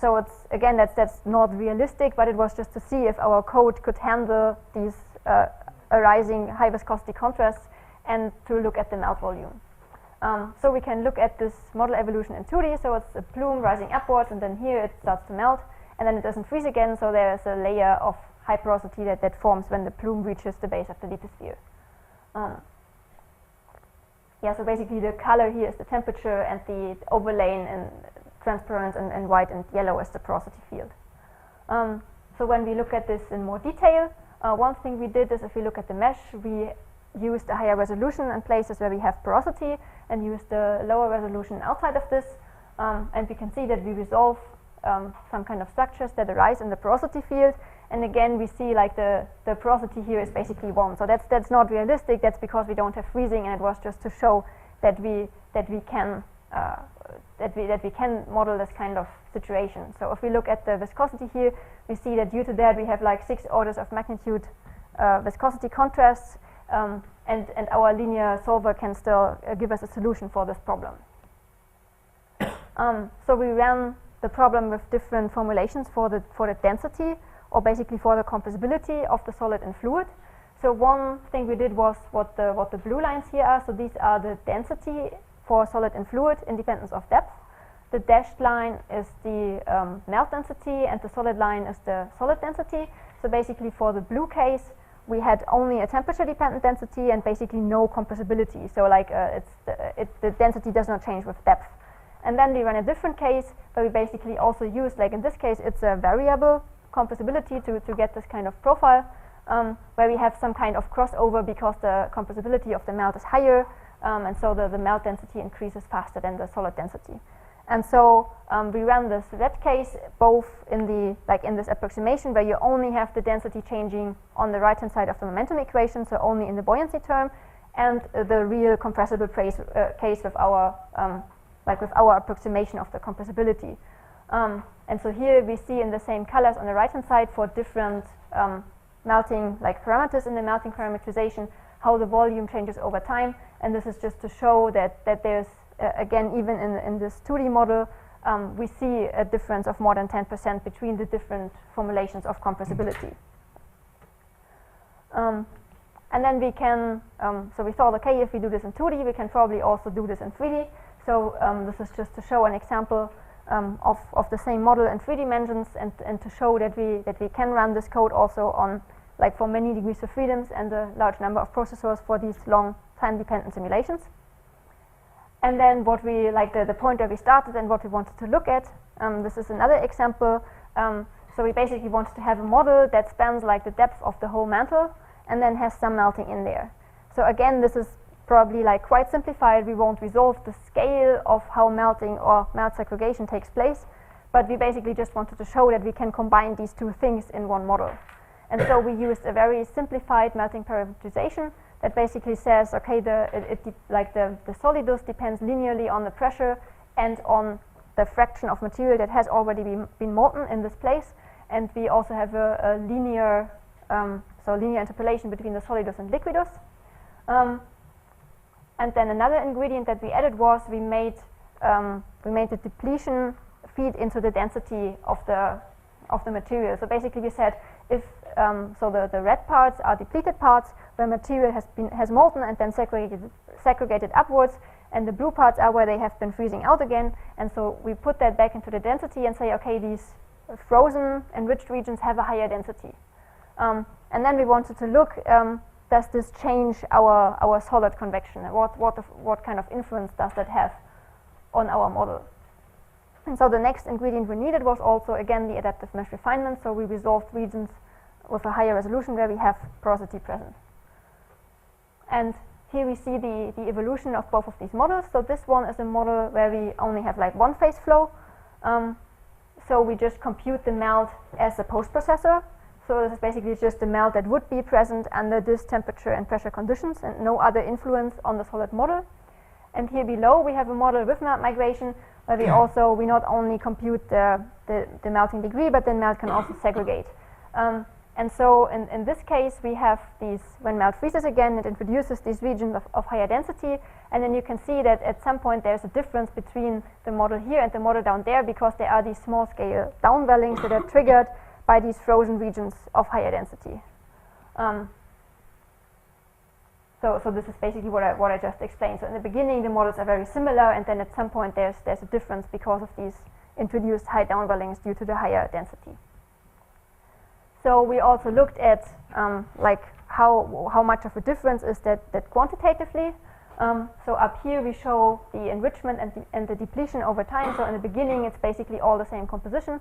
So it's, again, that's not realistic, but it was just to see if our code could handle these arising high viscosity contrasts and to look at the melt volume. So we can look at this model evolution in 2D, so it's a plume rising upwards, and then here it starts to melt, and then it doesn't freeze again, so there's a layer of high porosity that forms when the plume reaches the base of the lithosphere. Yeah, so basically the color here is the temperature, and the overlay in transparent and white and yellow is the porosity field. So when we look at this in more detail, one thing we did is if we look at the mesh, we used a higher resolution in places where we have porosity and used a lower resolution outside of this. And we can see that we resolve some kind of structures that arise in the porosity field. And again, we see like the porosity here is basically 1. So that's not realistic. That's because we don't have freezing, and it was just to show that we can model this kind of situation. So if we look at the viscosity here, we see that due to that we have like 6 orders of magnitude viscosity contrasts, and our linear solver can still give us a solution for this problem. So we ran the problem with different formulations for the density, or basically for the compressibility of the solid and fluid. So one thing we did was what the blue lines here are. So these are the density for solid and fluid, independence of depth. The dashed line is the melt density, and the solid line is the solid density. So basically for the blue case, we had only a temperature-dependent density and basically no compressibility. So like the density does not change with depth. And then we ran a different case where we basically also used, like in this case, it's a variable compressibility to get this kind of profile, where we have some kind of crossover because the compressibility of the melt is higher, and so the melt density increases faster than the solid density. And so we ran this red case both in this approximation where you only have the density changing on the right-hand side of the momentum equation, so only in the buoyancy term, and the real compressible case with our approximation of the compressibility. And so here we see in the same colors on the right-hand side for different melting parameters in the melting parameterization how the volume changes over time. And this is just to show that there's again, even in this 2D model, we see a difference of more than 10% between the different formulations of compressibility. And then we can, so we thought, okay, if we do this in 2D, we can probably also do this in 3D. So this is just to show an example of the same model in 3 dimensions, and to show that we can run this code also on, for many degrees of freedoms and a large number of processors for these long time-dependent simulations. And then what we, the point where we started and what we wanted to look at, this is another example. So we basically wanted to have a model that spans the depth of the whole mantle and then has some melting in there. So again, this is probably quite simplified. We won't resolve the scale of how melting or melt segregation takes place, but we basically just wanted to show that we can combine these two things in one model. And so we used a very simplified melting parameterization that basically says, okay, the solidus depends linearly on the pressure and on the fraction of material that has already been molten in this place. And we also have a linear, linear interpolation between the solidus and liquidus. And then another ingredient that we added was we made the depletion feed into the density of the material. So basically we said if the red parts are depleted parts where material has molten and then segregated upwards, and the blue parts are where they have been freezing out again. And so we put that back into the density and say, okay, these frozen enriched regions have a higher density. And then we wanted to look, does this change our solid convection? What kind of influence does that have on our model? And so the next ingredient we needed was also, again, the adaptive mesh refinement. So we resolved regions with a higher resolution where we have porosity present. And here we see the evolution of both of these models. So this one is a model where we only have one phase flow. So we just compute the melt as a post-processor. So this is basically just the melt that would be present under this temperature and pressure conditions and no other influence on the solid model. And here below we have a model with melt migration where we not only compute the melting degree, but then melt can also segregate. And so in this case, we have these, when melt freezes again, it introduces these regions of higher density, and then you can see that at some point there's a difference between the model here and the model down there, because there are these small-scale downwellings that are triggered by these frozen regions of higher density. So this is basically what I just explained. So in the beginning, the models are very similar, and then at some point there's a difference because of these introduced high downwellings due to the higher density. So we also looked at like how much of a difference is that quantitatively. So up here we show the enrichment and the depletion over time. So in the beginning it's basically all the same composition,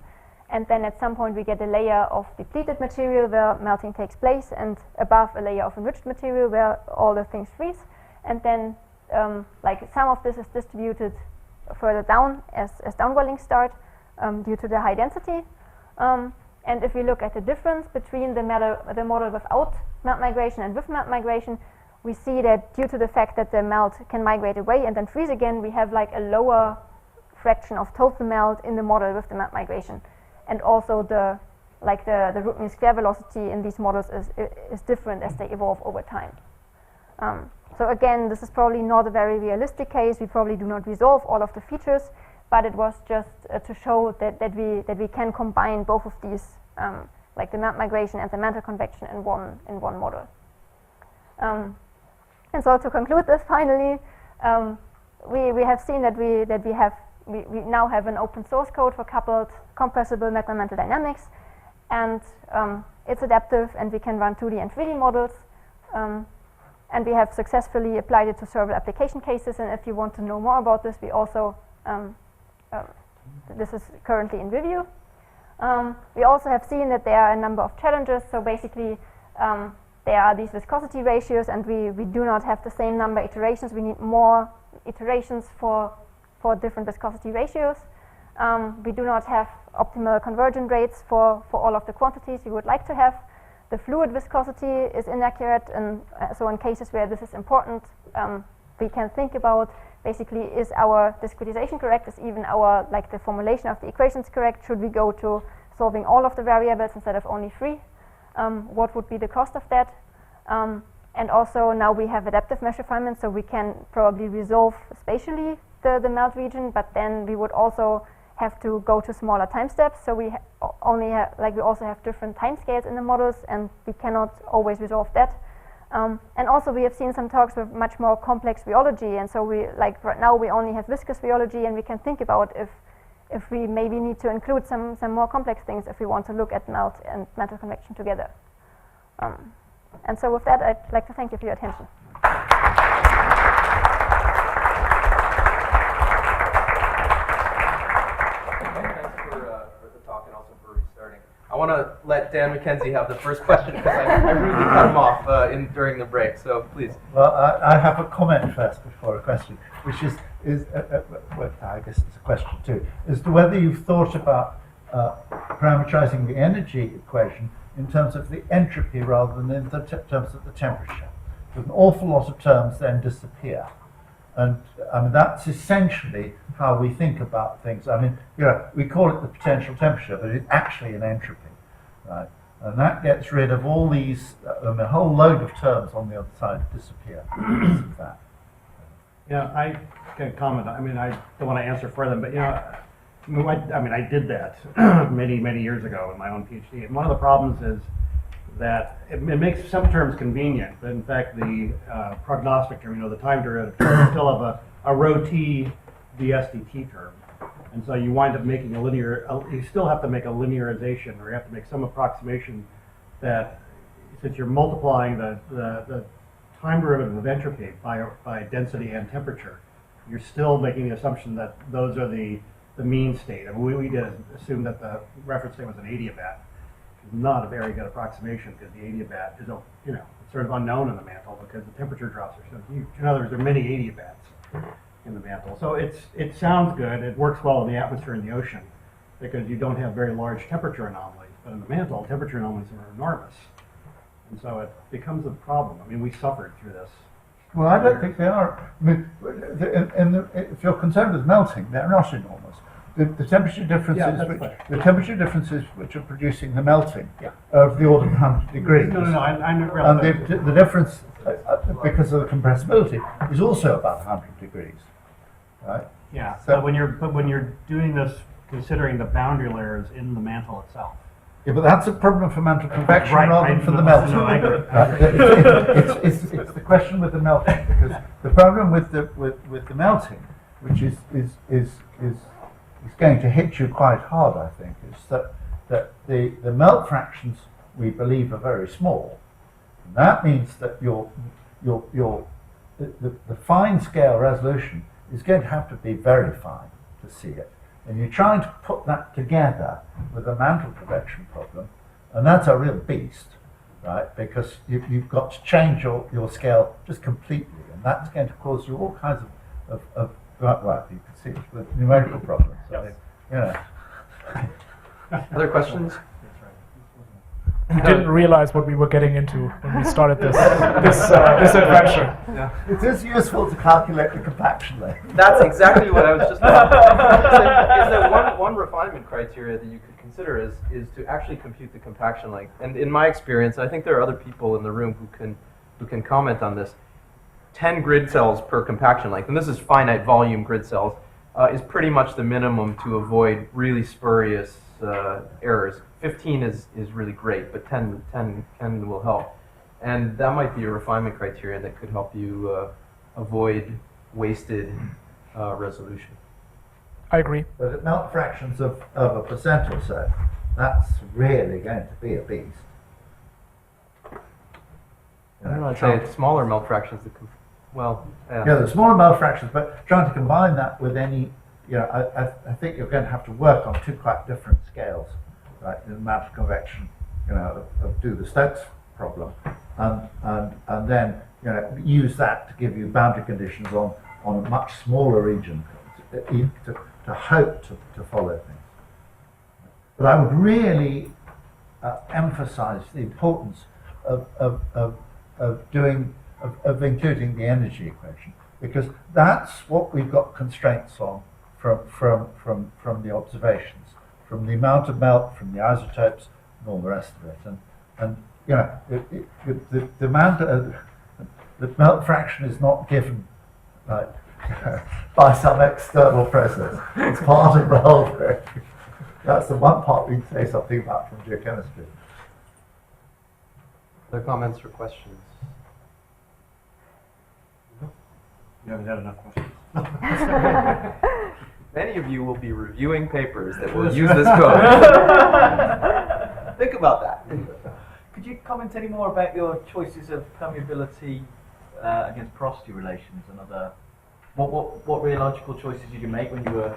and then at some point we get a layer of depleted material where melting takes place, and above a layer of enriched material where all the things freeze, and then like some of this is distributed further down as downwellings start due to the high density. And if we look at the difference between the model without melt migration and with melt migration, we see that due to the fact that the melt can migrate away and then freeze again, we have like a lower fraction of total melt in the model with the melt migration. And also the root mean square velocity in these models is different as they evolve over time. So again, this is probably not a very realistic case. We probably do not resolve all of the features, but it was just to show that we can combine both of these, like the melt migration and the mantle convection in one model. And so to conclude this, finally, we have seen that we now have an open source code for coupled compressible Magma mantle dynamics, and it's adaptive, and we can run 2D and 3D models. And we have successfully applied it to several application cases, and if you want to know more about this, we also this is currently in review. We also have seen that there are a number of challenges. So basically, there are these viscosity ratios, and we do not have the same number of iterations. We need more iterations for different viscosity ratios. We do not have optimal conversion rates for all of the quantities we would like to have. The fluid viscosity is inaccurate, and so in cases where this is important, we can think about basically, is our discretization correct? Is even our, like the formulation of the equations correct? Should we go to solving all of the variables instead of only 3? What would be the cost of that? And also now we have adaptive mesh refinement, so we can probably resolve spatially the melt region, but then we would also have to go to smaller time steps. So we we also have different time scales in the models, and we cannot always resolve that. And also we have seen some talks with much more complex rheology, and so right now we only have viscous rheology, and we can think about if we maybe need to include some more complex things if we want to look at melt and mantle convection together. And so with that, I'd like to thank you for your attention. I want to let Dan McKenzie have the first question because I rudely cut him off during the break. So please. Well, I have a comment first before a question, which is well, I guess it's a question too, as to whether you've thought about parameterizing the energy equation in terms of the entropy rather than in terms of the temperature. Because an awful lot of terms then disappear. And I mean, that's essentially how we think about things. I mean, we call it the potential temperature, but it's actually an entropy, right? And that gets rid of all these, a whole load of terms on the other side disappear because of that. Yeah, I can comment. I mean, I don't want to answer for them, but I did that many years ago in my own PhD. And one of the problems is that it makes some terms convenient, but in fact the prognostic term, the time derivative term, still have a rho t dsdt term. And so you wind up making you still have to make a linearization, or you have to make some approximation that, since you're multiplying the time derivative of entropy by density and temperature, you're still making the assumption that those are the mean state. I mean, we did assume that the reference state was an adiabat. Not a very good approximation, because the adiabat is, sort of unknown in the mantle because the temperature drops are so huge. In other words, there are many adiabats in the mantle. So it sounds good. It works well in the atmosphere and the ocean because you don't have very large temperature anomalies. But in the mantle, temperature anomalies are enormous, and so it becomes a problem. I mean, we suffered through this. Well, I don't think they are. I mean, if you're concerned with melting, they're not enormous. the temperature differences, Yeah, that's which, fine. the temperature differences which are producing the melting Yeah. are of the order of 100 degrees. No, I And realize the difference, because of the compressibility, is also about 100 degrees, right? Yeah, So- but when you're doing this, considering the boundary layers in the mantle itself. Yeah, but that's a problem for mantle convection Right, rather I than for the know, melting. no, I agree. It's the question with the melting, because the problem with the melting, which is going to hit you quite hard, I think, is that the melt fractions we believe are very small. And that means that the fine scale resolution is going to have to be very fine to see it. And you're trying to put that together with the mantle convection problem, and that's a real beast, right? Because you've got to change your scale just completely, and that's going to cause you all kinds of right, you can see it with numerical problems. So, you know. Other questions? We didn't realize what we were getting into when we started this adventure. Yeah. It is useful to calculate the compaction length. That's exactly what I was just about to say. Is there one refinement criteria that you could consider is to actually compute the compaction length? And in my experience, I think there are other people in the room who can comment on this. 10 grid cells per compaction length, and this is finite volume grid cells, is pretty much the minimum to avoid really spurious errors. 15 is really great, but 10 will help. And that might be a refinement criteria that could help you avoid wasted resolution. I agree. But at melt fractions of a percent or so, that's really going to be a beast. I'd say it's smaller melt fractions that Yeah, the smaller melt fractions, but trying to combine that with any, I think you're going to have to work on two quite different scales, right? In the mantle convection, of do the Stokes problem, and then use that to give you boundary conditions on a much smaller region to hope to follow things. But I would really emphasize the importance of including the energy equation, because that's what we've got constraints on from the observations, from the amount of melt, from the isotopes, and all the rest of it. And the amount the melt fraction is not given by some external process. It's part of the whole thing. That's the one part we can say something about from geochemistry. Other comments or questions? You haven't had enough questions. Many of you will be reviewing papers that will use this code. Think about that. Could you comment any more about your choices of permeability against porosity relations and other? What rheological choices did you make when you were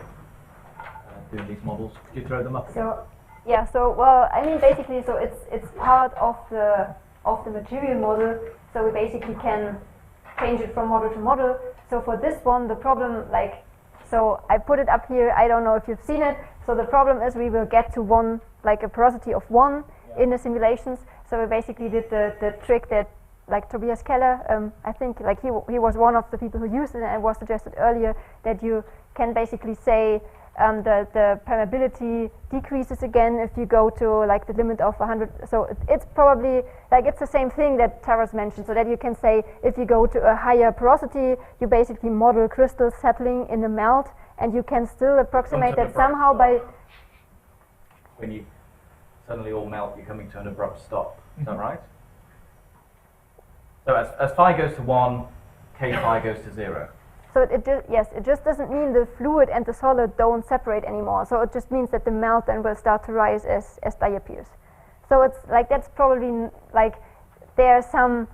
doing these models? Could you throw them up? So well, I mean, basically, so it's part of the material model. So we basically can change it from model to model. So for this one, the problem, so I put it up here. I don't know if you've seen it. So the problem is we will get to one, a porosity of 1 in the simulations. So we basically did the trick that, Tobias Keller, I think, he was one of the people who used it, and it was suggested earlier that you can basically say the permeability decreases again if you go to the limit of 100. So it's probably it's the same thing that Taras mentioned, so that you can say if you go to a higher porosity, you basically model crystals settling in the melt, and you can still approximate that somehow by. When you suddenly all melt, you're coming to an abrupt stop. Is that right? So as phi goes to 1, k phi goes to 0. So it just doesn't mean the fluid and the solid don't separate anymore. So it just means that the melt then will start to rise as dye appears. So it's that's probably there's some,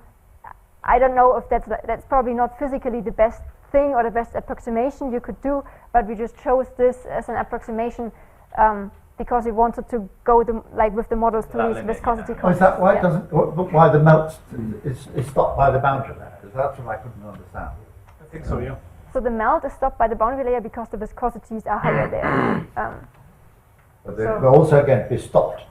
I don't know if that's probably not physically the best thing or the best approximation you could do, but we just chose this as an approximation because we wanted to go with the models to these viscosity Oh, is that why it doesn't? Why the melt is stopped by the boundary layer? Because that's what I couldn't understand. I think so, yeah. So the melt is stopped by the boundary layer because the viscosities are higher there. But they'll also again be stopped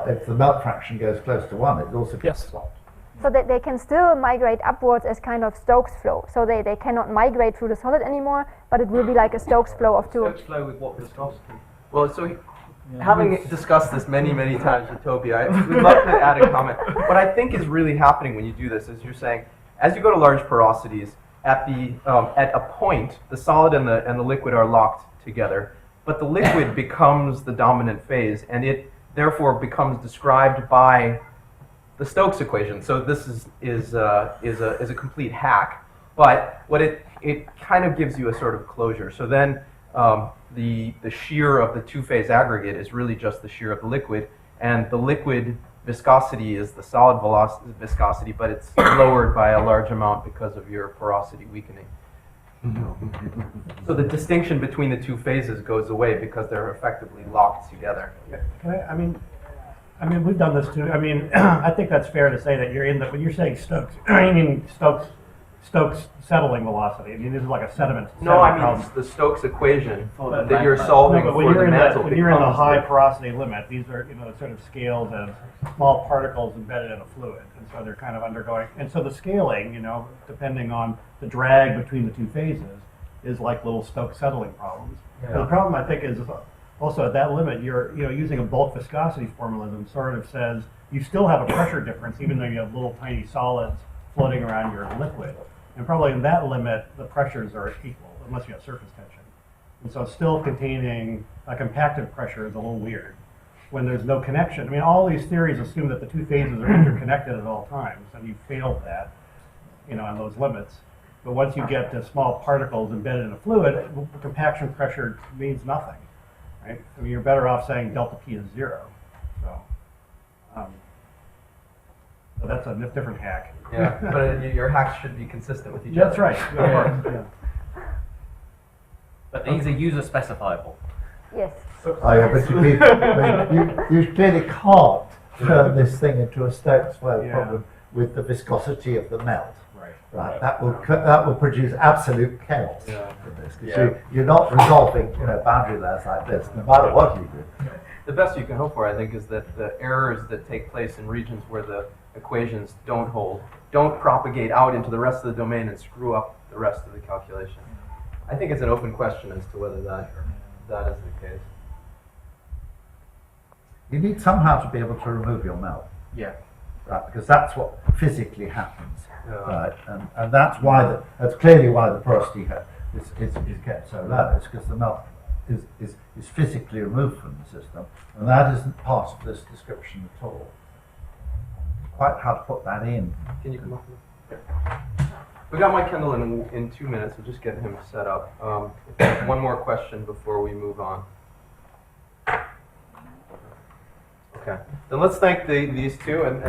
if the melt fraction goes close to 1. It also gets stopped. So that they can still migrate upwards as kind of Stokes flow. So they cannot migrate through the solid anymore, but it will be like a Stokes flow of 2. Stokes flow with what viscosity? Well, so having discussed this many, many times with Toby, I would love to add a comment. What I think is really happening when you do this is you're saying, as you go to large porosities, at a point, the solid and the liquid are locked together, but the liquid becomes the dominant phase, and it therefore becomes described by the Stokes equation. So this is a complete hack, but what it kind of gives you a sort of closure. So then the shear of the two-phase aggregate is really just the shear of the liquid, and the liquid viscosity is the solid viscosity, but it's lowered by a large amount because of your porosity weakening. So the distinction between the two phases goes away because they're effectively locked together. I mean, we've done this too. I mean, I think that's fair to say that you're in the, when you're saying Stokes, I mean Stokes settling velocity. I mean, this is like a sediment. No, I mean, it's the Stokes equation that you're solving but for the mantle. When you're in the high porosity limit, these are, sort of scaled as small particles embedded in a fluid. And so they're kind of undergoing, and so the scaling, depending on the drag between the two phases, is like little Stokes settling problems. Yeah. And the problem, I think, is also at that limit, you're using a bulk viscosity formalism sort of says you still have a pressure difference even though you have little tiny solids floating around your liquid. And probably in that limit, the pressures are equal unless you have surface tension. And so still containing a compactive pressure is a little weird when there's no connection. I mean, all these theories assume that the two phases are interconnected at all times, and you failed that, on those limits. But once you get the small particles embedded in a fluid, compaction pressure means nothing. Right? I mean, you're better off saying delta P is 0. So that's a different hack. Yeah, but your hacks should be consistent with each other. That's right. Yeah. But these are user specifiable. Yes. Oh yeah, but you clearly can't turn this thing into a Stokes flow problem with the viscosity of the melt. Right. That will produce absolute chaos for this, because you're not resolving boundary layers like this, no matter what you do. The best you can hope for, I think, is that the errors that take place in regions where the equations don't hold don't propagate out into the rest of the domain and screw up the rest of the calculation. I think it's an open question as to whether that is the case. You need somehow to be able to remove your melt. Yeah. Right, because that's what physically happens. Right, and that's clearly why the porosity is kept so low. It's because the melt is physically removed from the system, and that isn't part of this description at all. It's quite hard to put that in. Can you come up with it? We got Mike Kendall in 2 minutes. We'll just get him set up. One more question before we move on. Okay, then let's thank these two and